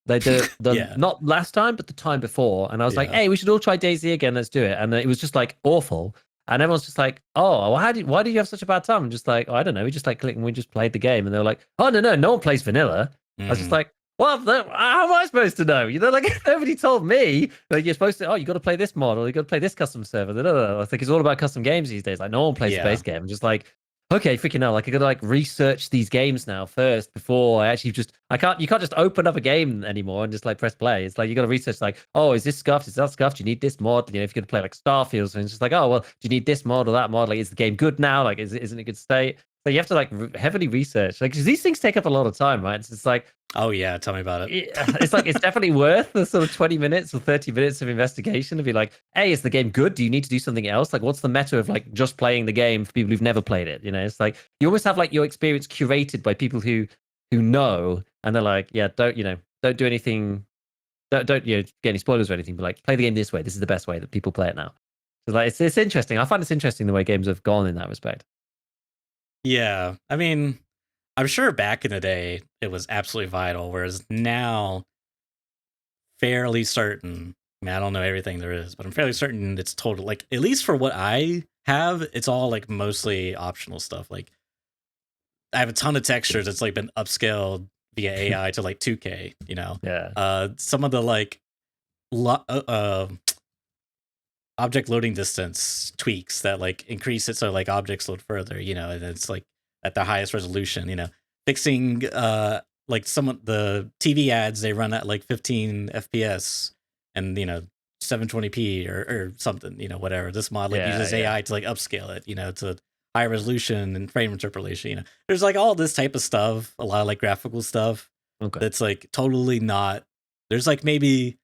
The Yeah. not last time, but the time before, and I was like, Yeah. "Hey, we should all try DayZ again. Let's do it." And it was just like awful, and everyone's just like, "Oh, well, why did you have such a bad time?" I'm just like, oh, "I don't know. We just like clicked and we just played the game." And they were like, "Oh no one plays vanilla." I was just Mhm. like, "Well, how am I supposed to know?" Like nobody told me. Like you're supposed to. Oh, you got to play this mod, or you got to play this custom server. I think it's all about custom games these days. Like no one plays the Yeah. base game. I'm just like, okay, freaking hell! Like I gotta like research these games now first before I actually just. You can't just open up a game anymore and just like press play. It's like you gotta research like, oh, is this scuffed? Is that scuffed? Do you need this mod? If you're gonna play like Starfield, and it's just like, oh well, do you need this mod or that mod? Like, is the game good now? Like, isn't it good state? So you have to like heavily research. Like, 'cause these things take up a lot of time, right? It's just like Oh yeah, tell me about it. it's like it's definitely worth the sort of 20 minutes or 30 minutes of investigation to be like, hey, is the game good? Do you need to do something else? Like what's the meta of like just playing the game for people who've never played it? It's like you almost have like your experience curated by people who know, and they're like, yeah, don't do anything, don't get any spoilers or anything, but like play the game this way. This is the best way that people play it now. So like it's interesting. I find it's interesting the way games have gone in that respect. Yeah. I mean, I'm sure back in the day it was absolutely vital, whereas now, fairly certain. I mean, I don't know everything there is, but I'm fairly certain it's total. Like, at least for what I have, it's all like mostly optional stuff. Like, I have a ton of textures that's like been upscaled via AI to like 2K. Yeah. Some of the like object loading distance tweaks that like increase it so like objects load further. And it's like at the highest resolution. Fixing like some of the TV ads, they run at like 15 FPS and 720p or something. Whatever. This mod like Yeah, uses yeah. AI to like upscale it. To high resolution and frame interpolation. There's like all this type of stuff, a lot of like graphical stuff Okay. that's like totally not. There's like maybe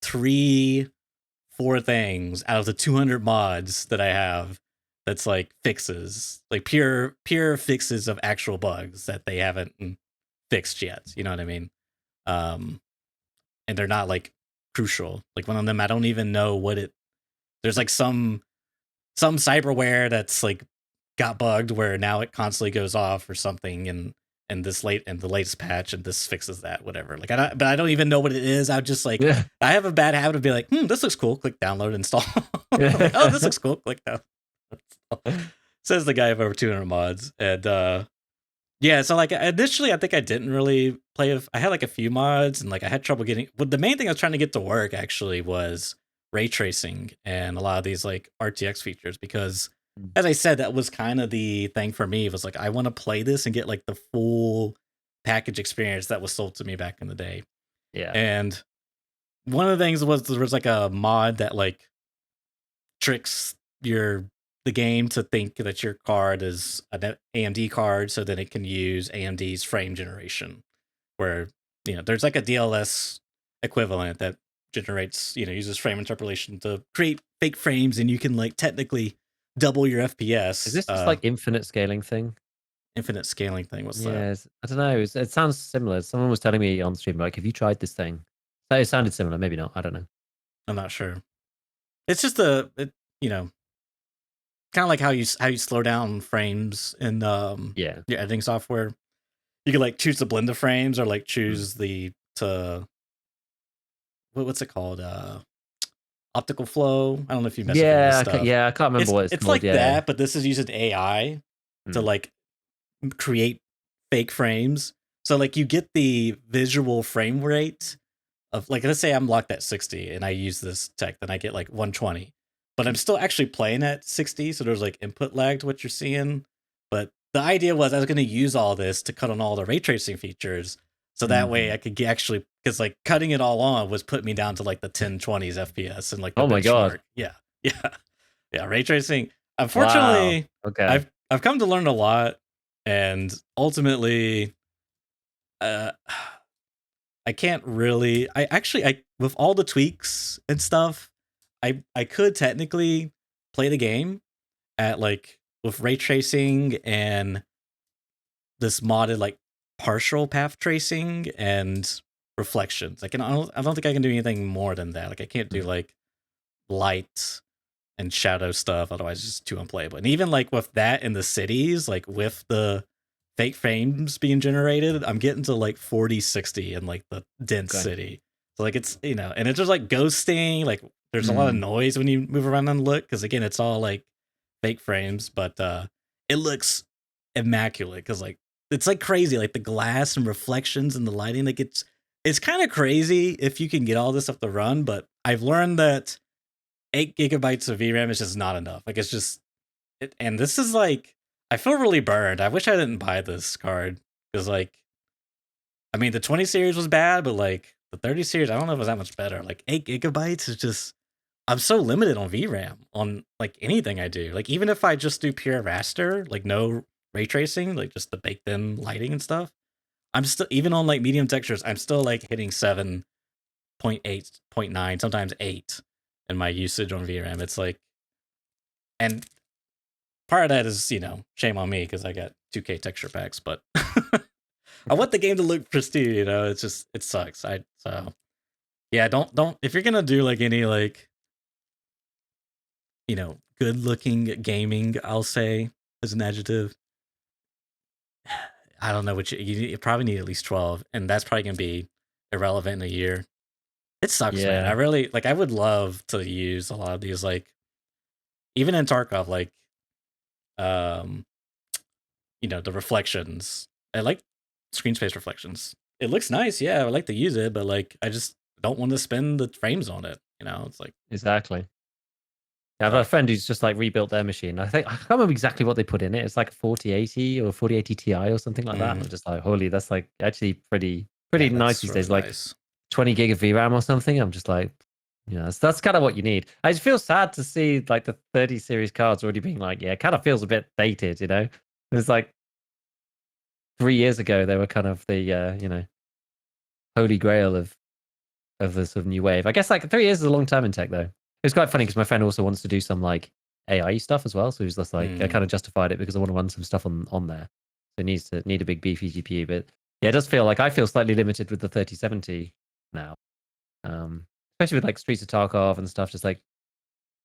3-4 things out of the 200 mods that I have that's like fixes, like pure fixes of actual bugs that they haven't fixed yet. You know what I mean? Um, and they're not like crucial. Like one of them, I don't even know what it. There's like some cyberware that's like got bugged where now it constantly goes off or something, and the latest patch, and this fixes that, whatever. Like but I don't even know what it is. I just like Yeah. I have a bad habit of being like, this looks cool. Click download, install. Like, oh, this looks cool. Click down. Says the guy of over 200 mods, and yeah. So like initially, I think I didn't really play. I had like a few mods, and like I had trouble getting. But the main thing I was trying to get to work actually was ray tracing and a lot of these like RTX features, because as I said, that was kind of the thing for me. It was like I want to play this and get like the full package experience that was sold to me back in the day. Yeah. And one of the things was there was like a mod that like tricks the game to think that your card is an AMD card, so that it can use AMD's frame generation, where there's like a DLS equivalent that generates uses frame interpolation to create fake frames, and you can like technically double your FPS. Is this just like infinite scaling thing? Infinite scaling thing. What's that? Yeah, I don't know. It sounds similar. Someone was telling me on stream, like, have you tried this thing? So it sounded similar. Maybe not. I don't know. I'm not sure. It's just you know kind of like how you slow down frames in Yeah. your editing software. You can like choose to blend the frames, or like Mm. choose what's it called? Optical flow. I don't know if you mess with any of this stuff. I can't remember what it's It's called. like Yeah. that, but this is using AI to Mm. like create fake frames. So like you get the visual frame rate of, like, let's say I'm locked at 60 and I use this tech, then I get like 120. But I'm still actually playing at 60, so there's like input lag to what you're seeing. But the idea was I was going to use all this to cut on all the ray tracing features, so that way I could actually, because like cutting it all on was put me down to like the 1020s FPS and like the Oh my God. benchmark. Yeah, yeah, yeah. Ray tracing. Unfortunately, Wow. Okay. I've come to learn a lot, and ultimately, I can't really. I with all the tweaks and stuff, I could technically play the game at like with ray tracing and this modded like partial path tracing and reflections. I don't think I can do anything more than that. Like I can't do like light and shadow stuff. Otherwise, it's just too unplayable. And even like with that in the cities, like with the fake frames being generated, I'm getting to like 40, 60 in like the dense city. So like it's, you know, and it's just like ghosting. Like there's a lot of noise when you move around and look, because again, it's all like fake frames, but it looks immaculate because like it's like crazy, like the glass and reflections and the lighting. Like it's kind of crazy if you can get all this stuff to run, but I've learned that 8 GB of VRAM is just not enough. Like it's just, and this is like, I feel really burned. I wish I didn't buy this card because like, I mean, the 20 series was bad, but like the 30 series, I don't know if it was that much better. Like 8 GB is just, I'm so limited on VRAM on like anything I do. Like even if I just do pure raster, like no ray tracing, like just the baked in lighting and stuff, I'm still, even on like medium textures, I'm still like hitting 7.8, 0.9, sometimes 8 in my usage on VRAM. It's like, and part of that is, you know, shame on me because I got 2K texture packs, but I want the game to look pristine, you know. It's just, it sucks. So yeah, don't if you're gonna do like any like, you know, good looking gaming, I'll say as an adjective, I don't know what you probably need at least 12, and that's probably gonna be irrelevant in a year. It sucks, man. I really like, I would love to use a lot of these, like even in Tarkov, like you know, the reflections. I like screen space reflections. It looks nice, yeah. I would like to use it, but like I just don't want to spend the frames on it. You know, it's like Exactly. Yeah, I've got a friend who's just like rebuilt their machine. I can't remember exactly what they put in it. It's like 4080 or 4080 Ti or something like that. And I'm just like, holy, that's like actually pretty nice these days. Like 20 gig of VRAM or something. I'm just like, you know, that's kind of what you need. I just feel sad to see like the 30 series cards already being like, yeah, it kind of feels a bit dated, you know? It's like 3 years ago, they were kind of the, you know, holy grail of the sort of new wave. I guess like 3 years is a long time in tech though. It was quite funny because my friend also wants to do some like AI stuff as well. So he's just like, I kind of justified it because I want to run some stuff on there. So it need a big beefy GPU. But yeah, it does feel like I feel slightly limited with the 3070 now. Especially with like Streets of Tarkov and stuff. Just like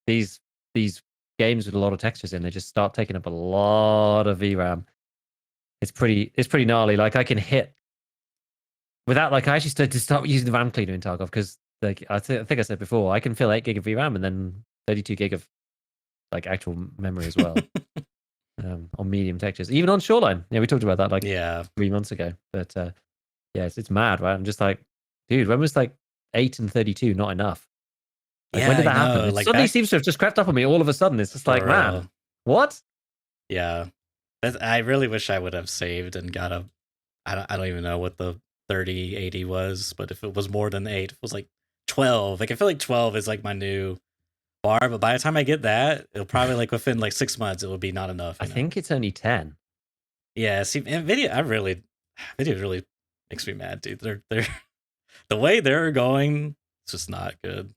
these games with a lot of textures in, they just start taking up a lot of VRAM. It's pretty gnarly. Like I can hit without like I actually started to start using the RAM cleaner in Tarkov because like I think I said before, I can fill 8 gig of VRAM and then 32 gig of like actual memory as well. On medium textures, even on Shoreline. Yeah, we talked about that like 3 months ago. But yeah, it's mad, right? I'm just like, dude, when was like 8 and 32 not enough? Like when did that happen? It like suddenly seems to have just crept up on me all of a sudden. It's just like, man, what? Yeah, I really wish I would have saved and got a. I don't even know what the 3080 was, but if it was more than 8, it was like 12. Like I feel like 12 is like my new bar, but by the time I get that, it'll probably like within like 6 months, it will be not enough. I think it's only 10. Yeah, see, Nvidia really makes me mad, dude. They're the way they're going, it's just not good.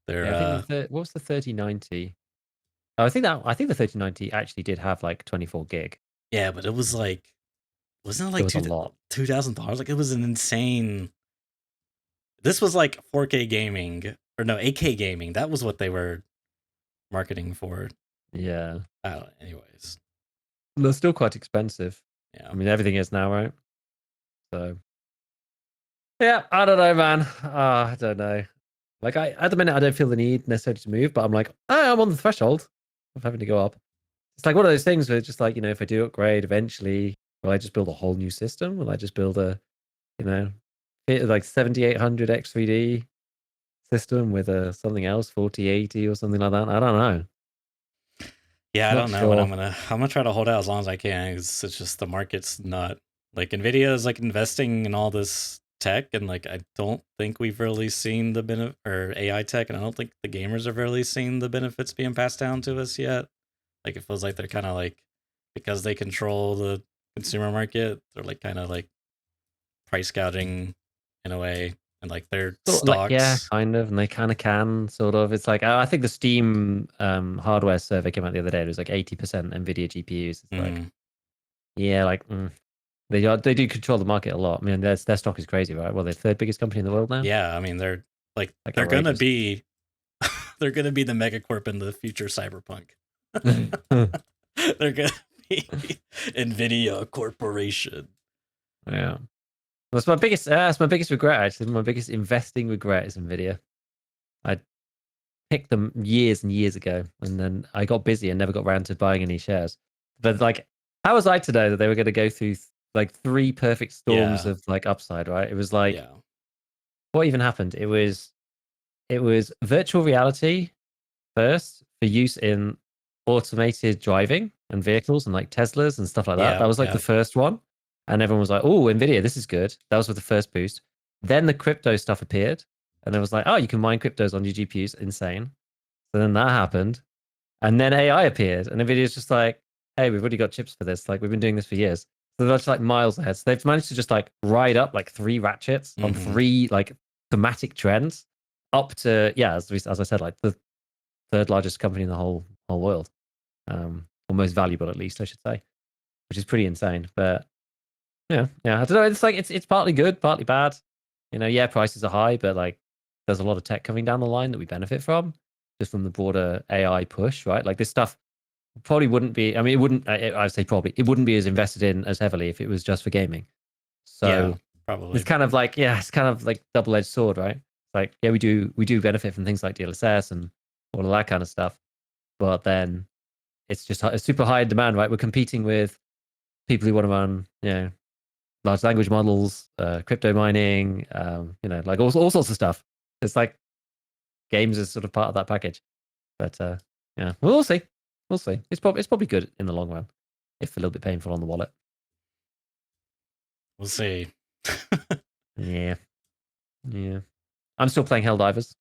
They're what was the 3090? Oh, I think the 3090 actually did have like 24 gig. Yeah, but it was like, wasn't it like $2,000? Like it was an insane. This was like 4K gaming, or no, 8K gaming. That was what they were marketing for. Yeah. I don't know. Anyways, they're still quite expensive. Yeah. I mean, everything is now, right? So, yeah, I don't know, man. I don't know. Like, at the minute, I don't feel the need necessarily to move, but I'm like, I'm on the threshold of having to go up. It's like one of those things where it's just like, you know, if I do upgrade eventually, will I just build a whole new system? Will I just build a, you know, like 7800 X3D system with a something else, 4080 or something like that? I don't know. Yeah, I don't know what I'm gonna try to hold out as long as I can. It's just the market's not like Nvidia is like investing in all this tech, and like I don't think we've really seen the benefit, or AI tech, and I don't think the gamers have really seen the benefits being passed down to us yet. Like it feels like they're kind of like, because they control the consumer market, they're like kind of like price gouging in a way, and like their stocks. Like, yeah, kind of, and they kind of can sort of. It's like I think the Steam hardware survey came out the other day. It was like 80% Nvidia GPUs. It's like, yeah, like they do control the market a lot. I mean, their stock is crazy, right? Well, they're the third biggest company in the world now. Yeah, I mean they're like they're gonna be They're going to be the megacorp in the future cyberpunk. They're going to be NVIDIA Corporation. Yeah. That's my biggest. That's my biggest regret. Actually, my biggest investing regret is NVIDIA. I picked them years and years ago, and then I got busy and never got around to buying any shares. But like, how was I to know that they were going to go through like 3 perfect storms of like upside? Right? It was like, what even happened? It was virtual reality first for use in automated driving and vehicles and like Teslas and stuff like that. That was like the first one. And everyone was like, oh, NVIDIA, this is good. That was with the first boost. Then the crypto stuff appeared. And it was like, oh, you can mine cryptos on your GPUs. Insane. So then that happened. And then AI appeared. And NVIDIA's just like, hey, we've already got chips for this. Like, we've been doing this for years. So they're just like miles ahead. So they've managed to just like ride up like 3 ratchets on 3 like thematic trends up to, as I said, like the 3rd largest company in the whole world. Or most valuable, at least, I should say, which is pretty insane. But yeah, I don't know. It's like it's partly good, partly bad. You know, prices are high, but like there's a lot of tech coming down the line that we benefit from, just from the broader AI push, right? Like this stuff probably wouldn't be. I mean, it wouldn't. I'd say probably it wouldn't be as invested in as heavily if it was just for gaming. So probably it's kind of like it's kind of like double-edged sword, right? Like we do benefit from things like DLSS and all of that kind of stuff, but then it's just a super high demand, right? We're competing with people who want to run, large language models, crypto mining, like all sorts of stuff. It's like games is sort of part of that package. But we'll see. We'll see. It's probably good in the long run, if a little bit painful on the wallet. We'll see. Yeah. I'm still playing Helldivers.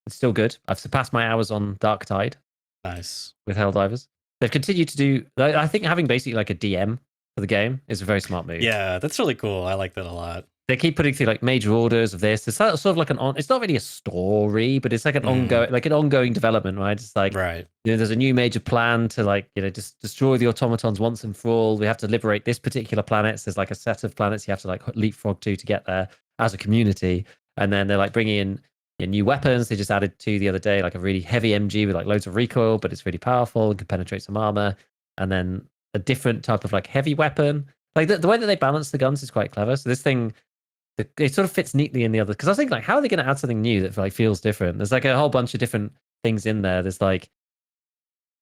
It's still good. I've surpassed my hours on Dark Tide. Nice. With Helldivers. They've continued to do. I think having basically like a DM for the game is a very smart move. Yeah, that's really cool. I like that a lot. They keep putting through like major orders of this. It's sort of like it's not really a story, but it's like an ongoing development, right? It's like, there's a new major plan to just destroy the automatons once and for all. We have to liberate this particular planet. So there's like a set of planets you have to like leapfrog to get there as a community. And then they're like bringing in new weapons. They just added 2 the other day, like a really heavy MG with like loads of recoil, but it's really powerful and can penetrate some armor. And then a different type of like heavy weapon. Like the way that they balance the guns is quite clever. So this thing, it sort of fits neatly in the other. Because I was thinking, like, how are they going to add something new that like feels different? There's like a whole bunch of different things in there. There's like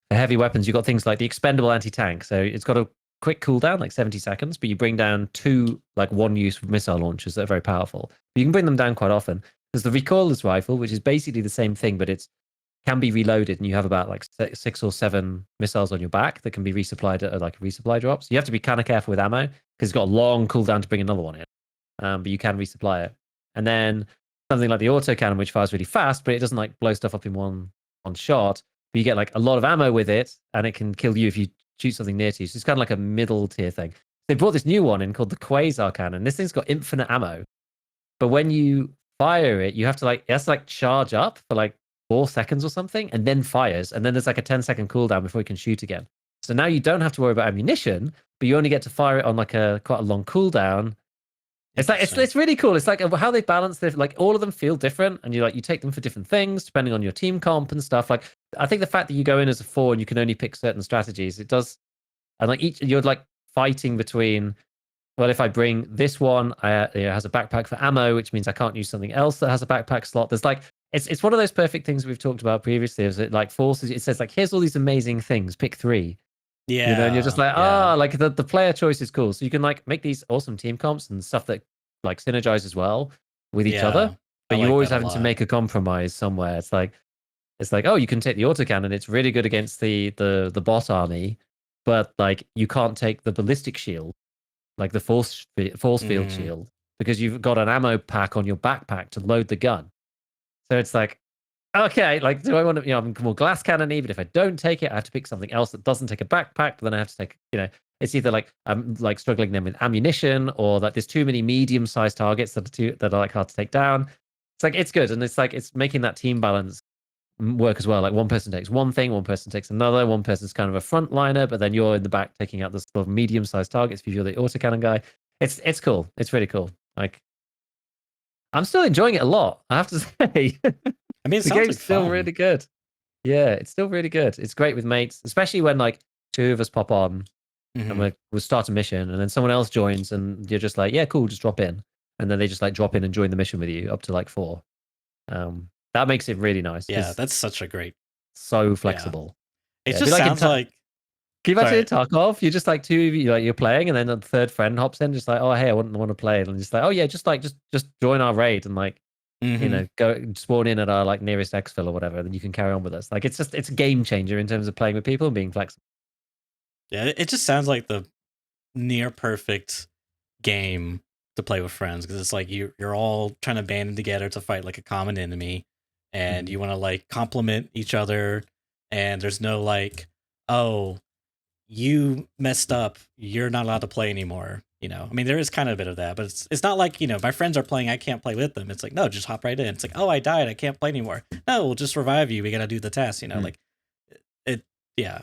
the heavy weapons. You've got things like the expendable anti-tank. So it's got a quick cooldown, like 70 seconds, but you bring down 2 like one-use missile launchers that are very powerful. But you can bring them down quite often. There's the recoilless rifle, which is basically the same thing, but it can be reloaded, and you have about like 6 or 7 missiles on your back that can be resupplied at like a resupply drop. So you have to be kind of careful with ammo because it's got a long cooldown to bring another one in. But you can resupply it. And then something like the autocannon, which fires really fast, but it doesn't like blow stuff up in one shot. But you get like a lot of ammo with it, and it can kill you if you shoot something near to you. So it's kind of like a middle tier thing. They brought this new one in called the Quasar Cannon. This thing's got infinite ammo, but when you fire it, you have to it has to like charge up for like 4 seconds or something, and then fires. And then there's like a 10-second cooldown before you can shoot again. So now you don't have to worry about ammunition, but you only get to fire it on like quite a long cooldown. It's like it's really cool. It's like how they balance this. Like all of them feel different, and you take them for different things depending on your team comp and stuff. Like I think the fact that you go in as a 4 and you can only pick certain strategies, it does. And like you're like fighting between. Well, if I bring this one, it has a backpack for ammo, which means I can't use something else that has a backpack slot. There's like it's one of those perfect things we've talked about previously. Is it like forces? It says like here's all these amazing things. Pick 3. Yeah, and you're just like, like the player choice is cool. So you can like make these awesome team comps and stuff that like synergize as well with each other. But you're always having to make a compromise somewhere. It's like, oh, you can take the autocannon. It's really good against the bot army, but like you can't take the ballistic shield, like the force field shield, because you've got an ammo pack on your backpack to load the gun. So it's like, okay, like, do I want to, I'm more glass cannon-y, but if I don't take it, I have to pick something else that doesn't take a backpack, but then I have to take, it's either like I'm like struggling then with ammunition, or that there's too many medium-sized targets that are like hard to take down. It's like, it's good. And it's like, it's making that team balance work as well. Like one person takes one thing, one person takes another, one person's kind of a frontliner, but then you're in the back taking out the sort of medium-sized targets if you're the autocannon guy. It's cool. It's really cool. Like, I'm still enjoying it a lot, I have to say. I mean, it The sounds game's like still fun. really good. Yeah, it's still really good. It's great with mates, especially when like two of us pop on and Mhm. we'll start a mission and then someone else joins and you're just like, yeah, cool, just drop in. And then they just like drop in and join the mission with you up to like 4. That makes it really nice Yeah, because that's such a great. so Yeah, flexible. it Yeah, it'd be just like in sounds like. can you imagine in Sorry. Tarkov? You're just like two of you, like you're playing, and then a third friend hops in, just like, oh hey, I want to play, and just like, oh yeah, just join our raid and like Hmm. go spawn in at our like nearest exfil or whatever, then you can carry on with us. Like it's a game changer in terms of playing with people and being flexible. Yeah, it just sounds like the near perfect game to play with friends because it's like you're all trying to band together to fight like a common enemy, and Mhm. you want to like complement each other, and there's no like, oh, you messed up, you're not allowed to play anymore. I mean, there is kind of a bit of that, but it's not like, my friends are playing, I can't play with them. It's like, no, just hop right in. It's like, oh, I died, I can't play anymore. No, we'll just revive you. We gotta do the test. Mm. Like it. Yeah,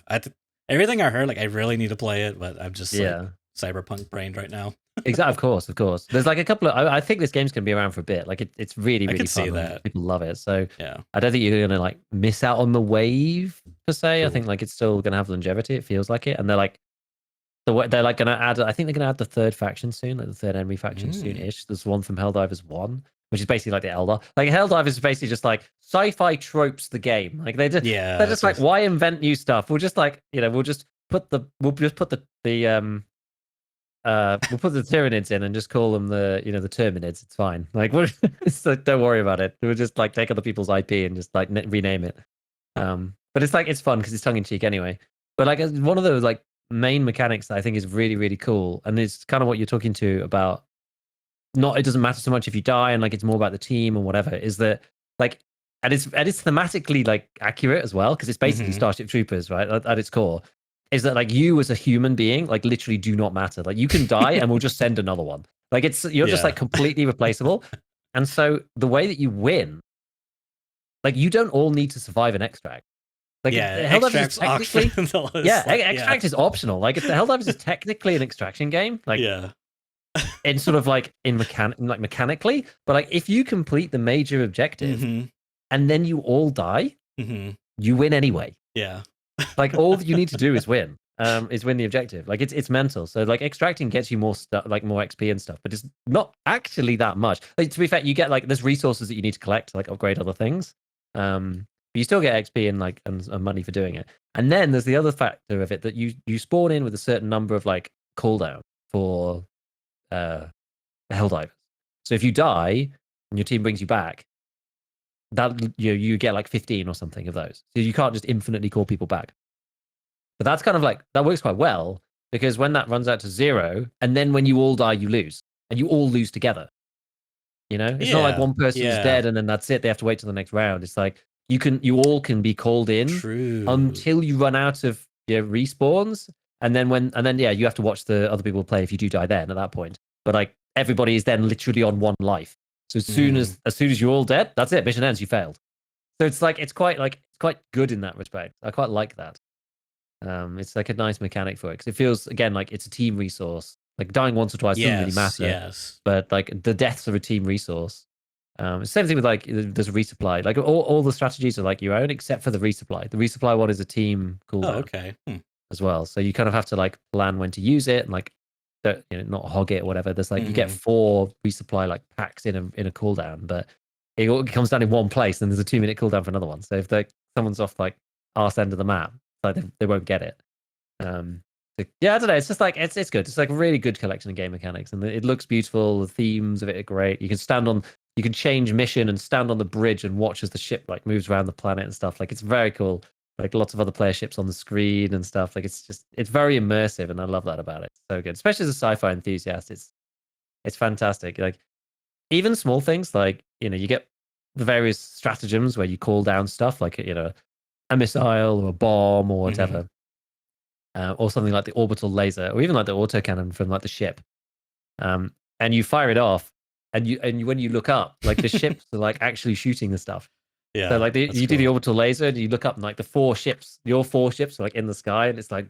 everything I heard, like I really need to play it, but I'm just like Yeah. cyberpunk brained right now. Exactly, of course. There's like a couple of. I think this game's gonna be around for a bit. Like it's really, I really could see fun and that. people love it. So Yeah, I don't think you're gonna like miss out on the wave per se. I cool. think like it's still gonna have longevity. It feels like it, and they're like they're like gonna add. I think they're gonna add the third faction soon, like the third enemy faction Mm. soon-ish. There's one from Helldivers 1, which is basically like the Elder. Like Helldivers is basically just like sci-fi tropes the game. Like Yeah, they're that's just like, what. why invent new stuff? We'll just like we'll just put we'll put the Tyranids in and just call them the Terminids. It's fine. Like it's like, don't worry about it. We'll just like take other people's IP and just like rename it. But it's like it's fun because it's tongue in cheek anyway. But like one of those like main mechanics that I think is really really cool, and it's kind of what you're talking to about. Not it doesn't matter so much if you die, and like it's more about the team and whatever. Is that like and it's thematically like accurate as well because it's basically Hmm. Starship Troopers, right? At its core, is that like you as a human being like literally do not matter. Like you can die and we'll just send another one. Like you're just Yeah, like completely replaceable. And so the way that you win, like you don't all need to survive an extract. Like yeah. Helldivers is Extracts technically, optional. yeah, It's like, yeah, extract is optional. Like the Helldivers is technically an extraction game. Like yeah. in sort of like mechanically, but like if you complete the major objective Hmm. and then you all die, Hmm. you win anyway. Yeah. Like all you need to do is win the objective. Like it's mental. So like extracting gets you more stuff, like more XP and stuff, but it's not actually that much. Like to be fair, you get like there's resources that you need to collect to like upgrade other things. But you still get XP and like and money for doing it. And then there's the other factor of it that you spawn in with a certain number of like cooldown for uh Helldivers. So if you die and your team brings you back, that you get like 15 or something of those. So you can't just infinitely call people back. But that's kind of like that works quite well because when that runs out to 0, and then when you all die, you lose, and you all lose together. It's not like Yeah. one person's Yeah. dead and then that's it. They have to wait till the next round. It's like you all can be called in True. until you run out of respawns, and then yeah, you have to watch the other people play if you do die then at that point. But like everybody is then literally on one life. So Mm. as soon as you're all dead, that's it. Mission ends. You failed. So it's like it's quite good in that respect. I quite like that. It's like a nice mechanic for it because it feels again like it's a team resource. Like dying once or twice doesn't really Yes. matter, Yes. but like the deaths are a team resource. Same thing with like there's a resupply. Like all the strategies are like your own except for the resupply. The resupply one is a team Oh, cooldown okay. as well. So you kind of have to like plan when to use it and like not hog it or whatever. There's like you get Hmm. 4 resupply like packs in a cooldown, but it all comes down in one place and there's a 2-minute cooldown for another one. So if someone's off like arse end of the map, like they won't get it. Yeah, I don't know. It's just like it's good. It's like a really good collection of game mechanics, and it looks beautiful. The themes of it are great. You can change mission and stand on the bridge and watch as the ship like moves around the planet and stuff. Like it's very cool. Like lots of other player ships on the screen and stuff. Like it's very immersive, and I love that about it. It's so good, especially as a sci-fi enthusiast. It's fantastic. Like even small things like you get the various stratagems where you call down stuff like a missile or a bomb or Hmm. whatever, or something like the orbital laser, or even like the autocannon from like the ship. And you fire it off, and when you look up, like the ships are like actually shooting the stuff. So Yeah. like That's you do the cool. orbital laser, and you look up, and like your 4 ships are like in the sky, and it's like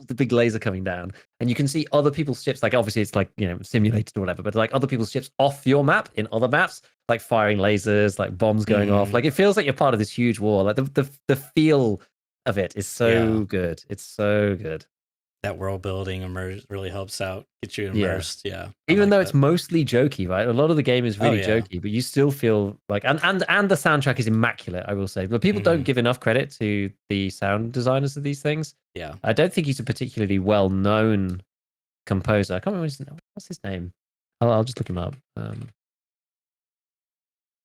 the big laser coming down, and you can see other people's ships. Like obviously it's like simulated or whatever, but like other people's ships off your map in other maps, like firing lasers, like bombs going off. Like it feels like you're part of this huge war. Like the feel of it is so good. It's so good. That world building really helps out, get you Yeah. immersed. Yeah. Even though it's mostly jokey, right? A lot of the game is really jokey, but you still feel like and the soundtrack is immaculate, I will say. But people don't give enough credit to the sound designers of these things. Yeah. I don't think he's a particularly well-known composer. I can't remember what's his name. I'll just look him up.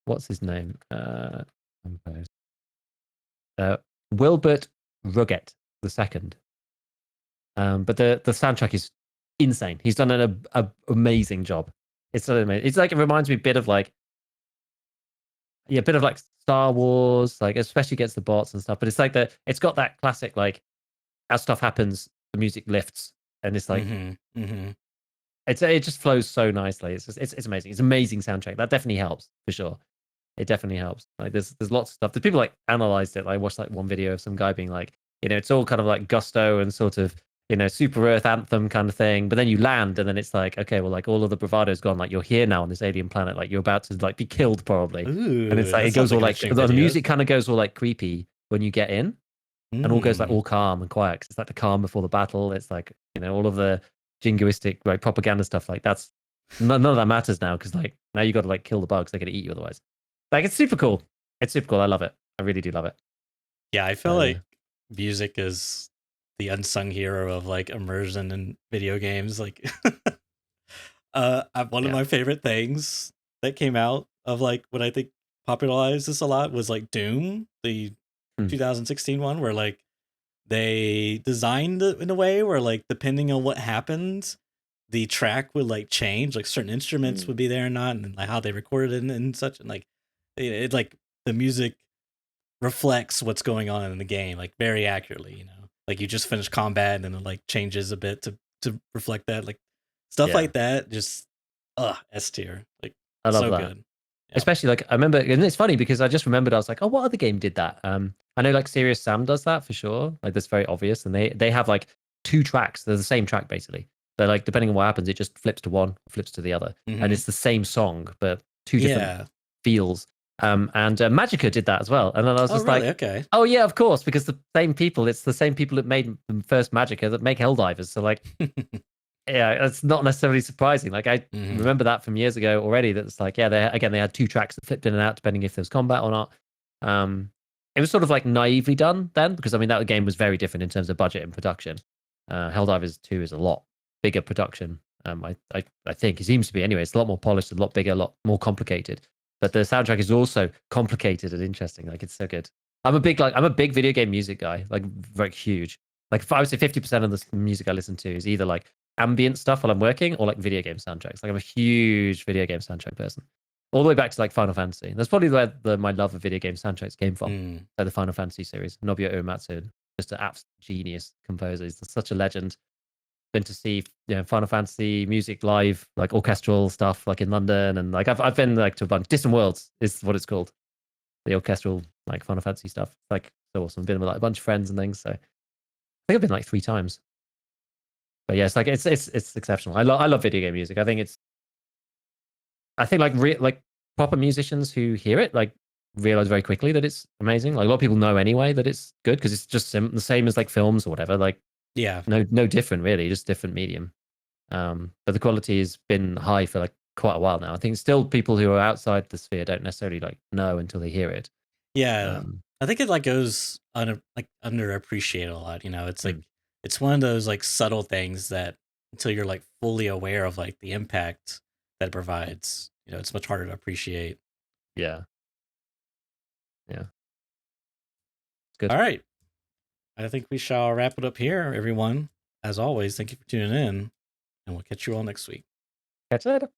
What's his name? Wilbert Ruggett II. But the soundtrack is insane. He's done an amazing job. It's so amazing. It's like it reminds me a bit of like Star Wars, like especially against the bots and stuff. But it's like it's got that classic like as stuff happens, the music lifts, and it's like it just flows so nicely. It's amazing. It's amazing soundtrack. That definitely helps for sure. It definitely helps. Like there's lots of stuff. The people like analyzed it. I watched like one video of some guy being like, it's all kind of like gusto and sort of Super Earth anthem kind of thing. But then you land, and then it's like, okay, well, like all of the bravado's gone. Like you're here now on this alien planet. Like you're about to like be killed probably. Ooh, and it's like it goes all like the music kind of goes all like creepy when you get in, and all goes like all calm and quiet. 'Cause it's like the calm before the battle. It's like all of the jingoistic like propaganda stuff. Like that's none of that matters now because like now you got to like kill the bugs. They're gonna eat you otherwise. Like it's super cool. It's super cool. I love it. I really do love it. Yeah, I feel like music is the unsung hero of like immersion in video games. Like one of my favorite things that came out of like what I think popularized this a lot was like Doom, the 2016 one, where like they designed it in a way where like depending on what happened, the track would like change, like certain instruments would be there or not, and like how they recorded it and such, and like it like the music reflects what's going on in the game like very accurately. Like you just finished combat and it like changes a bit to reflect that, like stuff like that. Just S tier. Like I love so that. good. Yeah. Especially like I remember, and it's funny because I just remembered I was like, oh, what other game did that? I know like Serious Sam does that for sure. Like that's very obvious, and they have like 2 tracks. They're the same track basically. They're like depending on what happens, it just flips to one, flips to the other, and it's the same song but 2 different feels. And Magica did that as well, and then I was just really? like, okay. Oh yeah, of course, because the same people. It's the same people that made the first Magica that make Helldivers. So like. Yeah, it's not necessarily surprising. Like I remember that from years ago already. That it's like, they had 2 tracks that flipped in and out depending if there was combat or not. It was sort of like naively done then, because I mean that game was very different in terms of budget and production. Helldivers 2 is a lot bigger production. I think it seems to be anyway. It's a lot more polished, a lot bigger, a lot more complicated. But the soundtrack is also complicated and interesting. Like it's so good. I'm a big video game music guy. Like very huge. Like I would say 50% of the music I listen to is either like ambient stuff while I'm working or like video game soundtracks. Like I'm a huge video game soundtrack person, all the way back to like Final Fantasy. That's probably where my love of video game soundtracks came from. So the Final Fantasy series, Nobuo Uematsu, just an absolute genius composer. He's such a legend. Been to see Final Fantasy music live, like orchestral stuff, like in London, and like I've been like to a bunch. Distant Worlds is what it's called, the orchestral like Final Fantasy stuff. It's like so awesome. Been with like a bunch of friends and things. So I think I've been like 3 times. But yeah, it's like it's exceptional. I love video game music. I think like proper musicians who hear it like realize very quickly that it's amazing. Like a lot of people know anyway that it's good because it's just the same as like films or whatever. Like no different really, just different medium. But the quality has been high for like quite a while now. I think still people who are outside the sphere don't necessarily like know until they hear it. Yeah, I think it like goes underappreciated a lot. It's like it's one of those like subtle things that until you're like fully aware of like the impact that it provides, it's much harder to appreciate. Yeah. It's good. All right, I think we shall wrap it up here, everyone. As always, thank you for tuning in, and we'll catch you all next week. Catch you later.